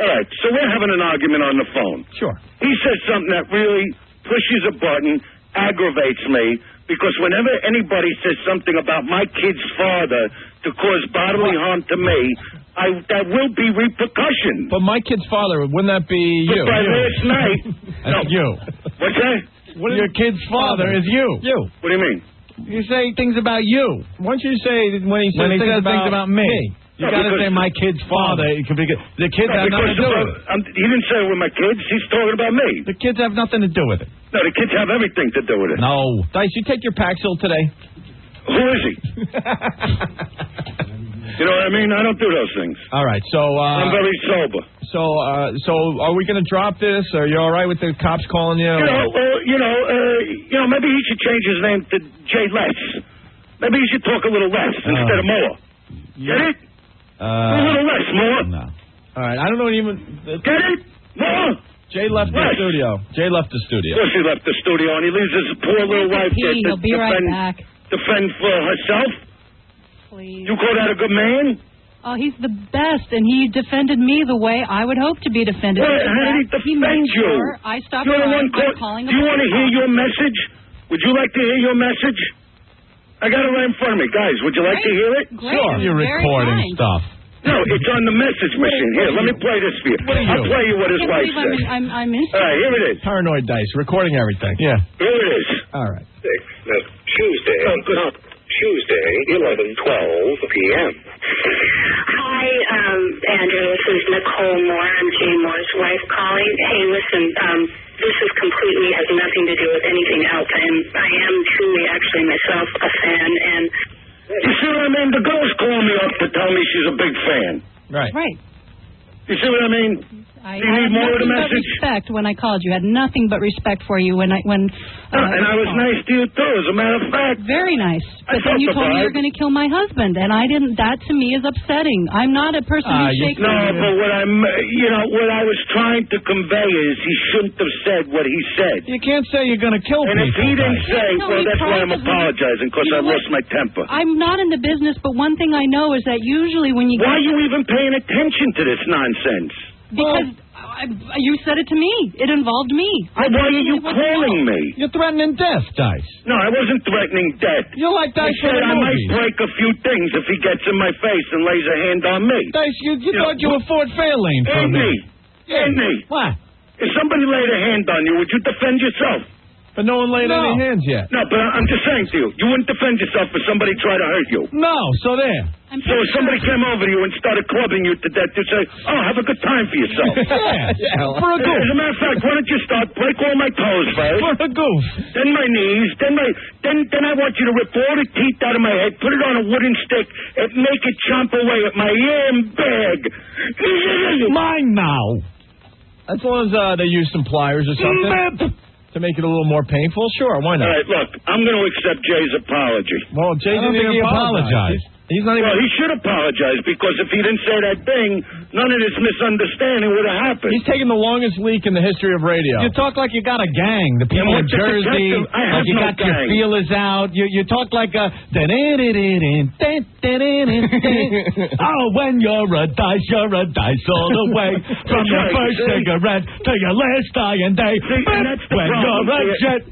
I: All right, so we're having an argument on the phone.
B: Sure.
I: He says something that really pushes a button, aggravates me, because whenever anybody says something about my kid's father to cause bodily harm to me, that will be repercussions.
B: But my kid's father, wouldn't that be you?
I: But by last night...
B: That's you.
I: What's that?
B: Your kid's father is you. You.
I: What do you mean?
B: You say things about you. Why don't you say when he says things about me? You got to say my kid's father. It could be the kids have nothing to do with it.
I: He didn't say it with my kids. He's talking about me.
B: The kids have nothing to do with it.
I: No, the kids have everything to do with it.
B: No. Dice, you take your Paxil today?
I: Who is he? You know what I mean? I don't do those things.
B: All right, so...
I: I'm very sober.
B: So are we going to drop this? Are you all right with the cops calling you?
I: Maybe he should change his name to Jay Less. Maybe he should talk a little less instead of more. Get it? A little less, more.
B: No. All right, I don't know even...
I: Get it? More?
B: Jay left the studio. Jay left the studio.
I: Of course he left the studio, and he leaves his poor little wife there to
O: He'll be right back.
I: Defend for herself?
O: Please.
I: You call that a good man?
O: Oh, he's the best, and he defended me the way I would hope to be defended.
I: Well, how did he defend you?
O: Sure I stopped
I: You're the one
O: calling
I: Do you want to hear your message? Would you like to hear your message? I got it right in front of me. Guys, would you like to hear it?
O: Great.
B: Sure. You're recording stuff.
I: No, it's on the message machine. Here, let me play this for you. I'll play you what his wife said.
O: I'm
I: All right, here it is.
B: Paranoid Dice, recording everything. Yeah.
I: Here it is.
B: All right.
P: Tuesday, 11:12 p.m.
Q: Hi, Andrew. This is Nicole Moore. I'm Jay Mohr's wife calling. Hey, listen, this is completely has nothing to do with anything else. I am truly actually myself a fan, and
I: you see what I mean? The girls call me up to tell me she's a big fan.
B: Right.
O: Right.
I: You see what I mean?
O: I I
I: Do you need
O: had
I: more of the
O: nothing but
I: message?
O: respect when I called you. I had nothing but respect for you when
I: and I was nice to you, too, as a matter of fact.
O: Very nice.
I: I
O: But then you
I: felt the
O: told me you were
I: vibe.
O: going to kill my husband, and I didn't. That to me is upsetting. I'm not a person who shakes.
I: No, but what what I was trying to convey is he shouldn't have said what he said.
B: You can't say you're going to kill
I: And if
B: people.
I: he didn't
O: Dice.
I: say,
O: Tell
I: well,
O: me
I: that's why I'm
O: privately.
I: apologizing, because
O: You
I: I
O: know
I: lost my temper.
O: I'm not in the business, but one thing I know is that usually when you
I: Why are you even paying attention to this nonsense?
O: because you said it to me. It involved me.
I: Why are you calling me?
B: You're threatening death, Dice.
I: No, I wasn't threatening death.
B: You're like Dice
I: I said
B: from the
I: I might
B: movies.
I: break a few things if he gets in my face and lays a hand on me.
B: Dice, you thought you were Fort Fairlane for a minute.
I: Andy.
B: What?
I: If somebody laid a hand on you, would you defend yourself?
B: But no one laid any hands yet.
I: No, but I'm just saying to you, you wouldn't defend yourself if somebody tried to hurt you.
B: No, so there.
I: So if somebody came over to you and started clubbing you to death, you'd say, oh, have a good time for yourself.
B: Yeah, for a goof.
I: As a matter of fact, why don't you start, break all my toes first.
B: For a goof.
I: Then my knees, then I want you to rip all the teeth out of my head, put it on a wooden stick, and make it chomp away at my yam bag.
B: Mine now.
A: As long as they use some pliers or something to make it a little more painful, sure, why not?
I: All right, look, I'm going to accept Jay's apology.
A: Well, Jay
B: I don't
A: didn't
B: think
A: even
B: he
A: apologize. He's not even.
I: Well, he should apologize, because if he didn't say that thing, none of this misunderstanding would have happened.
A: He's taking the longest leak in the history of radio.
B: You talk like you got a gang. The people in
I: what's the
B: Jersey,
I: detective? I have
B: like you
I: no
B: got your
I: gang.
B: feelers out. You talk like a. Oh, when you're a dice all the way. From your first cigarette to your last dying day.
I: And that's the
B: When
I: problem.
B: you're a jet.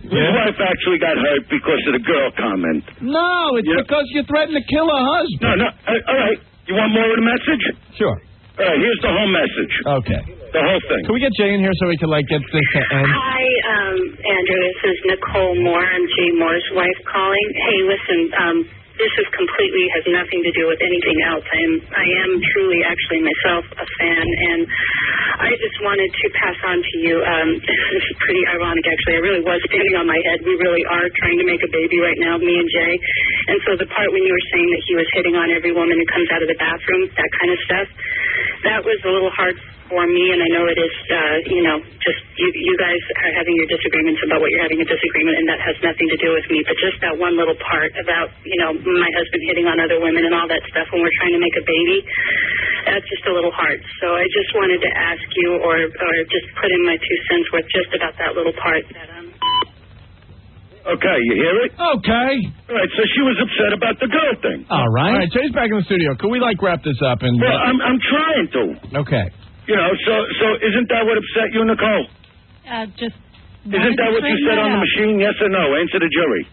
I: His wife actually got hurt because of the girl comment.
B: No, it's because you threatened to kill her husband.
I: No. All right. You want more of the message?
A: Sure.
I: All right, here's the whole message.
A: Okay.
I: The whole thing.
A: Can we get Jay in here so we can, get this to end?
Q: Hi, Andrew. This is Nicole Moore. I'm Jay Mohr's wife calling. Hey, listen, this is completely has nothing to do with anything else. I am truly actually myself a fan, and I just wanted to pass on to you. This is pretty ironic, actually. I really was standing on my head. We really are trying to make a baby right now, me and Jay. And so the part when you were saying that he was hitting on every woman who comes out of the bathroom, that kind of stuff, that was a little hard for me, and I know it is, just you guys are having your disagreements about what you're having a disagreement, and that has nothing to do with me. But just that one little part about, my husband hitting on other women and all that stuff when we're trying to make a baby, that's just a little hard. So I just wanted to ask you, or just put in my 2 cents worth just about that little part.
I: Okay, you hear it?
A: Okay.
I: All right, so she was upset about the girl thing.
A: All right. Jay's back in the studio. Could we, wrap this up? And
I: Well, I'm trying to.
A: Okay.
I: So isn't that what upset you, Nicole? Isn't that what you said on the machine? Yes or no? Answer the jury.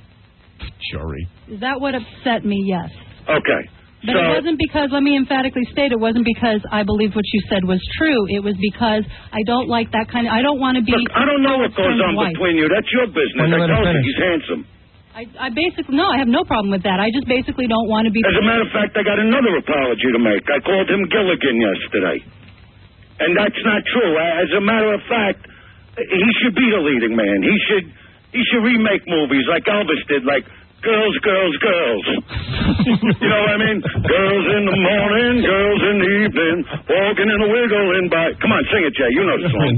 A: Jury.
O: Is that what upset me? Yes.
I: Okay.
O: But it wasn't because, let me emphatically state, it wasn't because I believed what you said was true. It was because I don't like that kind of, I don't want to be.
I: Look, I don't know what goes on between you. That's your business. I told you he's handsome.
O: I basically, no, I have no problem with that. I just basically don't want to be.
I: As a matter of fact, I got another apology to make. I called him Gilligan yesterday. And that's not true. As a matter of fact, he should be the leading man. He should remake movies like Elvis did, like Girls, Girls, Girls. You know what I mean? Girls in the morning, girls in the evening, walking and wiggling by. Come on, sing it, Jay. You know the song.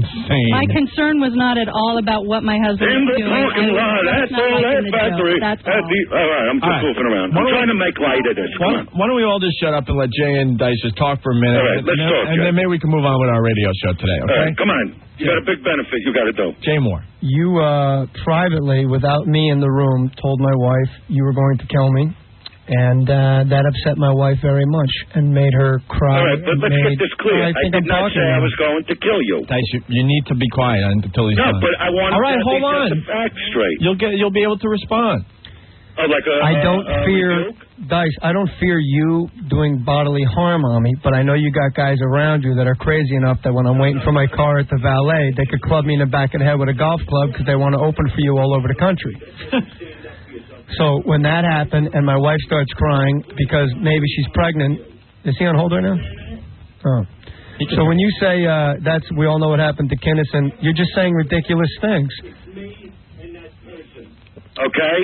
O: My concern was not at all about what my husband
I: In
O: was
I: the
O: doing.
I: parking lot, at that factory.
O: That's all.
I: All right, I'm just goofing around. I'm trying to make light of this. Come on.
A: Why don't we all just shut up and let Jay and Dice just talk for a minute?
I: All right, let's talk,
A: And
I: Jay.
A: then maybe we can move on with our radio show today, okay?
I: All right, come on. You got a big benefit you got to do.
A: Jay Mohr.
D: You privately, without me in the room, told my wife you were going to kill me. And that upset my wife very much and made her cry.
I: All right, but let's get this clear. I did not say I was going to kill you.
A: Dice, you need to be quiet until he's
I: No,
A: done.
I: but I want
A: all right,
I: to
A: hold on.
I: get the facts straight.
A: You'll be able to respond.
I: Oh,
D: I don't fear, Dice, I don't fear you doing bodily harm on me, but I know you got guys around you that are crazy enough that when I'm waiting for my car at the valet, they could club me in the back of the head with a golf club because they want to open for you all over the country. So when that happened and my wife starts crying because maybe she's pregnant, is he on hold right now? Oh. So when you say we all know what happened to Kinnison, you're just saying ridiculous things.
I: Okay?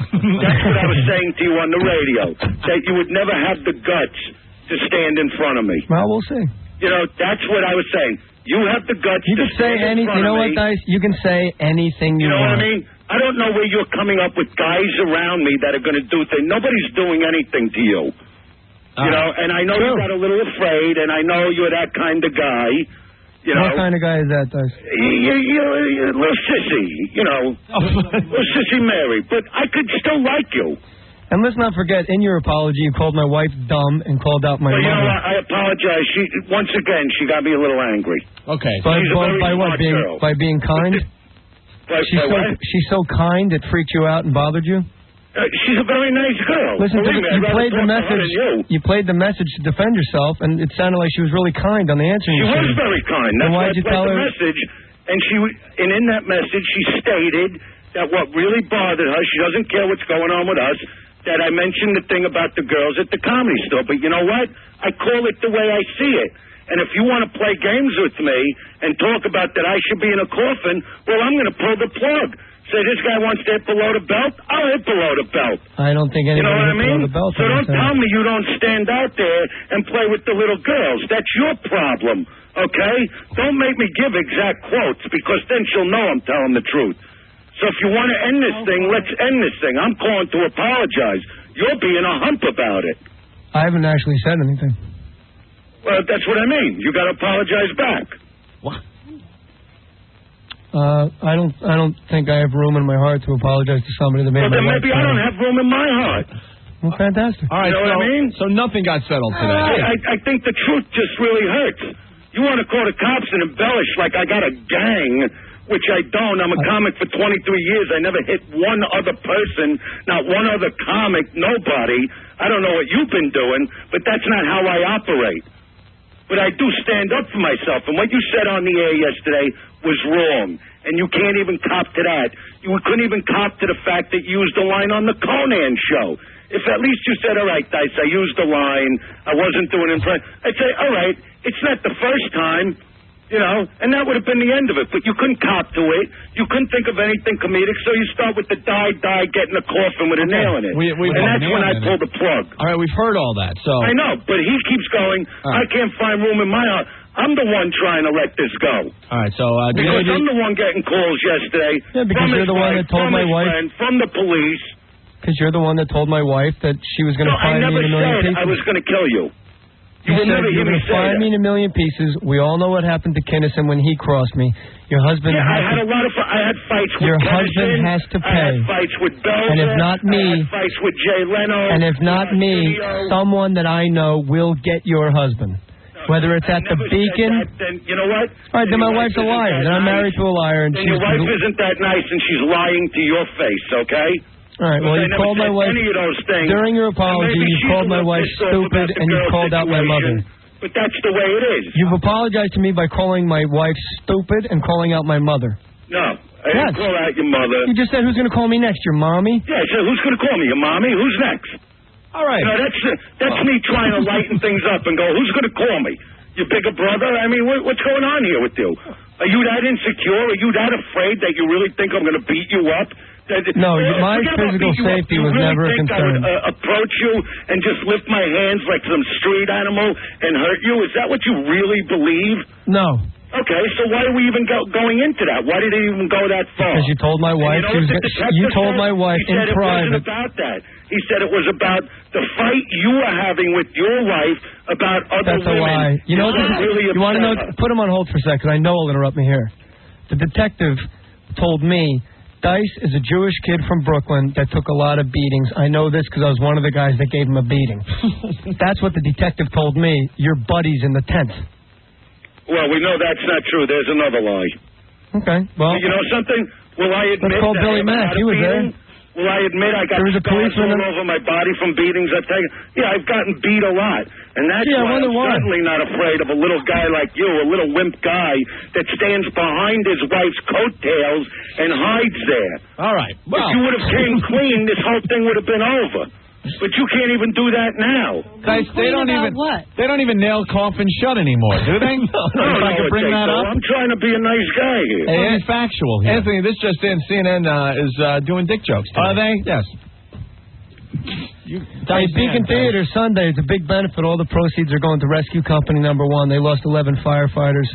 I: That's what I was saying to you on the radio. That you would never have the guts to stand in front of me.
D: Well, we'll see.
I: You know, that's what I was saying. You have the guts
D: You
I: to
D: can say
I: stand in
D: anything.
I: front
D: You know
I: of
D: what,
I: me.
D: Dice? You can say anything you
I: You know
D: want.
I: what I mean? I don't know where you're coming up with guys around me that are going to do things. Nobody's doing anything to you. You know, and I know you got a little afraid, and I know you're that kind of guy. You know,
D: What kind of guy is that, Dice?
I: you're a little sissy, you know, little sissy Mary. But I could still like you.
D: And let's not forget, in your apology, you called my wife dumb and called out my
I: Well, you know
D: mother.
I: what? I apologize. Once again, she got me a little angry.
B: Okay.
D: By,
I: She's a very
D: by what?
I: smart girl.
D: By being kind? She's so kind it freaked you out and bothered you?
I: She's a very nice girl.
D: Listen,
I: Believe me, I'd
D: you
I: rather
D: played the
I: talk to her
D: message.
I: than you.
D: You played the message to defend yourself, and it sounded like she was really kind on the answering
I: She
D: machine.
I: was very kind.
D: Then
I: That's why
D: why'd
I: I
D: you
I: played
D: tell
I: the
D: her?
I: message. And in that message, she stated that what really bothered her, she doesn't care what's going on with us, that I mentioned the thing about the girls at the Comedy Store. But you know what? I call it the way I see it. And if you want to play games with me and talk about that I should be in a coffin, well, I'm going to pull the plug. Say this guy wants to hit below the belt, I'll hit below the belt.
D: I don't think
I: You
D: anybody
I: know what I
D: hit
I: mean?
D: below the belt.
I: So don't tell me you don't stand out there and play with the little girls. That's your problem, okay? Don't make me give exact quotes because then she'll know I'm telling the truth. So if you want to end this thing, let's end this thing. I'm calling to apologize. You're being a hump about it.
D: I haven't actually said anything.
I: Well, that's what I mean. You got to apologize back.
D: I don't think I have room in my heart to apologize to somebody that made
I: Well,
D: my
I: then
D: life
I: maybe I don't have room in my heart.
D: Well, fantastic.
B: All right,
I: You know what I mean?
B: So nothing got settled today.
I: I think the truth just really hurts. You want to call the cops and embellish like I got a gang, which I don't. I'm a comic for 23 years. I never hit one other person, not one other comic, nobody. I don't know what you've been doing, but that's not how I operate. But I do stand up for myself. And what you said on the air yesterday was wrong. And you can't even cop to that. You couldn't even cop to the fact that you used the line on the Conan show. If at least you said, all right, Dice, I used the line. I wasn't doing it in front. I'd say, all right, it's not the first time, you know, and that would have been the end of it. But you couldn't cop to it. You couldn't think of anything comedic, so you start with the die, get in the coffin with a nail in it. And that's when I pull the plug.
B: All right, we've heard all that. So
I: I know, but he keeps going, I can't find room in my heart. I'm the one trying to let this go.
B: All right, so
I: because I'm the one getting calls yesterday.
D: Yeah, because
I: from
D: you're
I: his
D: the one
I: wife,
D: that told
I: from
D: my
I: his
D: wife.
I: friend, from the police.
D: Because you're the one that told my wife that she was going to
I: No, I
D: find
I: never
D: me in a million
I: said
D: pieces.
I: I was going to kill you.
D: You
I: will
D: said
I: never
D: you're
I: hear me
D: going to
I: say
D: find
I: that.
D: me in a million pieces. We all know what happened to Kinnison when he crossed me. Your husband
I: Yeah, I
D: has
I: had
D: to,
I: a lot of. I had fights with
D: Your
I: Kennison.
D: husband has to
I: I
D: pay.
I: had fights with Belzer.
D: And if not me-
I: I had fights with Jay Leno.
D: and if not me, someone that I know will get your husband. Whether it's at the Beacon.
I: Then you know what?
D: All right, then my wife's a liar. Then I'm married to a liar, and
I: Then
D: she's.
I: your wife isn't that nice, and she's lying to your face. Okay.
D: All right. Well,
I: I
D: you
I: never
D: called my
I: said
D: wife
I: any of those things.
D: during your
I: And
D: apology.
I: maybe
D: You
I: she's
D: called
I: a
D: my
I: little
D: wife
I: pissed off
D: stupid,
I: about the
D: and you
I: girl
D: called out my mother.
I: situation, But that's the way it is.
D: You've apologized to me by calling my wife stupid and calling out my mother.
I: No, I didn't call out your mother.
D: You just said who's going to call me next? Your mommy?
I: Yeah, I said, who's going to call me? Your mommy? Who's next?
B: All right.
I: You know, that's me trying to lighten things up and go, who's going to call me? Your bigger brother? I mean, what's going on here with you? Are you that insecure? Are you that afraid that you really think I'm going to beat you up?
D: No, my
I: Forget about
D: physical
I: beat you up.
D: safety
I: You
D: was
I: really
D: never a
I: think
D: concern.
I: I would approach you and just lift my hands like some street animal and hurt you? Is that what you really believe?
D: No.
I: Okay, so why are we even going into that? Why did it even go that far?
D: Because you told my wife
I: And
D: she was
I: what the
D: gonna-
I: detective
D: you told
I: said?
D: my wife
I: He
D: in
I: said it
D: private.
I: wasn't about that. He said it was about the fight you were having with your wife about other
D: That's a
I: women.
D: lie. You know,
I: It really
D: you want to know?
I: upset her.
D: Put him on hold for a second. I know he'll interrupt me here. The detective told me Dice is a Jewish kid from Brooklyn that took a lot of beatings. I know this because I was one of the guys that gave him a beating. That's what the detective told me. Your buddies in the tent.
I: Well, we know that's not true. There's another lie.
D: Okay. Well,
I: You know something? Will I admit
D: let's call
I: that
D: Billy
I: I
D: Mack.
I: got a
D: He was there.
I: beating? Will I admit I got
D: There was a
I: scars
D: policeman
I: all over my body from beatings I've taken? Yeah, I've gotten beat a lot. And that's
D: Yeah, I
I: why
D: wonder
I: I'm
D: why.
I: certainly not afraid of a little guy like you, a little wimp guy that stands behind his wife's coattails and hides there.
B: All right. Well,
I: if you would have came clean, this whole thing would have been over. But you can't even do that now.
B: Guys, they don't even nail coffins shut anymore, do they?
I: I don't
B: If I
I: know
B: could
I: what
B: bring
I: they
B: that
I: do.
B: up.
I: I'm trying to be a nice guy here.
B: Hey, be factual here. Anthony, this just in, CNN is doing dick jokes today. Are they? Yes.
D: Hey, Beacon Theater Sunday. It's a big benefit. All the proceeds are going to Rescue Company number 1. They lost 11 firefighters.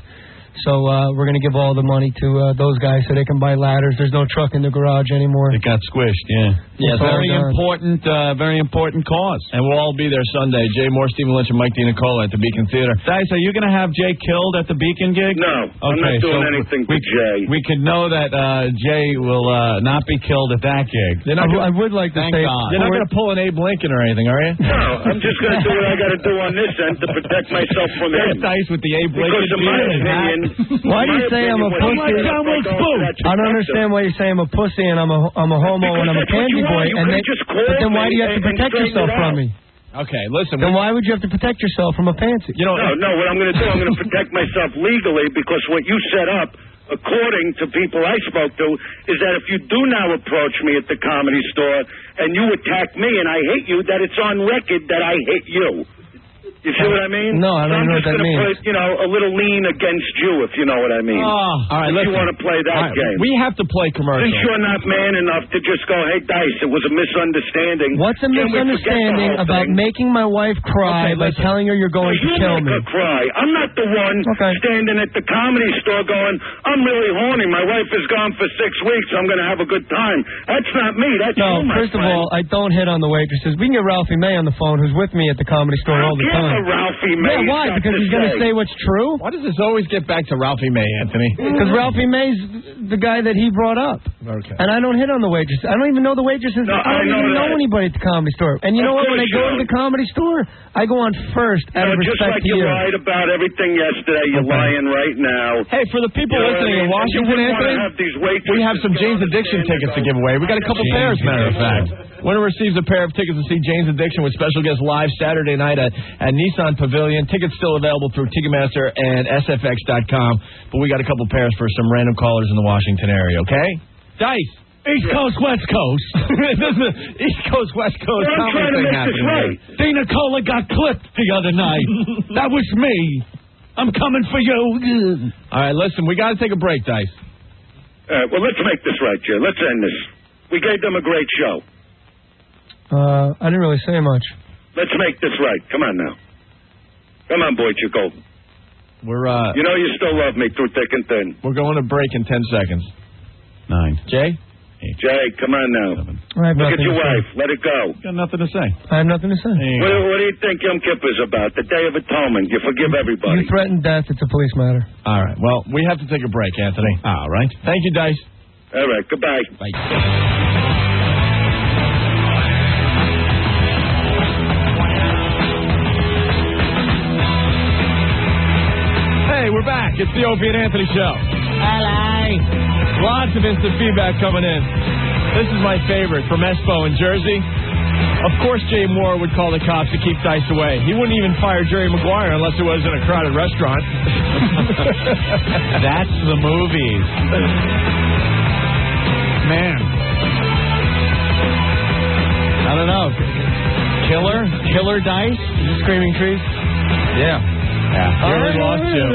D: So we're going to give all the money to those guys so they can buy ladders. There's no truck in the garage anymore.
C: It got squished, yeah.
B: Yeah,
C: very important cause.
B: And we'll all be there Sunday. Jay Mohr, Stephen Lynch, and Mike DiNicola at the Beacon Theater.
C: Dice, are you going to have Jay killed at the Beacon gig?
I: No, I'm not doing anything to Jay.
C: We could know that Jay will not be killed at that gig.
D: I would like to say...
B: You're not going to pull an Abe Lincoln or anything, are you?
I: No, I'm just going to do what I got to do on this end to protect myself from him.
B: Dice with the Abe Lincoln.
I: Because in my opinion...
D: Why do you say I'm a pussy? I don't understand why you say I'm a pussy and I'm a homo and I'm a candy boy. But then why do you have to protect yourself from me?
B: Okay, listen.
D: Then why would you have to protect yourself from a pansy?
I: No, what I'm going to do, I'm going to protect myself legally because what you set up, according to people I spoke to, is that if you do now approach me at the Comedy Store and you attack me and I hate you, that it's on record that I hate you. You see what I mean?
D: No, I don't know what that means.
I: I'm just going to put, a little lean against you, if you know what I mean.
B: All right,
I: if you want to play that game.
B: We have to play commercial.
I: Since you're not man enough to just go, hey, Dice, it was a misunderstanding.
D: What's a misunderstanding about making my wife cry by telling her you're going to kill me?
I: Cry. I'm not the one standing at the Comedy Store going, I'm really horny. My wife is gone for 6 weeks. I'm going to have a good time. That's not me. That's you, my
D: first of all, I don't hit on the waitresses. We can get Ralphie May on the phone, who's with me at the Comedy Store all the time.
I: Ralphie May.
D: Yeah, why? Because he's going to say what's true?
B: Why does this always get back to Ralphie May, Anthony?
D: Because Ralphie May's the guy that he brought up.
B: Okay.
D: And I don't hit on the waitresses. I don't even know the waitresses. I don't even know anybody at the Comedy Store. And you know what? When I go to the Comedy Store, I go on first out of
I: just
D: respect
I: like
D: to you.
I: You lied about everything yesterday, you're lying right now.
B: Hey, for the people listening in Washington, Anthony, we have some Jane's Addiction tickets to give away. We got a couple pairs, matter of fact. Winner receives a pair of tickets to see Jane's Addiction with special guest live Saturday night at Nissan Pavilion. Tickets still available through Ticketmaster and SFX.com. But we got a couple pairs for some random callers in the Washington area, okay? Dice.
C: East Coast, West Coast.
B: East Coast, West Coast.
I: I'm trying to make this right.
C: DiNicola got clipped the other night. That was me. I'm coming for you.
B: All right, listen, we got to take a break, Dice.
I: Well, let's make this right, Jay. Let's end this. We gave them a great show.
D: I didn't really say much.
I: Let's make this right. Come on now. Come on, boy, you're golden.
B: We're
I: you know you still love me through thick and thin.
B: We're going to break in 10 seconds.
C: 9.
B: Jay?
I: Jay, come on now. Look at your wife. Let it go.
C: Got nothing to say.
D: I have nothing to say.
I: What do you think Yom Kippur's about? The Day of Atonement. You forgive everybody.
D: You threaten death. It's a police matter.
B: All right. Well, we have to take a break, Anthony.
C: All right.
B: Thank you, Dice.
I: All right. Goodbye.
B: Bye. We're back. It's the Opie and Anthony Show. Hello. Lots of instant feedback coming in. This is my favorite from Espo in Jersey. Of course, Jay Mohr would call the cops to keep Dice away. He wouldn't even fire Jerry Maguire unless it was in a crowded restaurant.
C: That's the movies. Man. I don't know. Killer Dice?
D: Screaming Trees?
B: Yeah. Really lost you.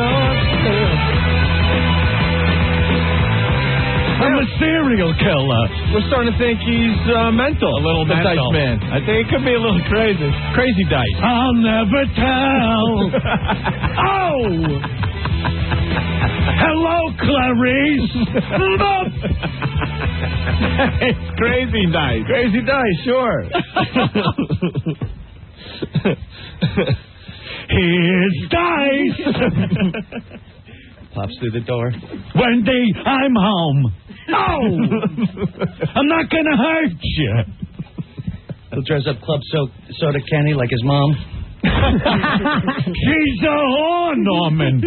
C: I'm a serial killer.
B: We're starting to think he's mental.
C: A little
B: the
C: mental.
B: Dice Man. I think it could be a little crazy. Crazy Dice.
C: I'll never tell. Oh! Hello, Clarice.
B: It's Crazy Dice. Crazy Dice, sure.
C: Here's Dice.
B: Pops through the door.
C: Wendy, I'm home. Oh! I'm not going to hurt you.
R: He'll dress up Club Soda Kenny like his mom.
C: She's a whore, Norman.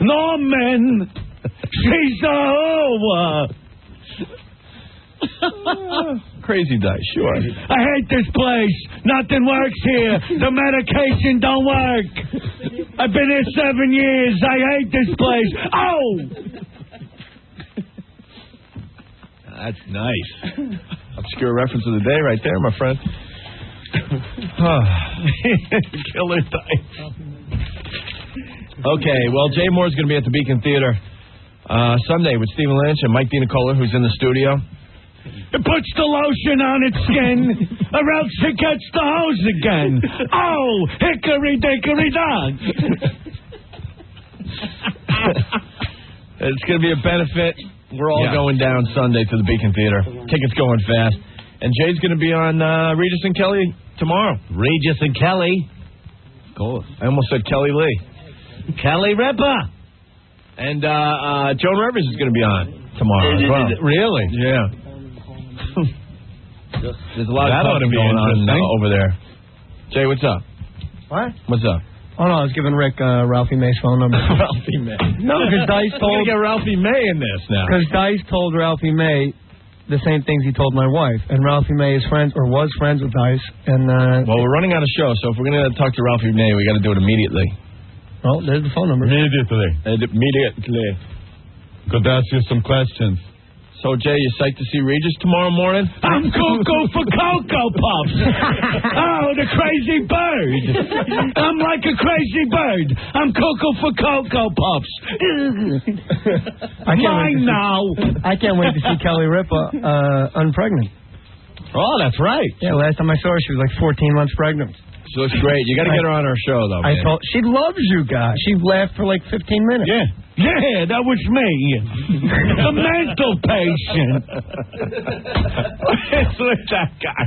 C: Norman. She's a whore.
B: Crazy Dice, sure.
C: I hate this place. Nothing works here. The medication don't work. I've been here 7 years. I hate this place. Oh!
B: That's nice. Obscure reference of the day right there, my friend. Killer Dice. Okay, well, Jay Mohr's going to be at the Beacon Theater Sunday with Stephen Lynch and Mike DiNicola, who's in the studio. It puts the lotion on its skin, or else it gets the hose again. Oh, hickory dickory dock. It's going to be a benefit. We're all going down Sunday to the Beacon Theater. Tickets going fast. And Jay's going to be on Regis and Kelly tomorrow.
A: Regis and Kelly.
B: Cool. I almost said Kelly Lee.
A: Kelly Ripa.
B: And Joan Rivers is going to be on tomorrow as well.
C: Really?
B: Yeah. There's a lot of talking going on over there. Jay, what's up?
D: What?
B: What's up?
D: Oh, no, I was giving Rick Ralphie May's phone number.
B: Ralphie May.
D: No, because Dice told...
B: We're going to get Ralphie May in this now.
D: Because Dice told Ralphie May the same things he told my wife. And Ralphie May is friends, or was friends with Dice. And
B: well, we're running out of show, so if we're going to talk to Ralphie May, we got to do it immediately.
D: Oh, there's the phone number.
B: Immediately.
C: Could ask you some questions.
B: So, Jay, you psyched to see Regis tomorrow morning? I'm cuckoo for Cocoa Puffs. Oh, the crazy bird. I'm like a crazy bird. I'm cuckoo for Cocoa Puffs. Mine now.
D: I can't wait to see Kelly Ripa unpregnant.
B: Oh, that's right.
D: Yeah, last time I saw her, she was like 14 months pregnant.
B: She looks great. You got to get her on our show, though.
D: I told she loves you guys. She laughed for like 15 minutes.
B: Yeah, that was me. The mental patient. What's with that guy?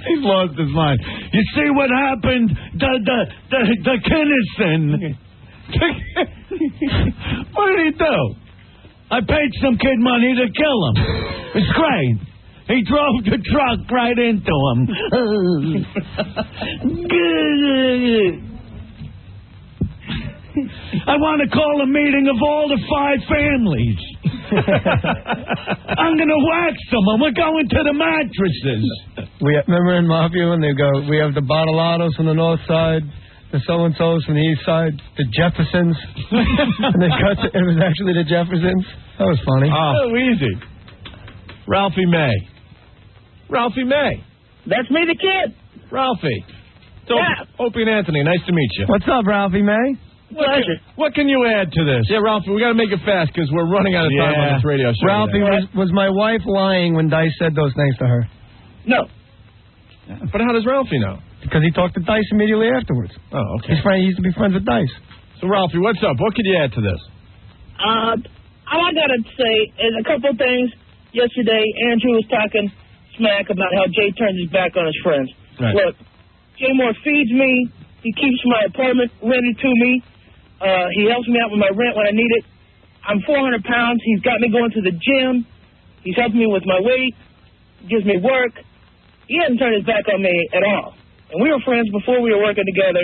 B: He's lost his mind. You see what happened? The Kinnison. What did he do? I paid some kid money to kill him. It's great. He drove the truck right into him. I want to call a meeting of all the 5 families. I'm going to wax them, and we're going to the mattresses.
D: Remember in Mafia when they go, we have the Bottolatos from the north side, the so-and-sos from the east side, the Jeffersons. And they cut it was actually the Jeffersons. That was funny.
B: Oh, easy. Ralphie May. Ralphie May.
K: That's me, the kid.
B: Ralphie. Opie and Anthony, nice to meet you.
D: What's up, Ralphie May?
K: Pleasure.
B: What can you add to this? Yeah, Ralphie, we got to make it fast because we're running out of time on this radio show.
D: Ralphie, was my wife lying when Dice said those things to her?
K: No.
B: But how does Ralphie know?
D: Because he talked to Dice immediately afterwards.
B: Oh, okay.
D: He used to be friends with Dice.
B: So, Ralphie, what's up? What could you add to this?
K: All I got to say is a couple of things. Yesterday, Andrew was talking smack about how Jay turns his back on his friends.
B: Right.
K: Look, Jay Mohr feeds me. He keeps my apartment rented to me. He helps me out with my rent when I need it. I'm 400 pounds. He's got me going to the gym. He's helping me with my weight. Gives me work. He hasn't turned his back on me at all. And we were friends before we were working together.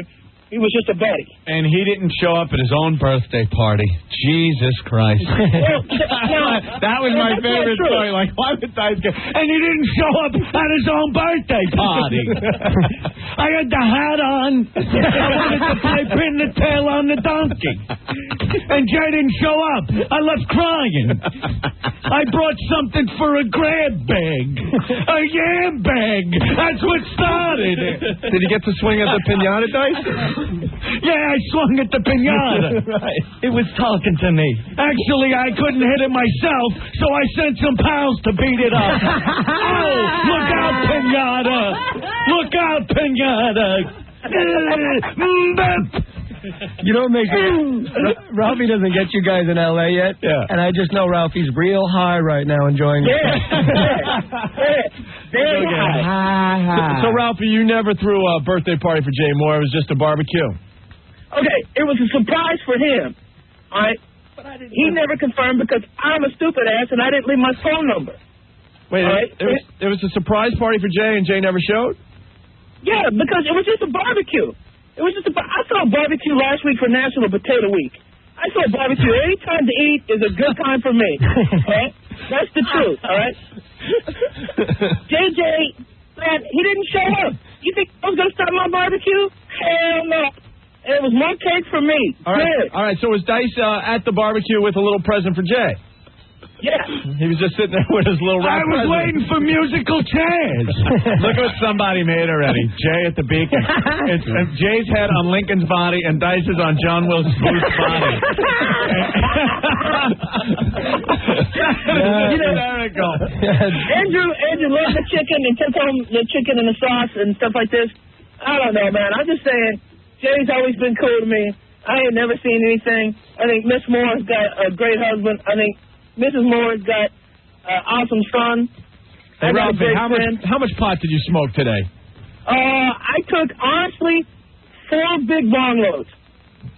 K: He was just a buddy.
C: And he didn't show up at his own birthday party. Jesus Christ.
B: That was my favorite story. Like, why would Dice go? And he didn't show up at his own birthday party. I had the hat on. I wanted to play pin the tail on the donkey. And Jay didn't show up. I left crying. I brought something for a grab bag. A yam bag. That's what started it.
C: Did he get to swing at the pinata, Dice?
B: Yeah, I swung at the pinata.
D: Right. It was talking to me.
B: Actually, I couldn't hit it myself, so I sent some pals to beat it up. Oh, look out, pinata! Look out, pinata!
D: You know what makes it... Ralphie doesn't get you guys in L.A. yet.
B: Yeah.
D: And I just know Ralphie's real high right now enjoying it.
K: Very high.
B: So, Ralphie, you never threw a birthday party for Jay Mohr. It was just a barbecue.
K: Okay, it was a surprise for him. All right? He never confirmed because I'm a stupid ass and I didn't leave my phone number.
B: Wait, it was a surprise party for Jay and Jay never showed?
K: Yeah, because it was just a barbecue. It was just I saw a barbecue last week for National Potato Week. I saw a barbecue. Any time to eat is a good time for me. All right? That's the truth, all right? JJ, man, he didn't show up. You think I was going to start my barbecue? Hell no. And it was more cake for me.
B: All right. So was Dice at the barbecue with a little present for Jay?
K: Yeah.
B: He was just sitting there with his little rap. I was waiting for musical chairs.
C: Look what somebody made already. Jay at the Beacon. It's Jay's head on Lincoln's body and Dice's on John Wilkes Booth's body.
K: You know,
S: Andrew loved the chicken and took home the chicken and the sauce and stuff like this. I don't know, man. I'm just saying, Jay's always been cool to me. I ain't never seen anything. I think Miss Moore's got a great husband. I think Mrs. Moore's got an awesome son.
B: Hey, Ralphie, how much pot did you smoke today?
S: I took, honestly, 4 big bong loads.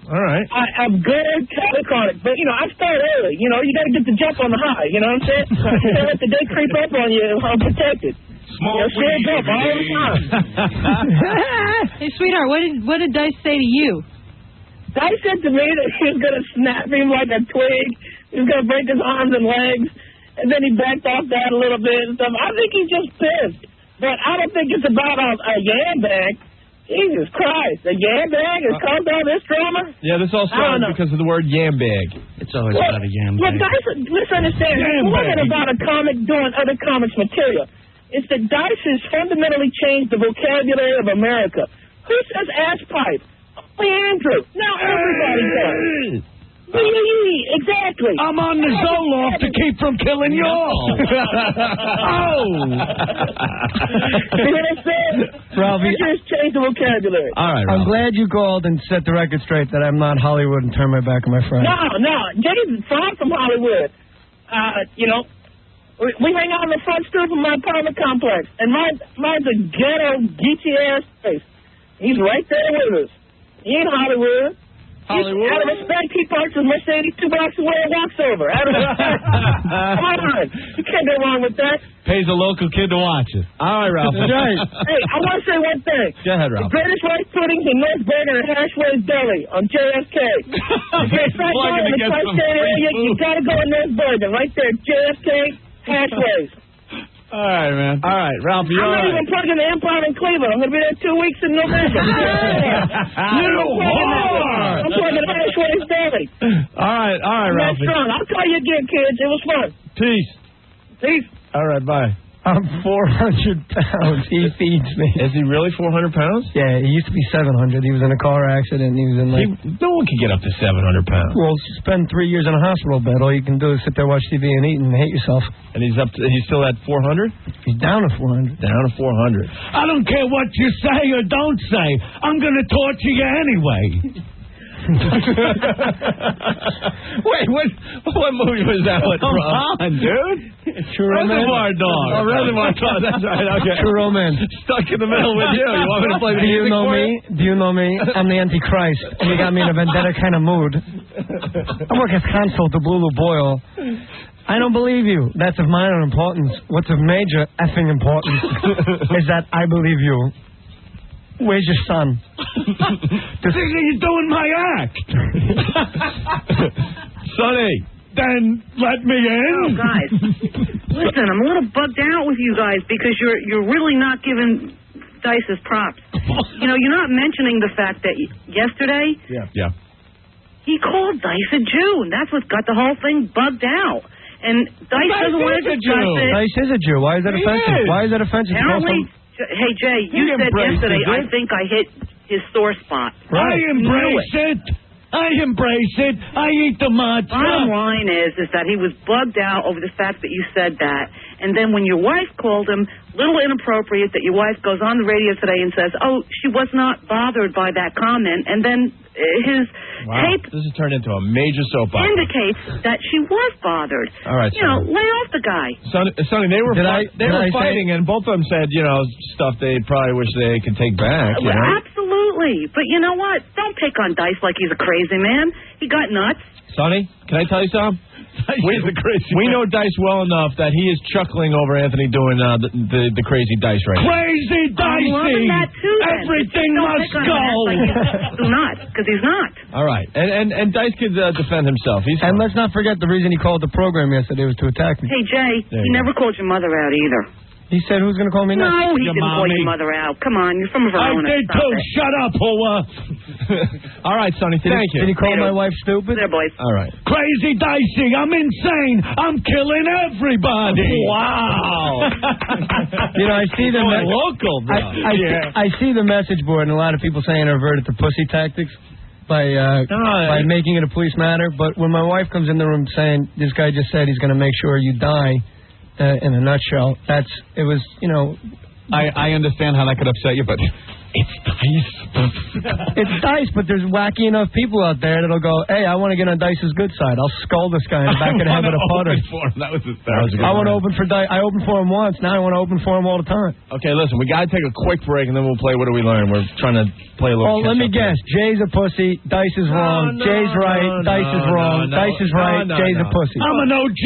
B: All right.
S: I'm good calic, but, I start early. You got to get the jump on the high. You know what I'm saying? Don't let the day creep up on you. I'm protected.
O: Smoke
S: weed up all the time.
O: Hey, sweetheart, what did Dice say to you?
S: Dice said to me that he was going to snap him like a twig. He was going to break his arms and legs. And then he backed off that a little bit and stuff. I think he's just pissed. But I don't think it's about a yam bag. Jesus Christ. A yam bag has caused all this drama?
B: Yeah, this all started because of the word yam bag.
R: It's always about a yam bag.
S: Look, Dice, misunderstand. It wasn't about a comic doing other comics material. It's that Dice has fundamentally changed the vocabulary of America. Who says ass pipe? Only Andrew. Now everybody does. Exactly.
B: I'm on the Zoloft to keep from killing you all. Oh.
S: See what I'm saying?
D: Ralphie,
S: just change the vocabulary.
B: All right,
D: I'm glad you called and set the record straight that I'm not Hollywood and turn my back on my friend.
S: No. Jay's far from Hollywood. We hang out on the front stoop of my apartment complex, and mine's a ghetto, geeky-ass place. He's right there with us. He ain't Hollywood. Out of respect, he parks his Mercedes 2 blocks away and walks over. Out of respect. Come on. You can't go wrong with that.
C: Pays a local kid to watch it.
B: All right, Ralph.
S: Right. Hey, I want to say one thing.
B: Go ahead, Ralph.
S: The greatest rice puddings in North Bergen and Hashway's Deli on JFK. If you're in the tri-state area, you got to go to North Bergen. Right there, JFK, Hashway's.
B: All right, man. All right, Ralph, you're
S: I'm not even plugging the Empire in Cleveland. I'm going to be there 2 weeks in November.
B: You whore!
S: I'm plugging Hashway's Deli.
B: All right, Ralph.
S: I'll call you again, kids. It was fun.
B: Peace. All right, bye.
D: I'm 400 pounds. He feeds me.
B: Is he really 400 pounds?
D: Yeah, he used to be 700. He was in a car accident. And he was in
B: no one can get up to 700 pounds.
D: Well, spend 3 years in a hospital bed. All you can do is sit there, watch TV, and eat and hate yourself.
B: And he's still at 400?
D: He's down to 400.
B: Down to 400.
C: I don't care what you say or don't say. I'm going to torture you anyway.
B: Wait, what movie was that one?
C: Come on, dude.
D: True
B: Reservoir
D: Romance.
B: Dog. Oh, Reservoir Dog. That's right. Okay.
D: True Romance.
B: Stuck in the middle with you. You want me to play the music for you?
D: Do you know me? I'm the Antichrist. And you got me in a vendetta kind of mood. I work as consul to Blue Boyle. I don't believe you. That's of minor importance. What's of major effing importance is that I believe you. Where's your son?
C: You're doing my act.
B: Sonny,
C: then let me in.
T: Oh, guys. Listen, I'm a little bugged out with you guys because you're really not giving Dice his props. You're not mentioning the fact that yesterday
B: Yeah.
T: he called Dice a Jew, and that's what got the whole thing bugged out. And Dice doesn't want to discuss it.
D: Dice is a Jew. Why is that offensive? Why is that offensive?
T: Apparently, hey, Jay, you said yesterday, I think I hit his sore spot.
C: Right. I embrace it. I eat the matzo.
T: Bottom line is that he was bugged out over the fact that you said that. And then when your wife called him, little inappropriate that your wife goes on the radio today and says, oh, she was not bothered by that comment. And then his tape
B: This has turned into a major soap opera.
T: indicates that she was bothered.
B: All right,
T: lay off the guy.
B: Sonny, they were fighting, and both of them said, stuff they probably wish they could take back.
T: Absolutely. But you know what? Don't pick on Dice like he's a crazy man. He got nuts.
B: Sonny, can I tell you something? We know Dice well enough that he is chuckling over Anthony doing the crazy Dice right now.
C: Crazy Dicey!
T: I'm loving that too, then.
C: Everything
T: Don't
C: must
T: pick on
C: go!
T: Like do not, because he's not.
B: All right. And Dice could defend himself.
D: And let's not forget the reason he called the program yesterday was to attack me.
T: Hey, Jay, he never called your mother out either.
D: He said who's going to call me next?
T: No, he didn't call your mother out. Come on, you're from Verona.
C: I did too. Shut up, Hua.
B: All right, Sonny, thank you.
D: Did he call my wife stupid?
T: There, boys.
B: All right.
C: Crazy Dicey, I'm insane. I'm killing everybody.
B: Wow.
D: I see the
B: local, bro.
D: I see the message board, and a lot of people saying I reverted to pussy tactics by making it a police matter. But when my wife comes in the room saying this guy just said he's going to make sure you die, in a nutshell. It was, you know.
C: I understand how that could upset you, but it's Dice.
D: It's Dice, but there's wacky enough people out there that'll go, hey, I want to get on Dice's good side. I'll skull this guy in the back of the head with a putter.
C: That was hysterical.
D: I want to open for Dice. I opened for him once. Now I want to open for him all the time.
B: Okay, listen, we got to take a quick break, and then we'll play What Do We Learn? We're trying to play a little.
D: Oh, let me guess. Jay's a pussy. Dice is wrong. Jay's right. Dice is wrong. Dice is right. Jay's a pussy.
B: I'm an OG.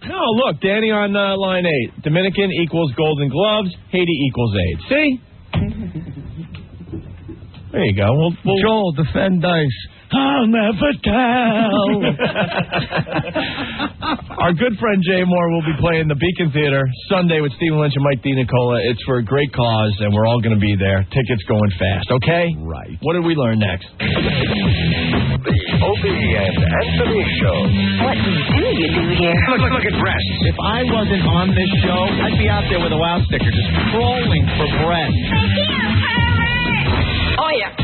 B: No, look, Danny on line 8. Dominican equals Golden Gloves. Haiti equals AIDS. See? There you go. We'll
D: Joel, defend Dice.
B: I'll never tell. Our good friend Jay Mohr will be playing the Beacon Theater Sunday with Stephen Lynch and Mike DiNicola. It's for a great cause, and we're all going to be there. Tickets going fast, okay?
C: Right.
B: What did we learn next?
U: The Opie and Anthony Show.
V: What do you do here?
U: Look at breasts.
C: If I wasn't on this show, I'd be out there with a wow sticker just crawling for breasts.
V: Oh, yeah.